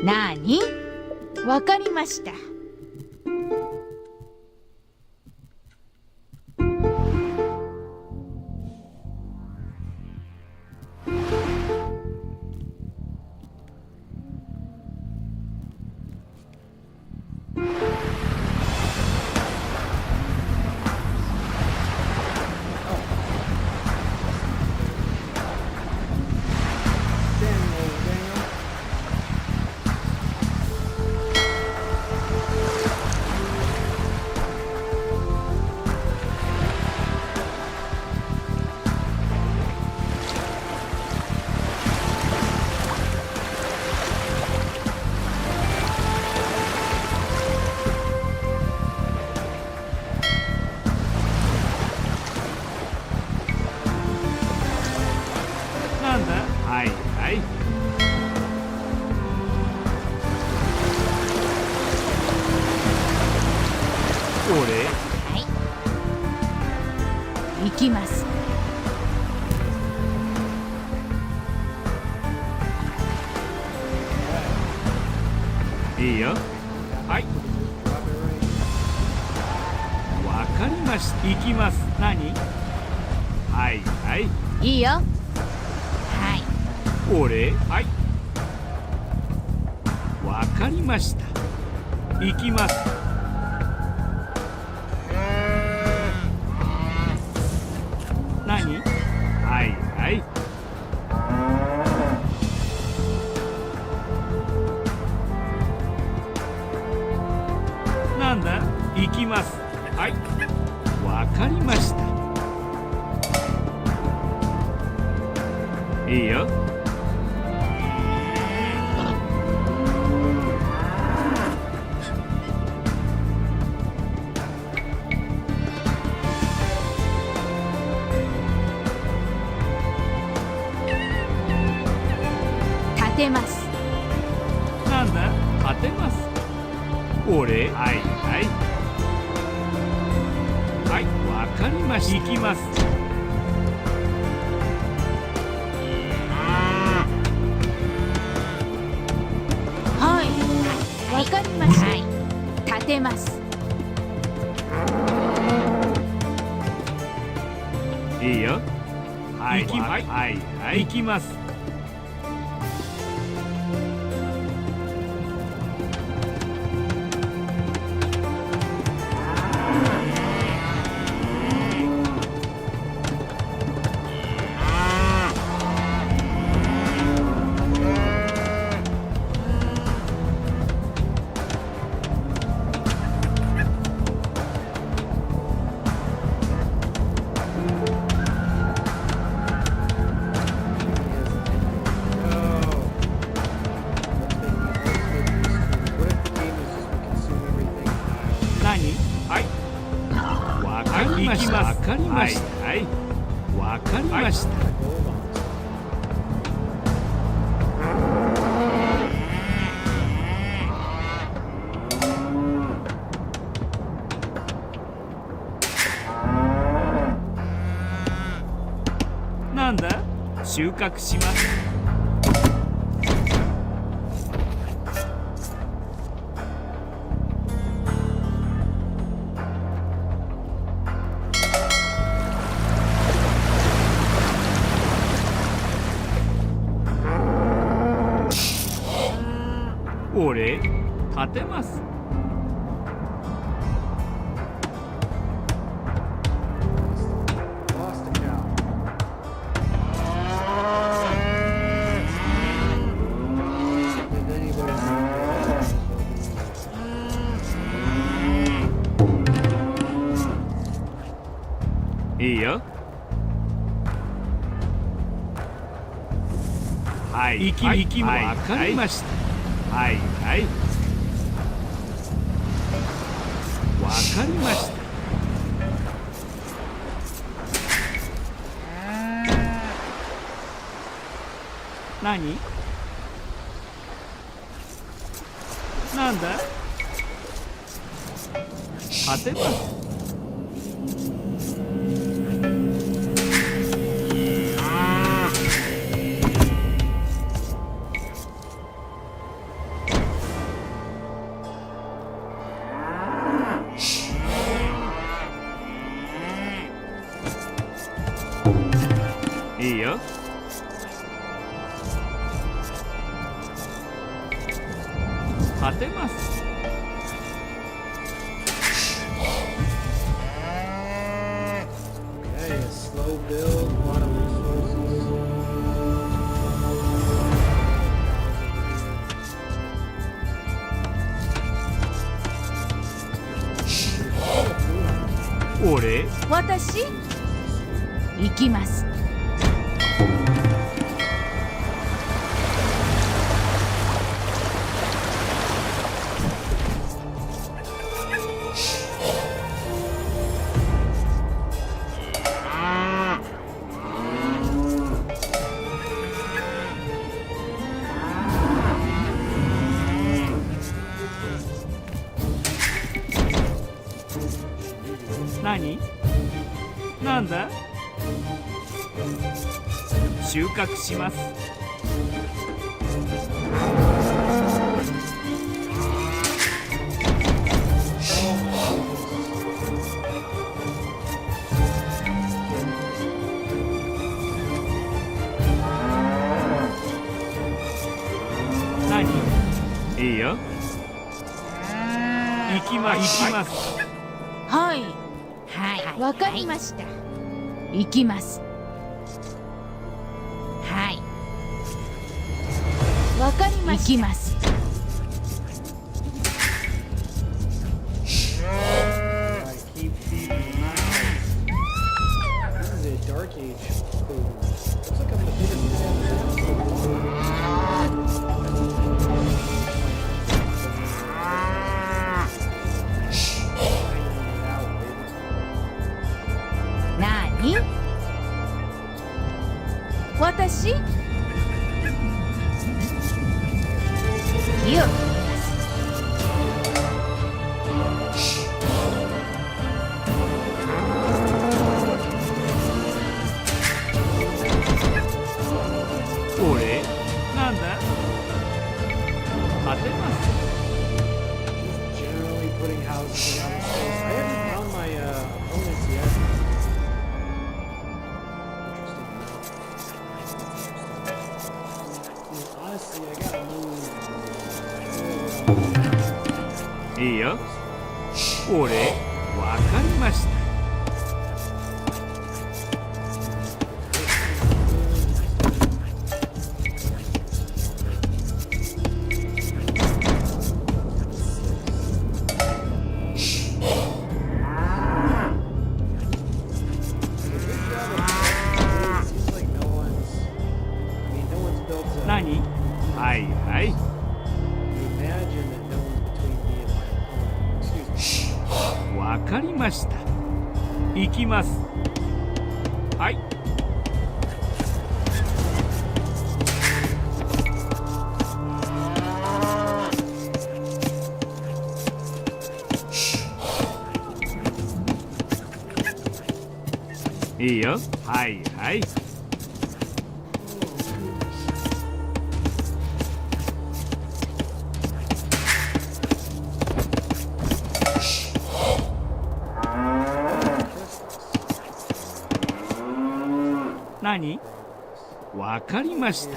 なーに？わかりました。行きます。いいよ。はい。わかりました。行きます。何？はいはい。いいよ。はい。俺？はい。わかりました。行きます。何？はいはい。なんだ？行きます。はい。わかりました。いいよ。立てます。なんだ？立てます。俺？はいはい。はい、わかりました。行きます。はい。わかりました。はい。立てます。いいよ。はいはいはいはい。行きます。何？はい。わかりました。わかりました。はい。わかりました。なんだ？収穫します。俺、立てます。いいよ。はい、行きもわかりました。はいはい。わかりました。何？なんだ？立てます。いいよ。立てます。Okay, a slow build, a lot of resources. Ore? 私？行きます。何？なんだ？収穫します。何？いいよ。行きます。はい。はい。わかりました。行きます。はい。わかりました。行きます。Keep feeding miles. This is a dark age food. Looks like I'm the biggest fan何？私？よ。俺？なんだ？勝てます。Generally putting houses around the space. I haven't found my opponents yet. Honestly, I gotta move. いいよ。俺、わかりました。何？はいはい。わかりました。行きます。はい。いいよ。はいはい。何？わかりまし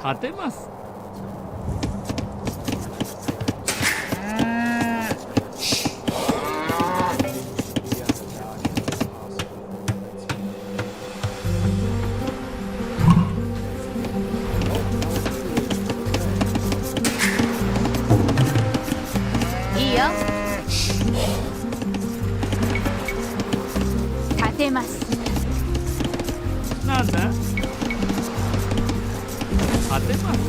た。立てます。いいよ。立てます。なんだ？立てます。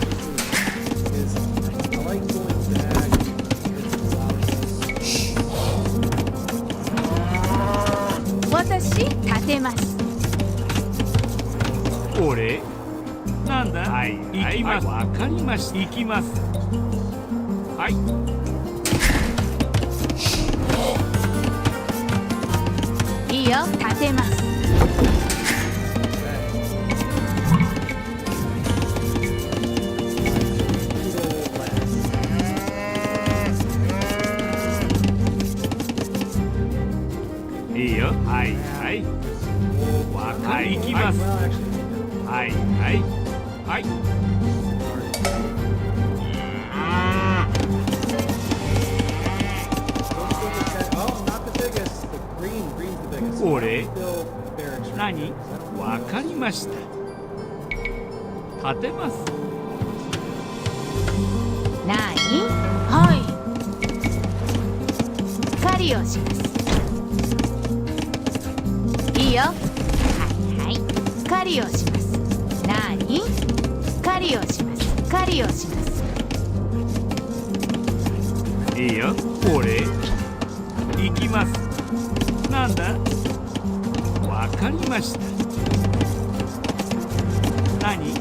私、立てます。俺？なんだ？はい、行きます。わかりました。行きます。はい。いいよ、立てます。いいよ。はいはい。わかり、行きます。はいはいはい。俺？何？わかりました。立てます。何？はい。狩りをします。いいよ。はいはい。狩りをします。何？狩りをします。狩りをします。いいよ。俺？行きます。なんだ？わかりました。何？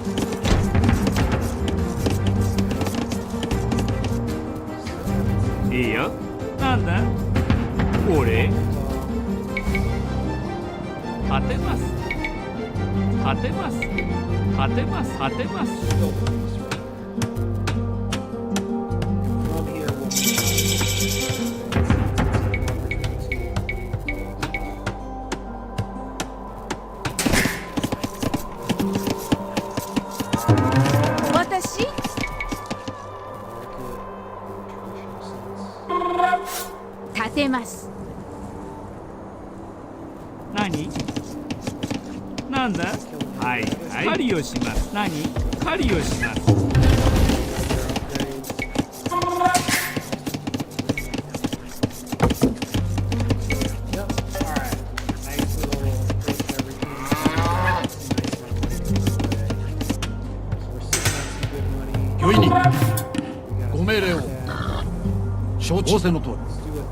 いいよ。なんだ？俺果てます果てます果てます果てます 私立てます何なんだはいはい狩りをします何狩りをします 御意にご命令を承知仰せの通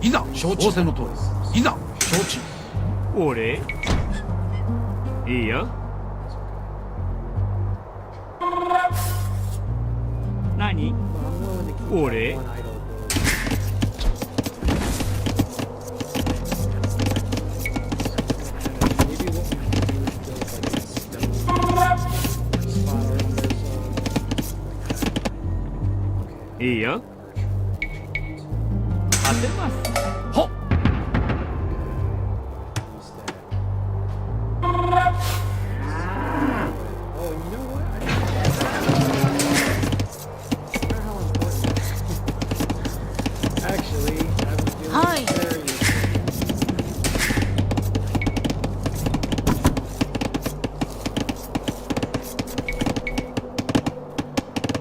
りいざ承知仰せの通りいざ承知俺いいよ何俺 いいよ当てますはっ はい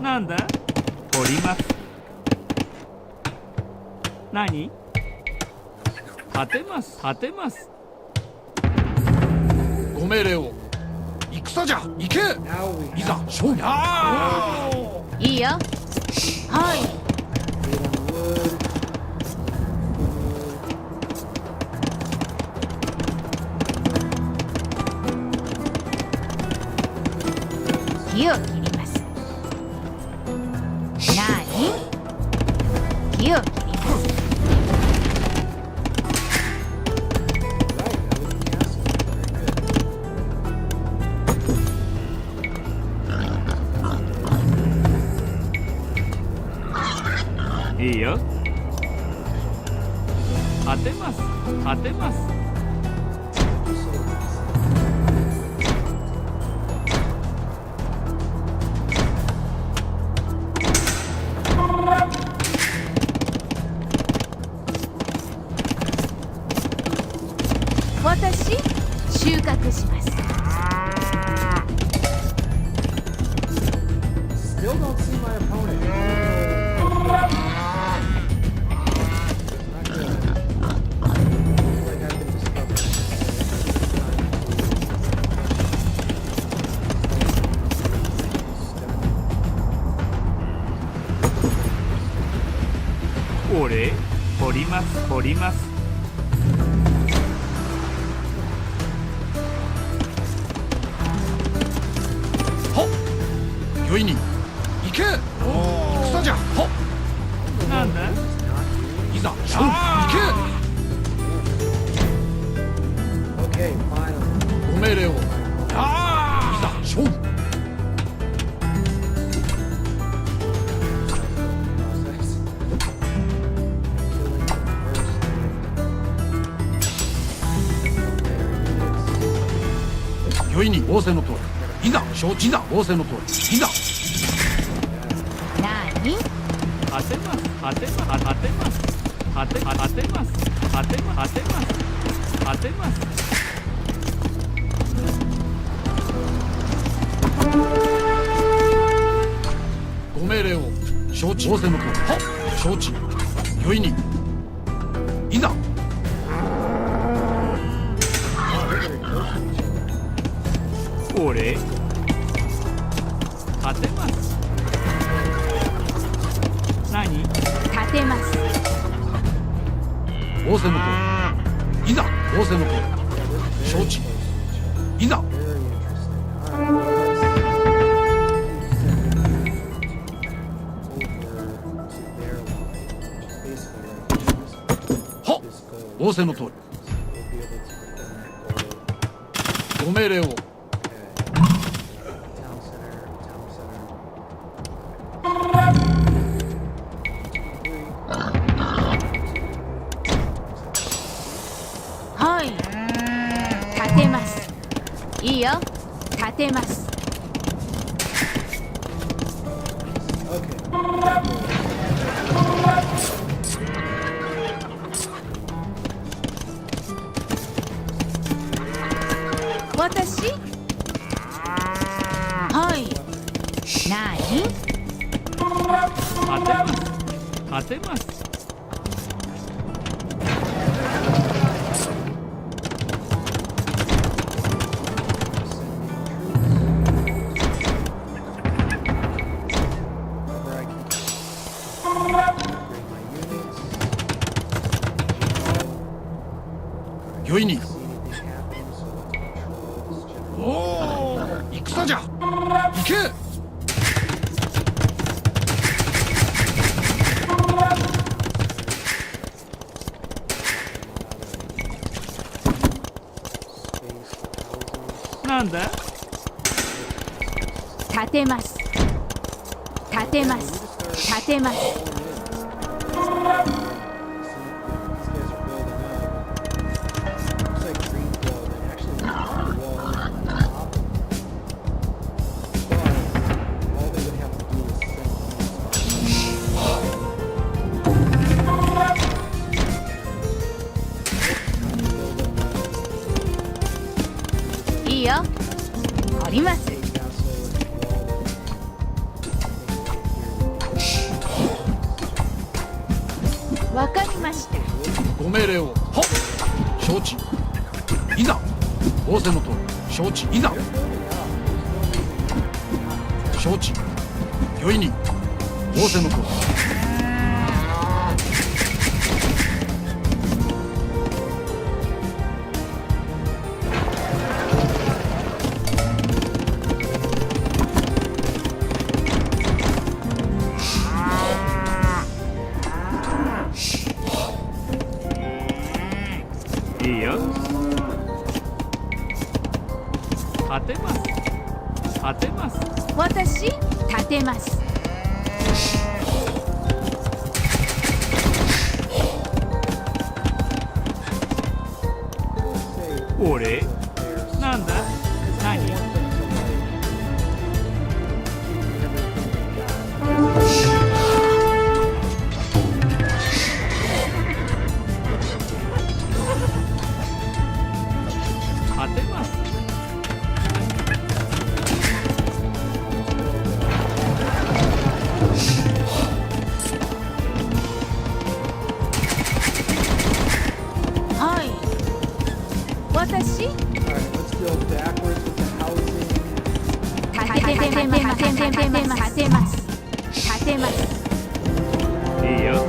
なんだ取ります何果てます果てますご命令を戦じゃ行けいざ勝負いいよはい 木を切ります何木を切りますいいよ当てます当てます 私収穫します Still don't see my opponent. Not good. I feel like I've been discovered. 俺掘ります掘ります 御意に行け戦じゃはっなんだいざ勝負行け Okay, finally. ご命令をいざ勝負 御意に仰せの通りいざ承知いざ仰せの通りいざ 何 当てます当てます当てます当てます当てます当てます当てますご命令を承知仰せの通りはっ承知御意にいざ 俺立てます何立てます仰せの通りいざ仰せの通り承知いざ 仰仰せの通り。ご命令を。はい立てます。いいよ立てます。私はいなに立てます。よいに。おお、戦じゃ。行け。なんだ。立てます立てます立てます。いいよ降ります。わかりました。ご命令を。はっ承知。いざ仰せの通り。承知。いざ承知。よいに仰せの通り。いいよ立てます。立てます。私立てます。俺なんだ。何。立てます。はい私立てます立てます。いいよ。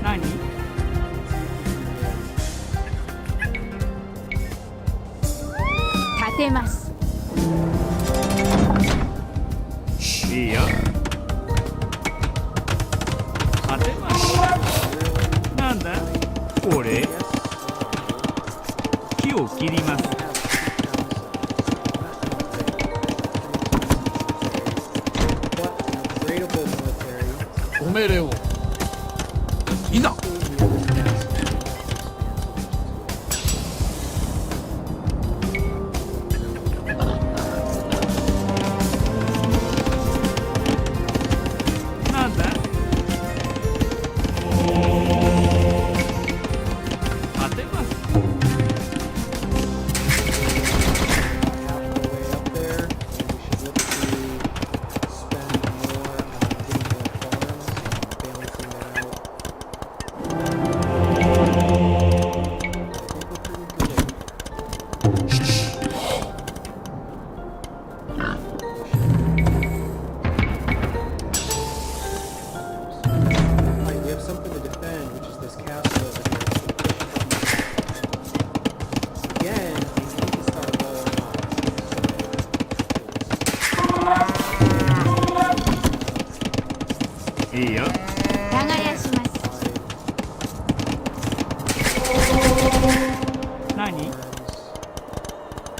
何。立てます。いいよ。立てます。なんだ。俺木を切ります。ご命令を。いざ。なんだ。立てます。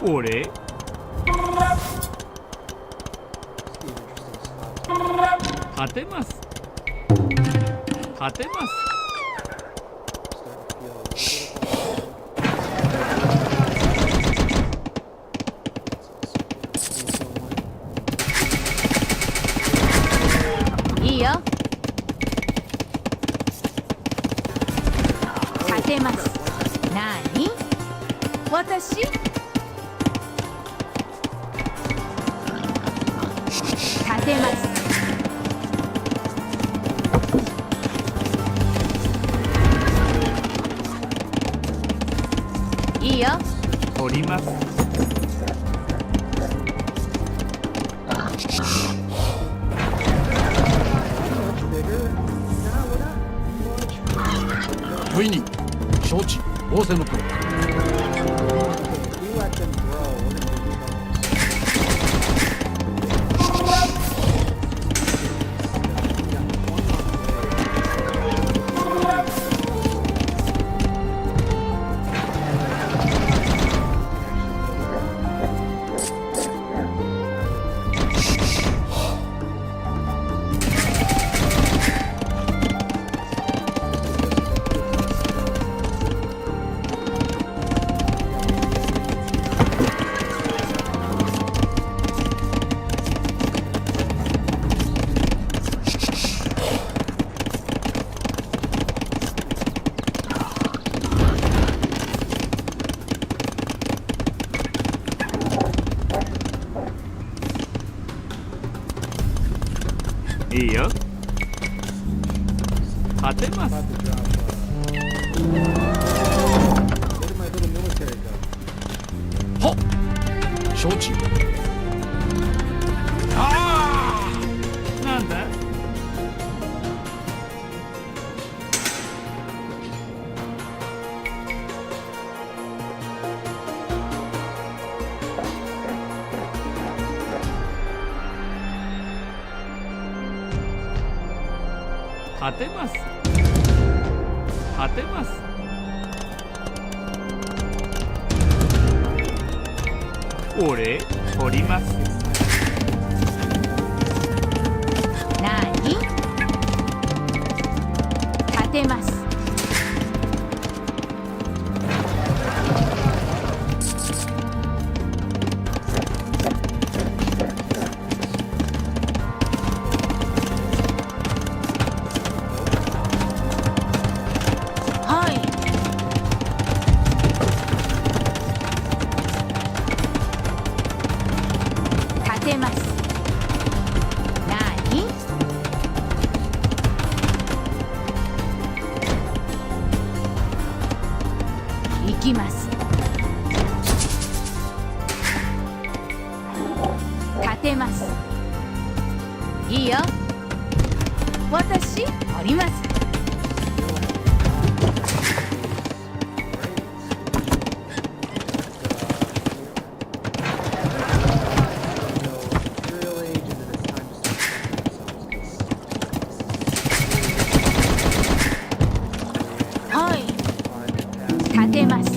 俺勝てます。勝てます。いいよ。勝てます。なに？私？勝てます。いいよ。取ります。部員に承知仰せのとおり。いいよ。勝てます。はっ承知。ああなんだ。勝てます。勝てます。俺取ります。なに？勝てます。きます。立てます。いいよ。私おります。立てます。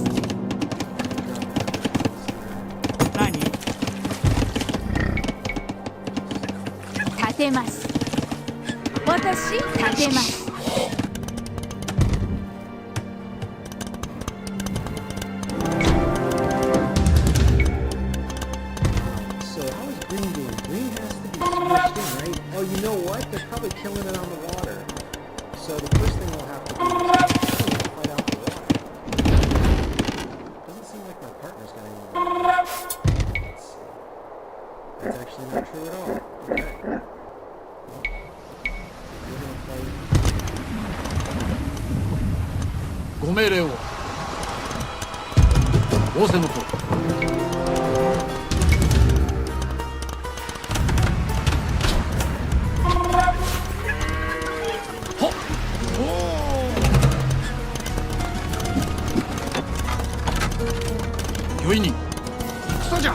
何？立てます。私立てます。So how is green doing? Green has to be smushed in, right? Oh, you know what? They're probably killing it on the water. So the first thing we'll have to do is fight out the water. Doesn't seem like my partner's got any water. Let's see. That's actually not true at all. Okay. We're gonna fight. ご命令を。仰せのとおり。御意に戦じゃ。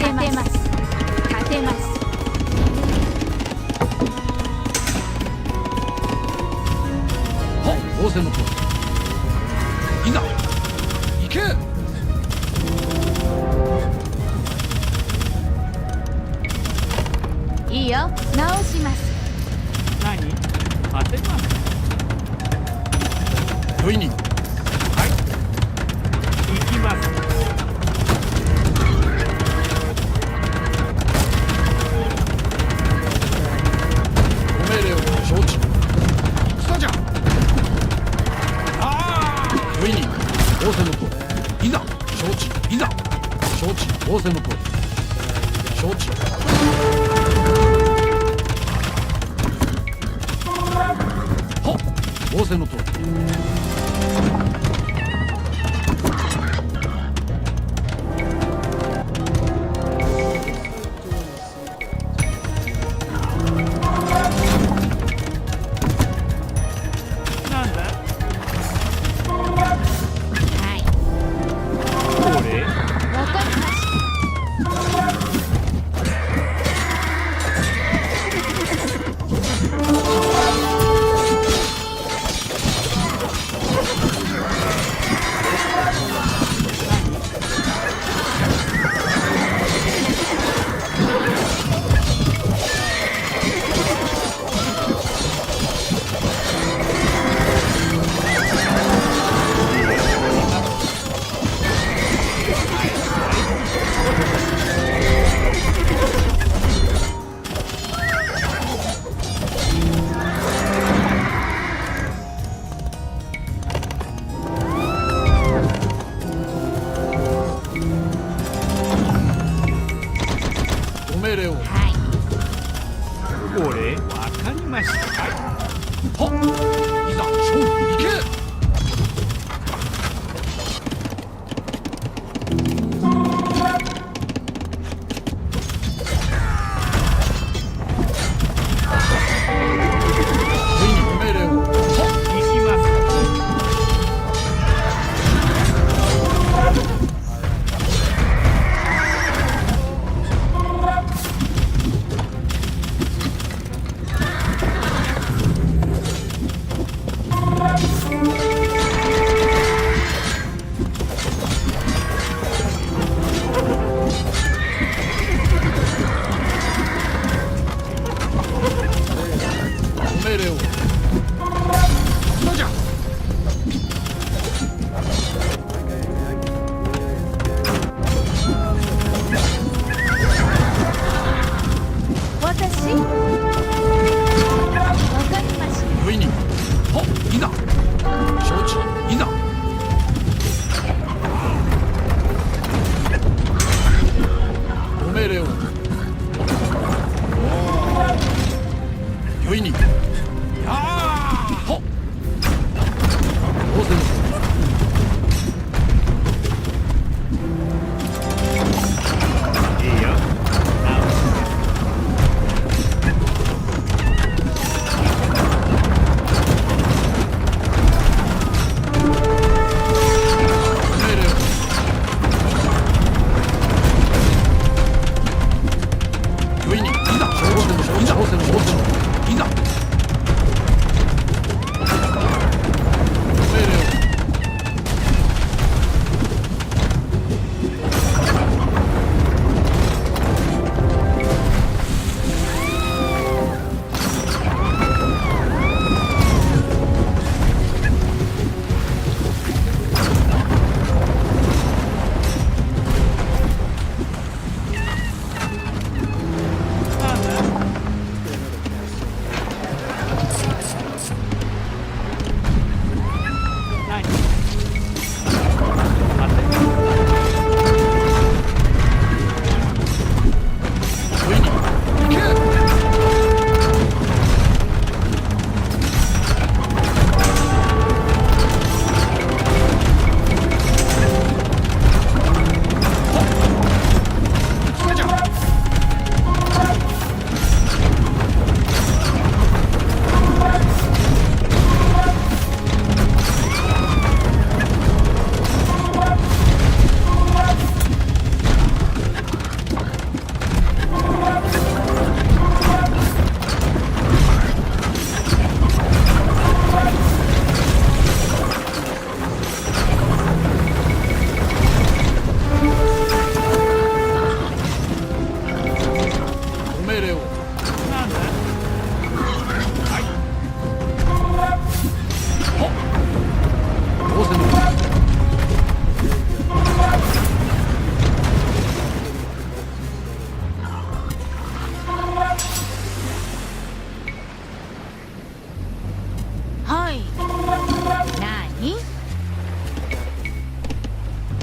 てます勝てますはっ仰せのとおりいざ行けいいよ直します何当てます良いに行きますご命令を承知戦じゃ良いに仰せのとおりいざ承知いざ承知仰せのとおり承知はっ仰せのとおりなんだはいこれわかりました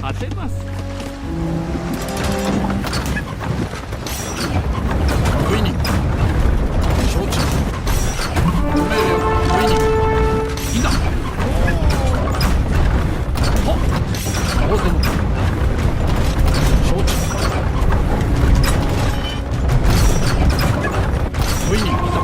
果てますウィニング承知ご命令をウィニングいざはっ仰せのとおり承知ウィニングいざ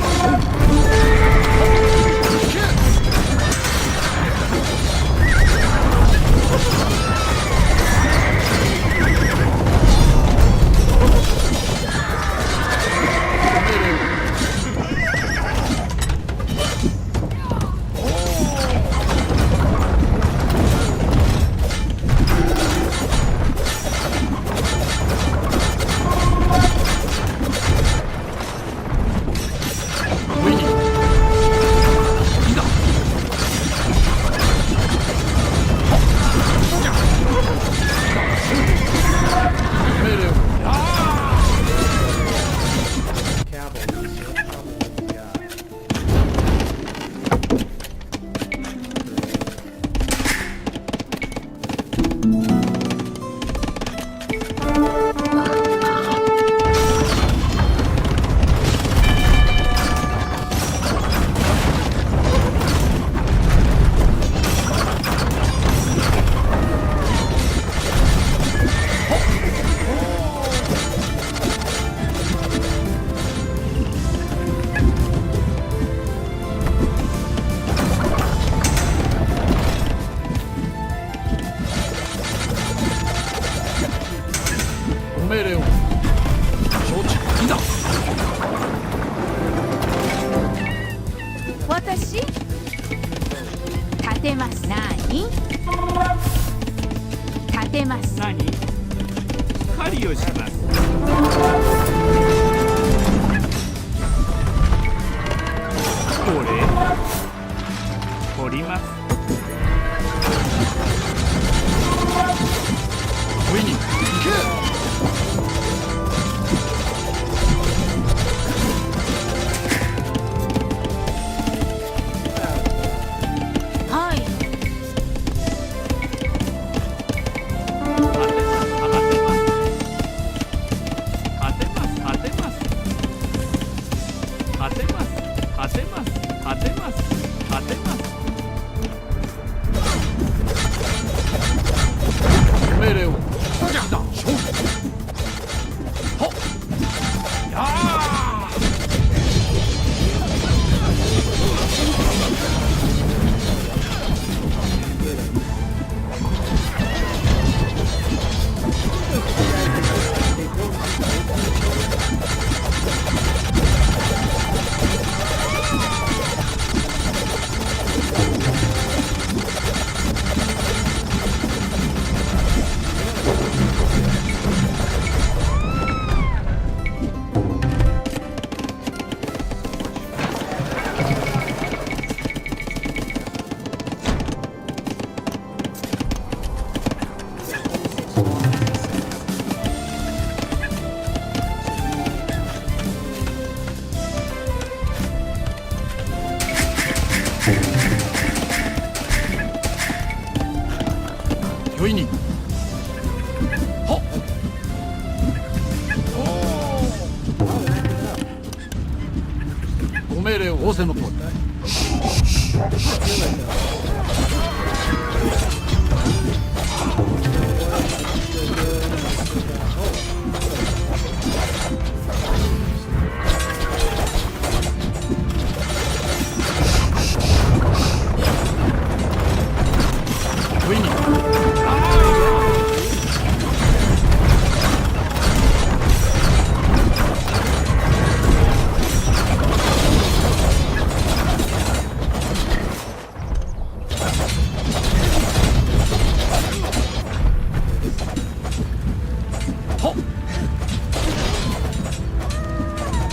ご命令を承知いざ私立てます。何立てます。何狩りをしますこれ掘りますウィニング行けご命令をじゃあ勝負はっやあよいにはっご命令を仰せのとおりよいに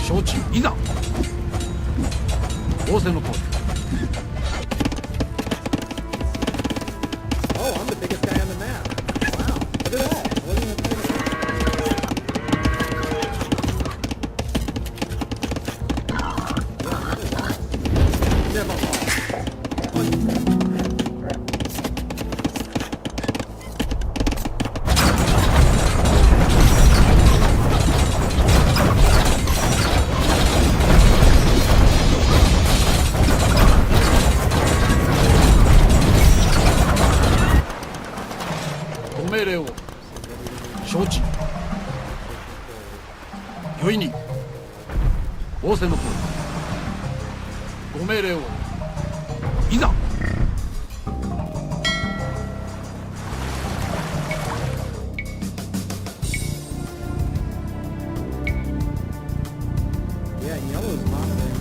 承知いざ仰せのとおり Oh, I'm the biggest guy 命令を承知。御意に仰せのとおり。ご命令をいざ。Yeah, yellow's monitoring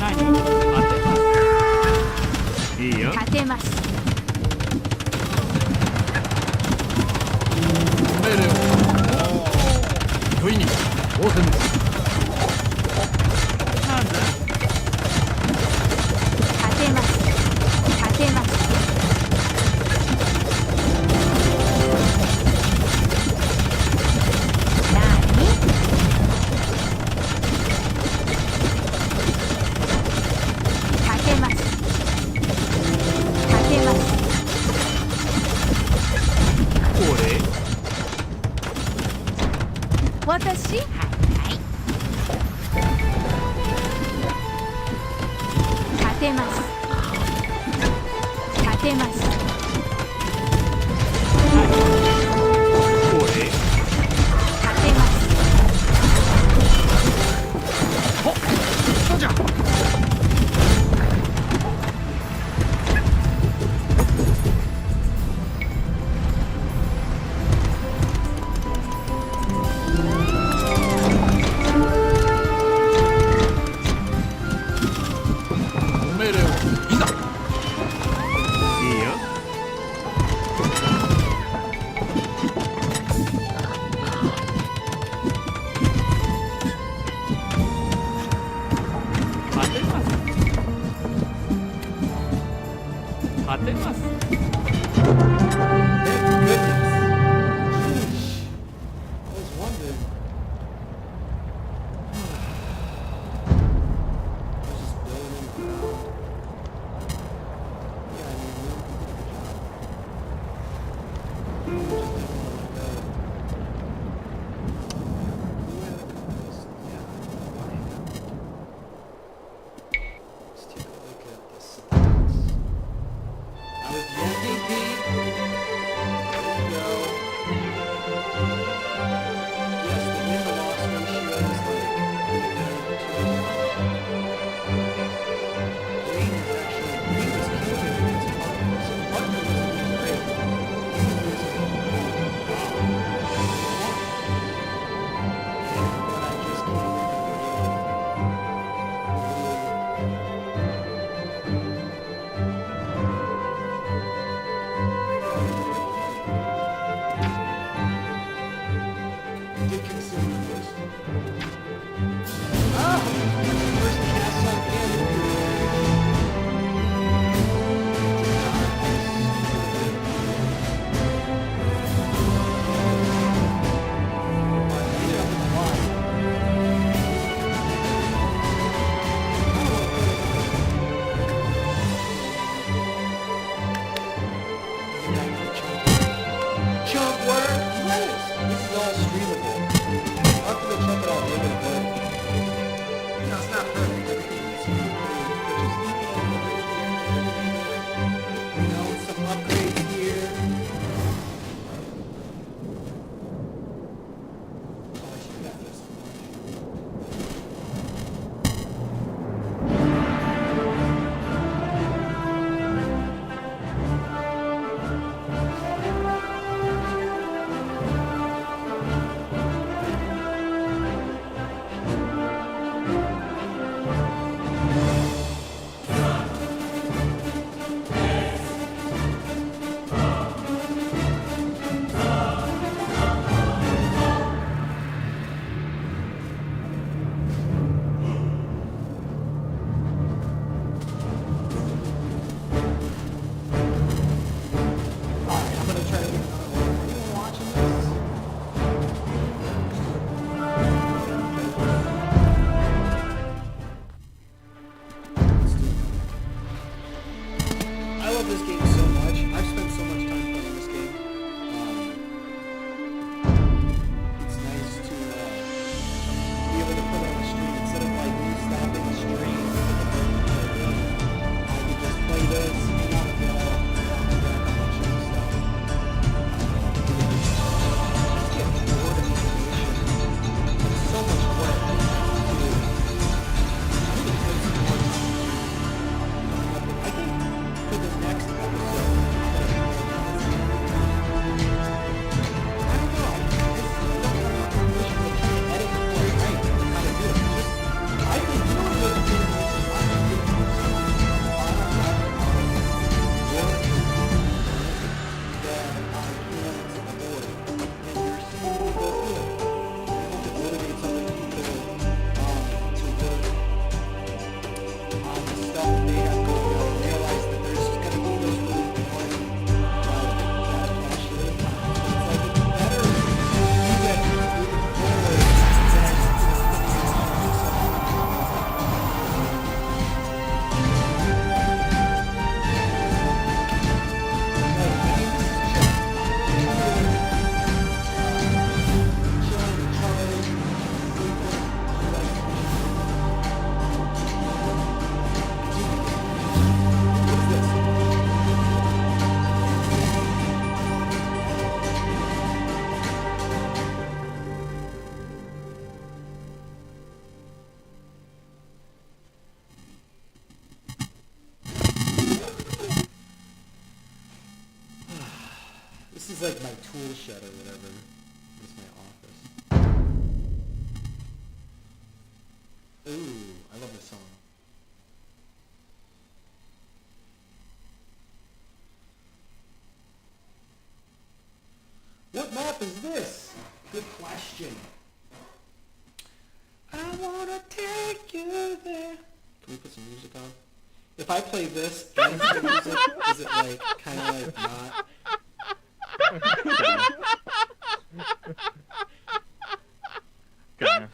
that whole other area. 立てます。 I was wondering. I was just building around. Yeah, I mean, good job. We just didn't want to go. We had a contest. Yeah, fine. Let's take a look at the stats. I was the MVP. There we go. Yes, the win-to-loss ratio is like pretty good too. Green is actually Green was killing it against Parker, so Parker was doing great. He was losing. But I just can't did consume the first. Oh! First cast sunk in. Chunk work? Nice! This is all streamable. I'll have to go check it out later, but no, it's not perfect. Everything needs to be you know, some upgrades here. Oh, I should have this one. Alright, I'm gonna try to get another one. Anyone watching this? Let's do it. I love this game so much. I've spent so much time playing this game. It's nice to be able to put on a stream instead of like me stopping the stream. I can just play this, hang out with y'all, show stuff. Just get bored of this situation. It's so much work to I think for the next episode, I don't know. I think you know what the This is like my tool shed or whatever. This is my office. Ooh, I love this song. What map is this? Good question. I wanna take you there. Can we put some music on? If I play this and play music, is it like kind of like not? Kind of.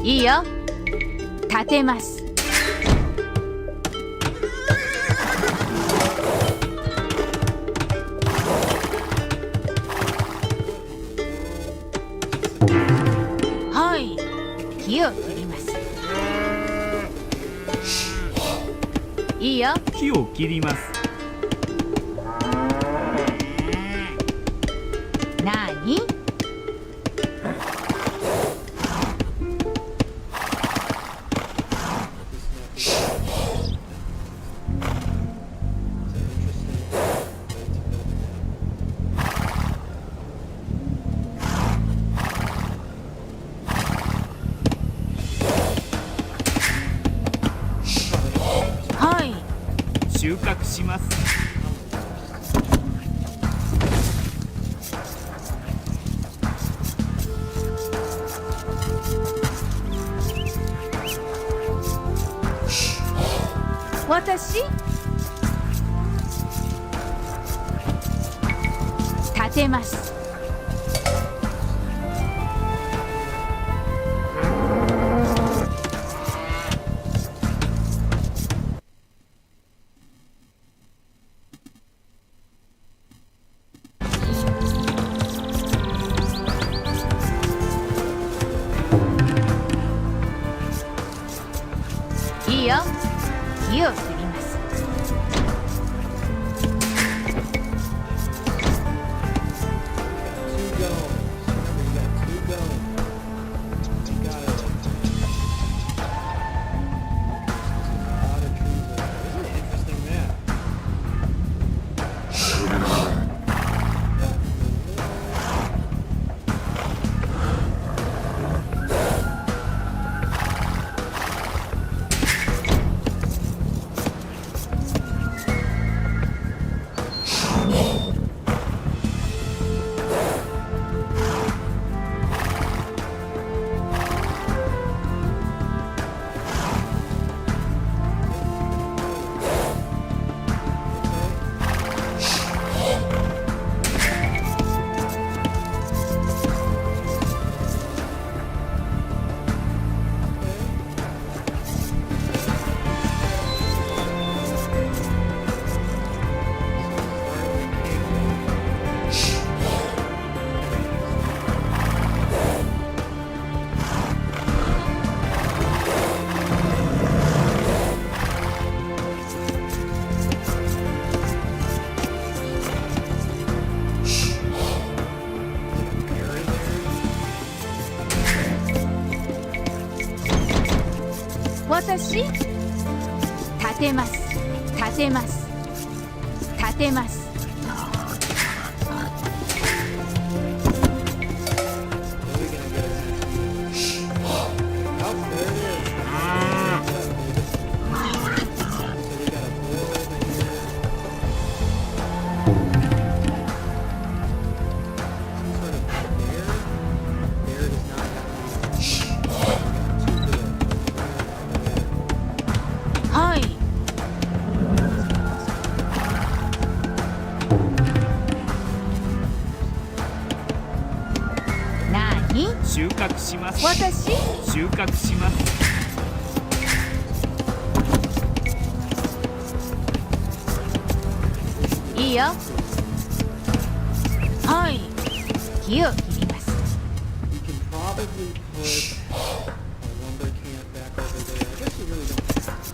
いいよ。立てます。はい。木を切ります。いいよ。木を切ります。なに？収穫します。私？立てます。いいよ。木を切ります。私立てます立てます立てます。はい。何？収穫します。私？収穫します。いいよ。はい。木を切ります。 You can probably put a lumber camp back over there. I guess you really don't have to.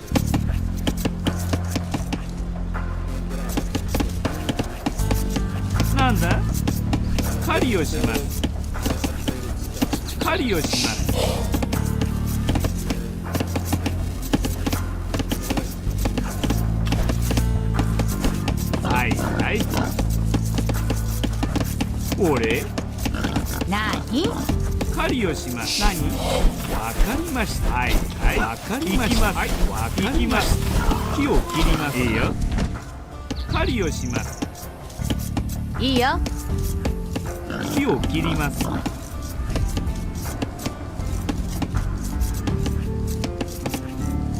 なんだ？狩りをします。狩りをします。はいはい。俺？何？狩りをします。何？わかりました。はいはい。わかりました。はい。わかりました。木を切ります。いいよ。狩りをします。いいよ。木を切ります。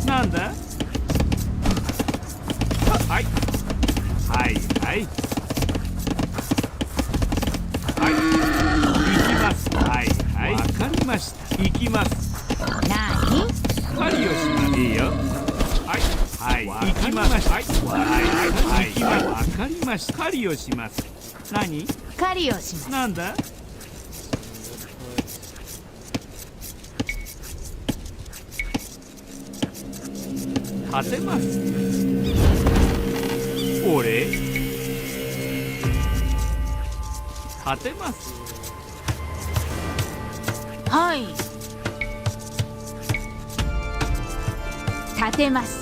なんだ？はい。はいはい。はい。行きます。はいはい。わかりました。行きます。何？狩りをします。いいよ。はいはい。行きます。はいはいはい。行きます。わかりました。狩りをします。何？狩りをします。なんだ？立てます。俺？立てます。はい。立てます。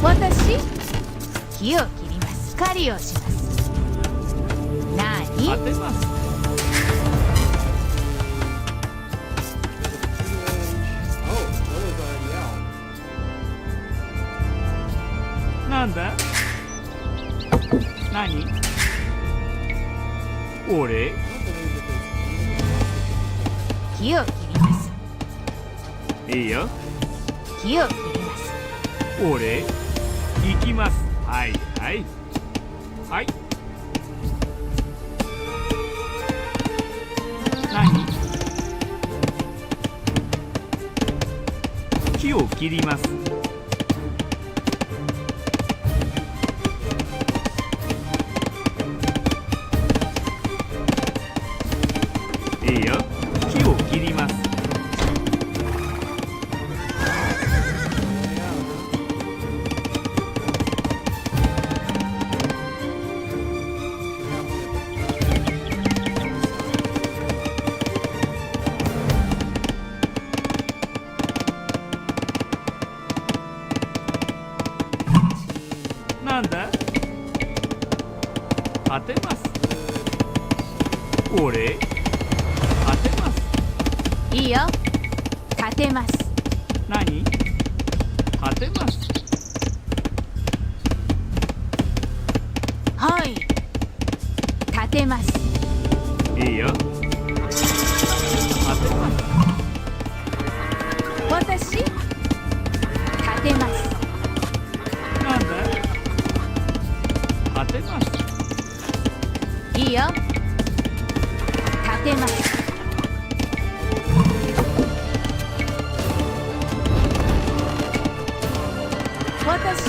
私？木を切ります。狩りをします。何？立てます。なんだ？何？俺？木を切ります。いいよ。木を切ります。俺？行きます。はいはいはい。何？木を切ります。いいよ。木を切ります。なんだ？立てます。俺？立てます。いいよ。立てます。何？立てます。はい。立てます。いいよ。立てます。私？立てます。なんだ？立てます。いいよ。立てます。私？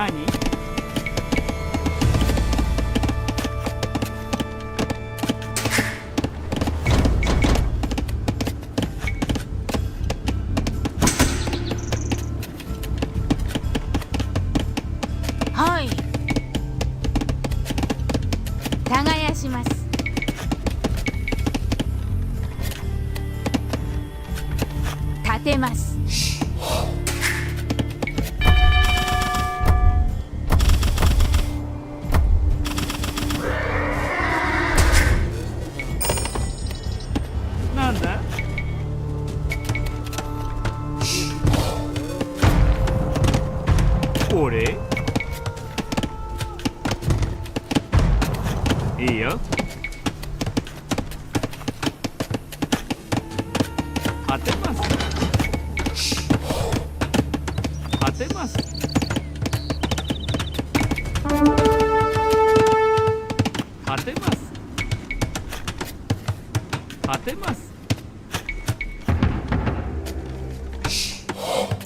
何？はい。耕します。立てます。なんだ？これ？いいよ。立てます。立てます。立てます。立てます。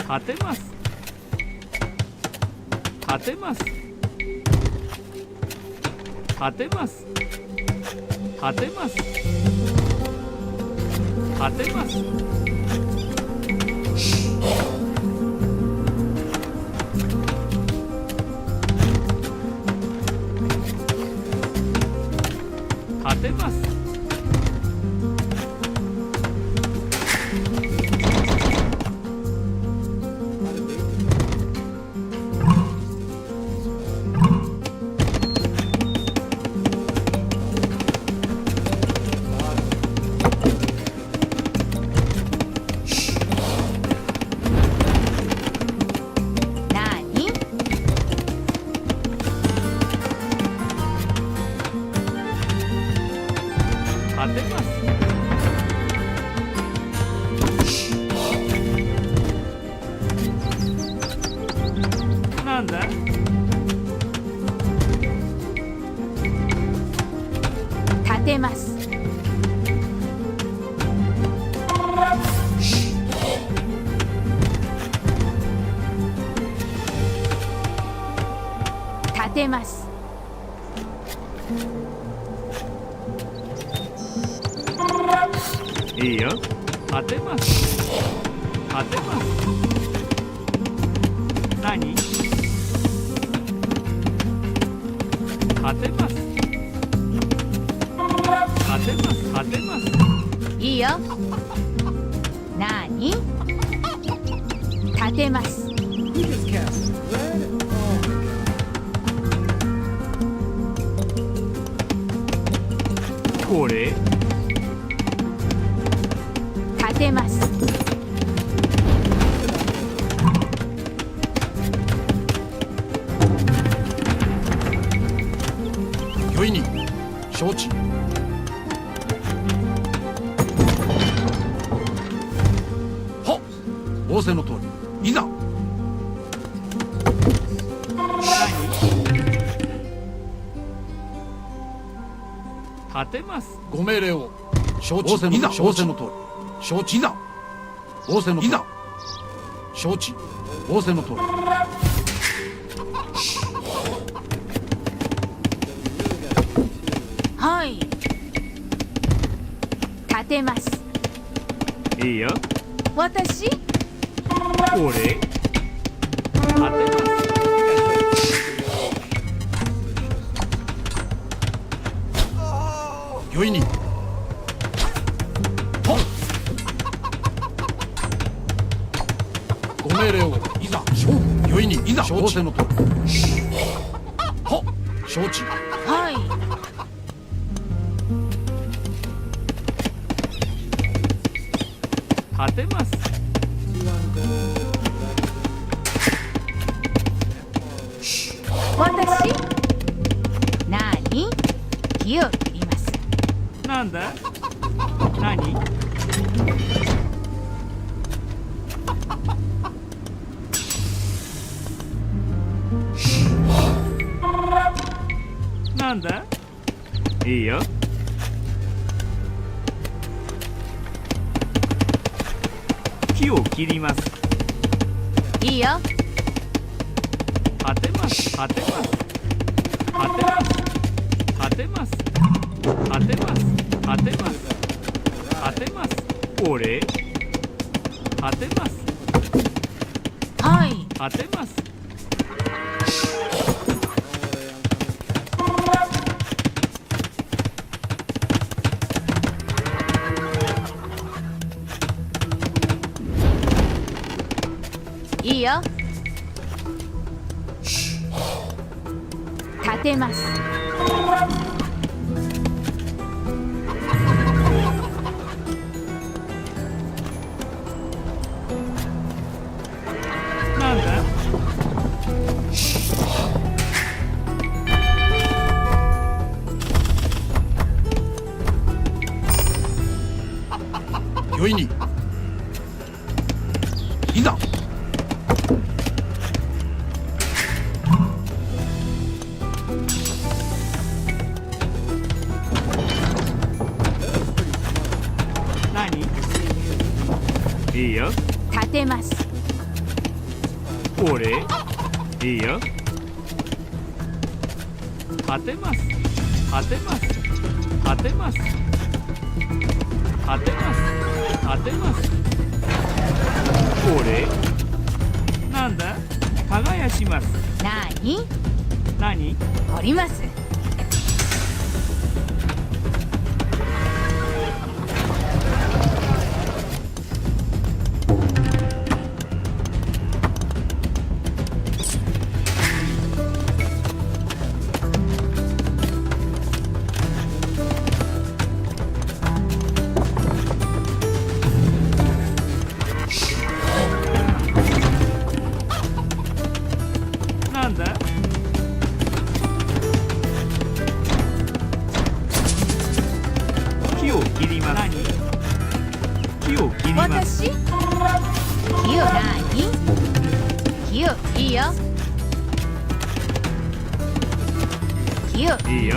立てます。立てます。立てます。立てます。立てます。立てます。なんだ？立てます。立てます。いいよ。立てます。立てます。何？立てます。立てます。立てます。いいよ。なに？立てます。これ？立てます。御意に承知。はっ、仰せの通り、いざ。立てます。ご命令を承知。いざ、仰せの通り、承知。いざ、仰せの通り、いざ、承知。仰せの通り。はい。立てます。いいよ。私？これ？立てます。御意に。はっ。ご命令をいざ。御意にいざ。承知のとおり。はっ。承知。はい。立てます。私？なに？木を切ります。なんだ？何？なんだ？いいよ。木を切ります。いいよ。果てます果てます果てます果てます果てます果てます果てます俺果てますはい果てますいいよ立てますなんだよいにいざ何いいよ立てます俺いいよ果てます果てます果てます果てます果てます俺なんだ耕します何何掘りますなんだ木を切ります何木を切ります私木を何木をいいよ木をいいよ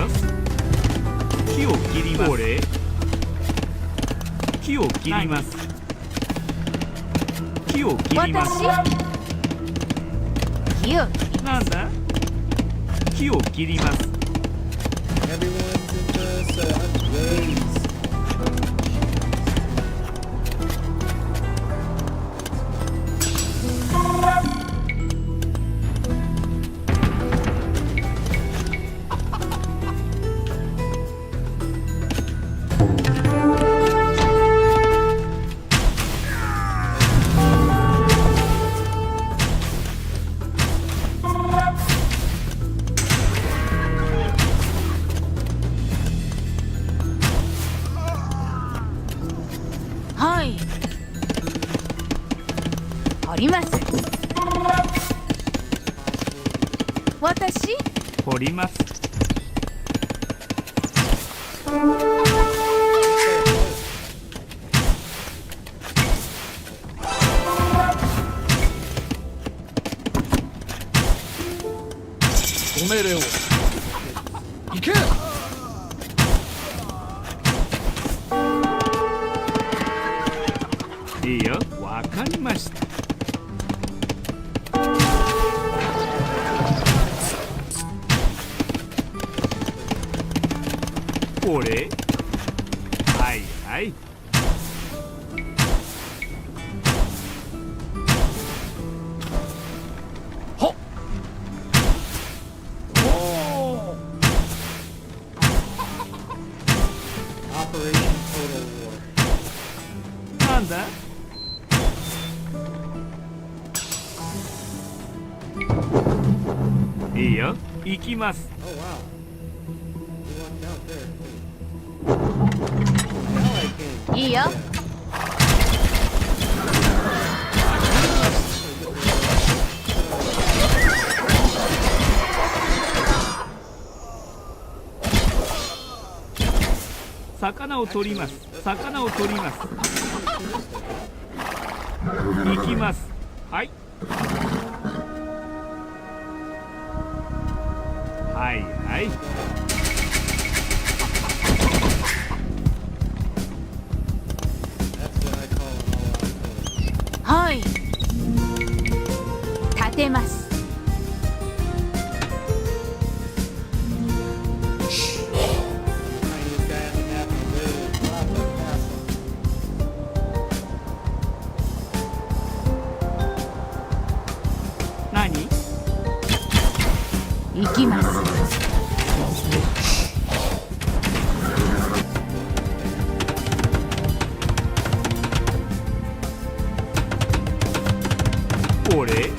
木を切ります俺木を切ります木を切ります私木をなんだ木を切ります Everyone's in the ways. はい掘ります私掘りますご命令を行けいいよわかりましたこれはいはいはっOperation Total War. なんだいいよ行きます Oh wow. You lucked out there. Now I can. いいよ魚を取ります魚を取ります行きますはいはいはいはい立てます行きます。俺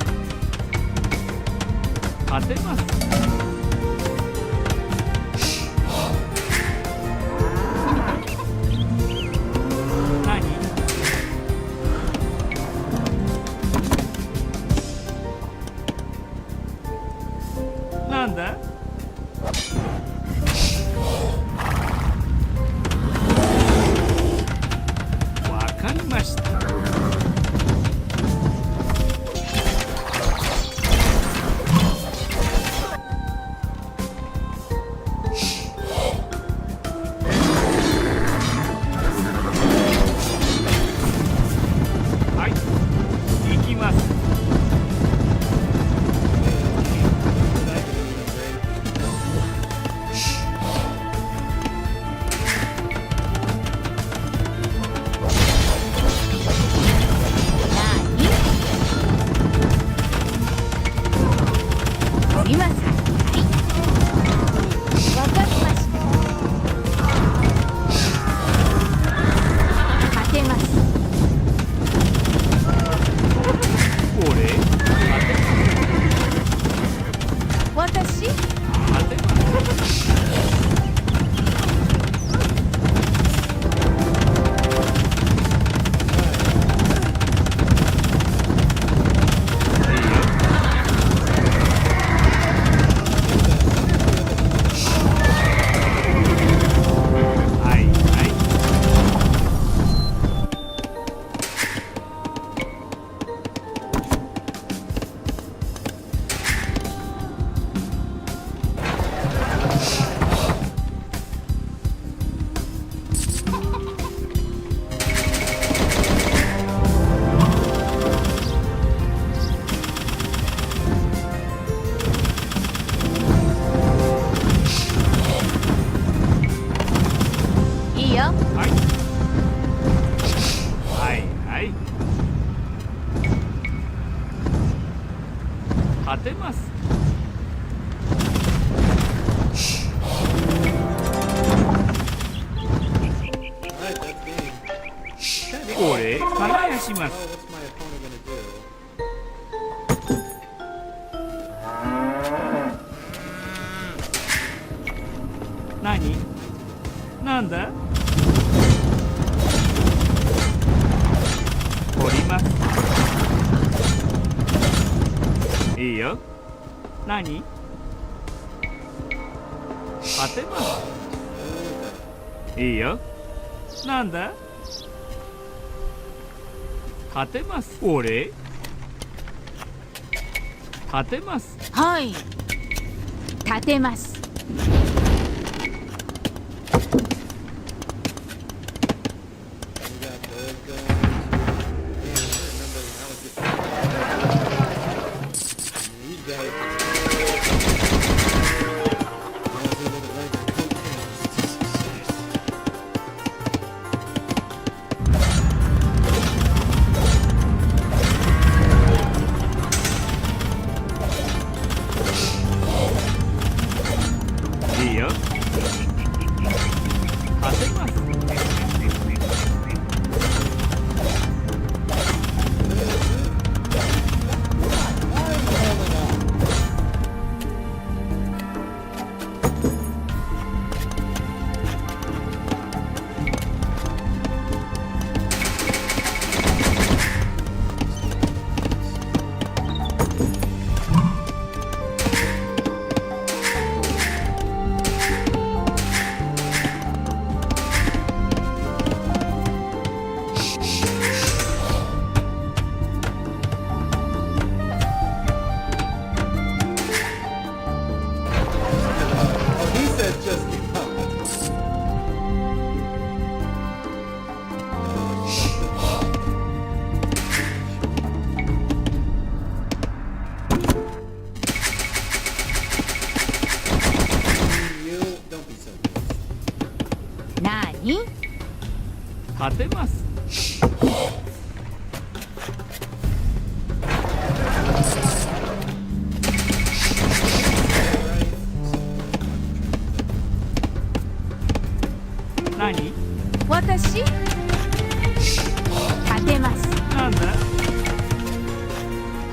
勝てます。何なんだわかりました。はい行きます。今さはいわかりました。勝てます。俺私勝てます。はいはいいいよ。はいはいはい勝てます。俺輝します。何なんだ降ります。いいよ。何勝てます。いいよ。なんだ勝てます。俺勝てます。はい立てます。いいよ。勝てます。何勝てます。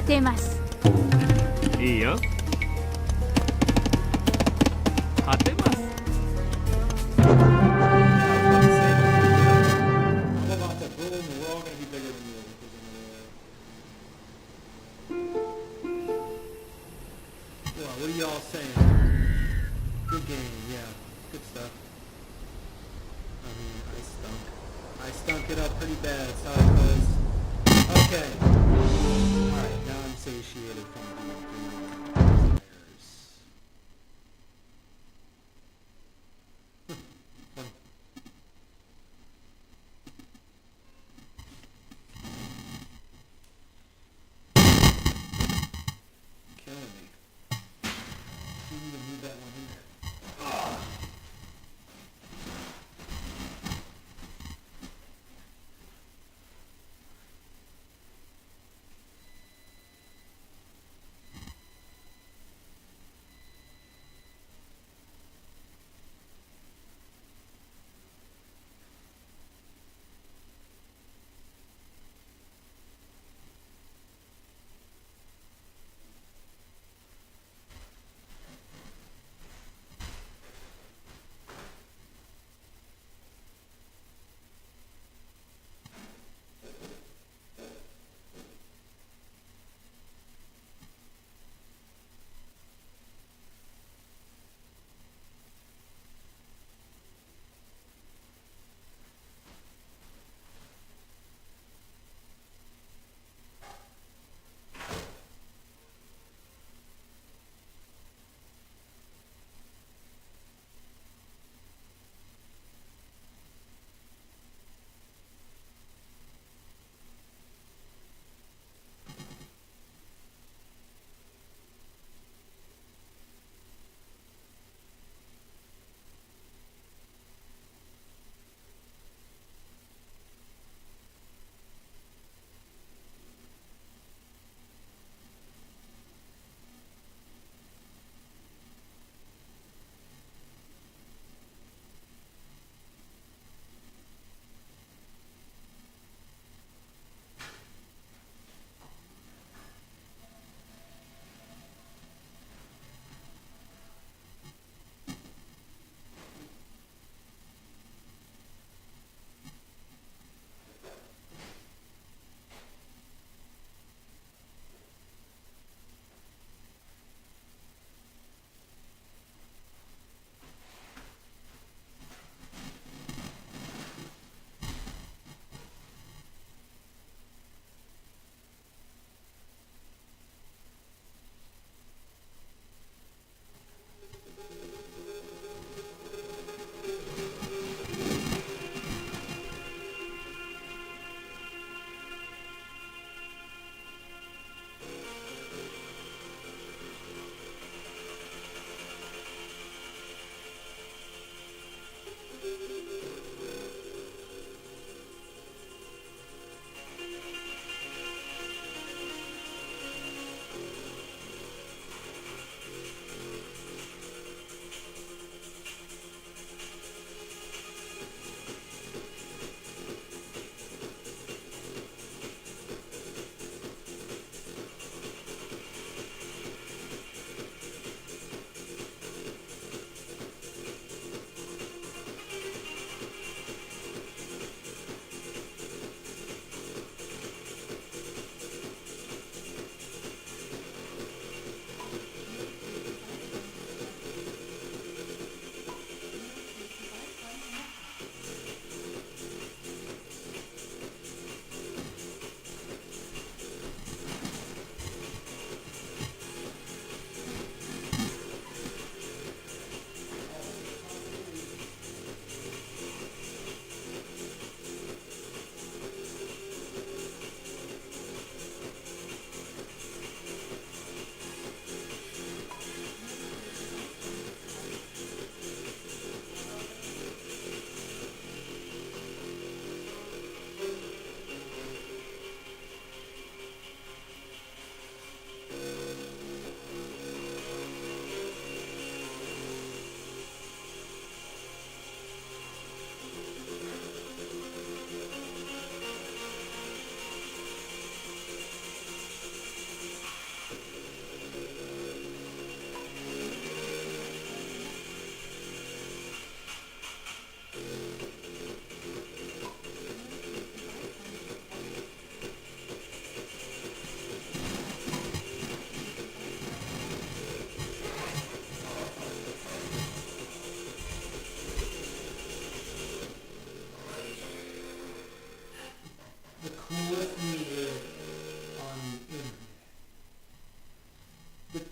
立てます。いいよ。立てます。I'm about to boom, and we're all gonna be bigger than you. Well, what are y'all saying? Good game, yeah. Good stuff. I mean, I stunk it up pretty bad, so it goes. Okay. Alright, now I'm satiated from the desires. Funny. Killing me. You need to move that one in there. Ugh.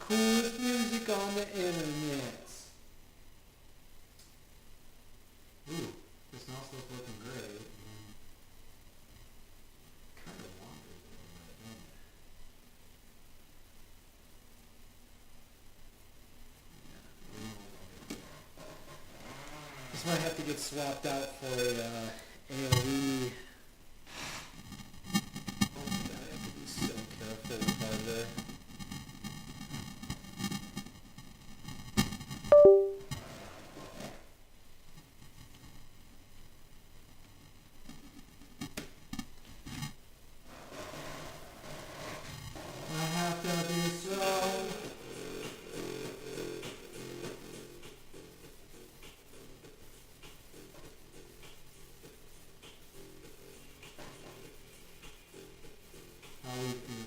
coolest music on the internet. Ooh, this mouse looks looking great. Kind of wanders a little bit, don't it? This might have to get swapped out for a AOE. I have to be so careful about that. I have to be so. How we feeling?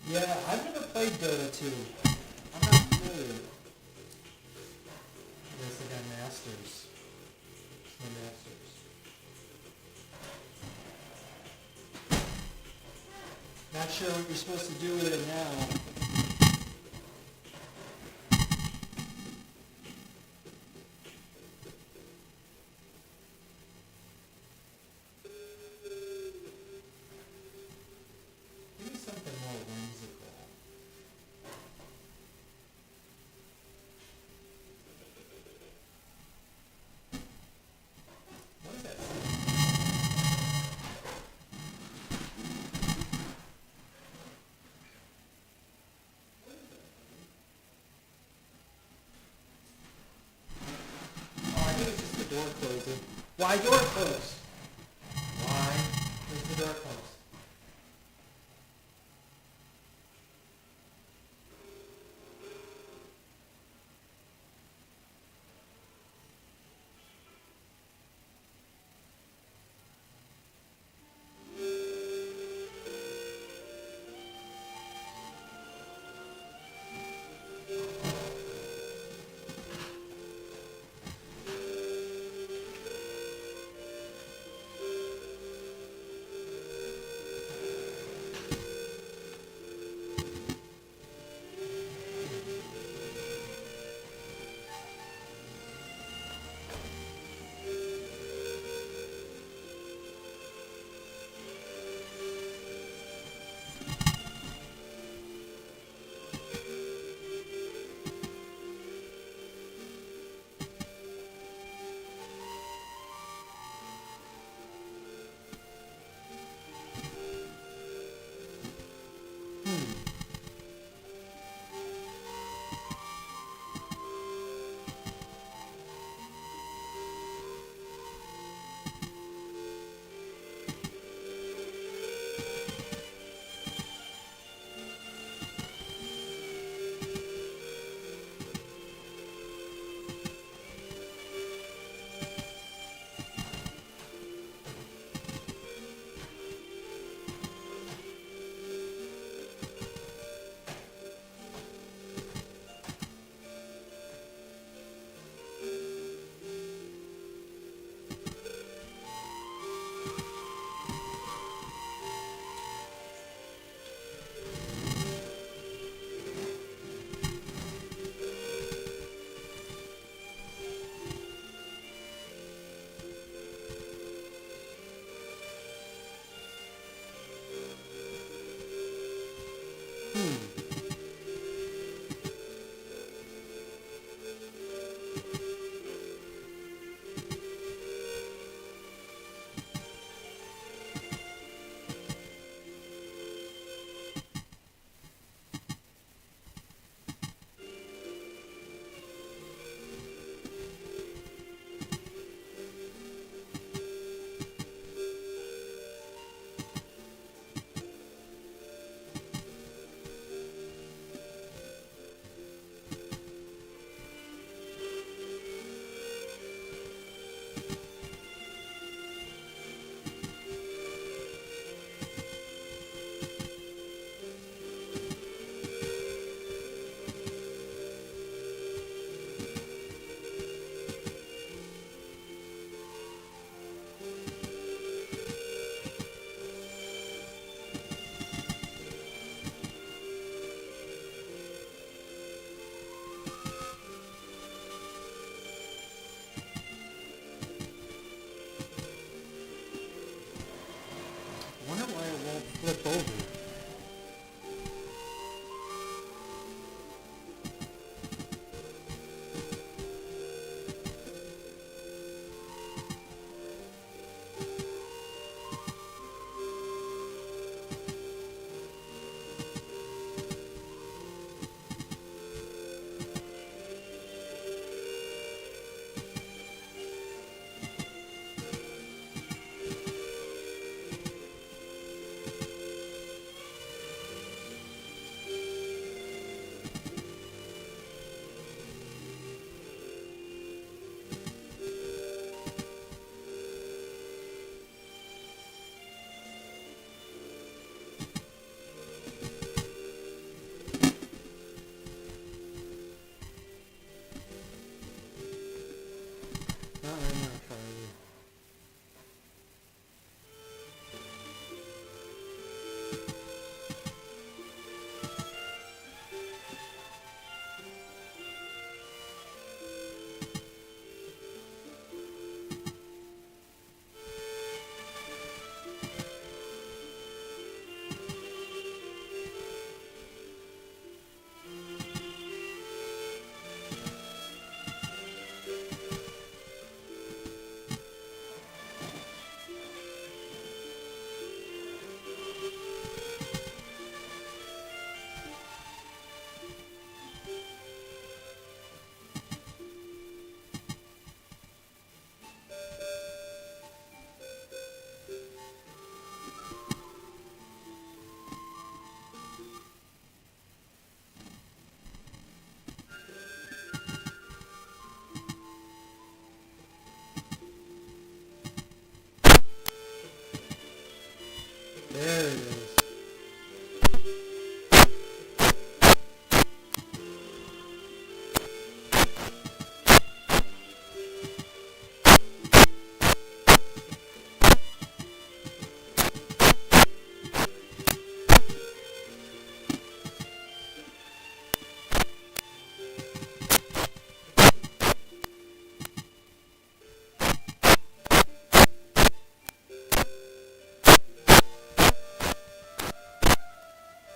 Yeah, I've never played Dota 2. I'm not familiar. I guess they got Masters. No Masters. Not sure what you're supposed to do with it now. Give me something more whimsical. What is that? Oh, I think it's just the door closing. Why door close? Why is the door closed?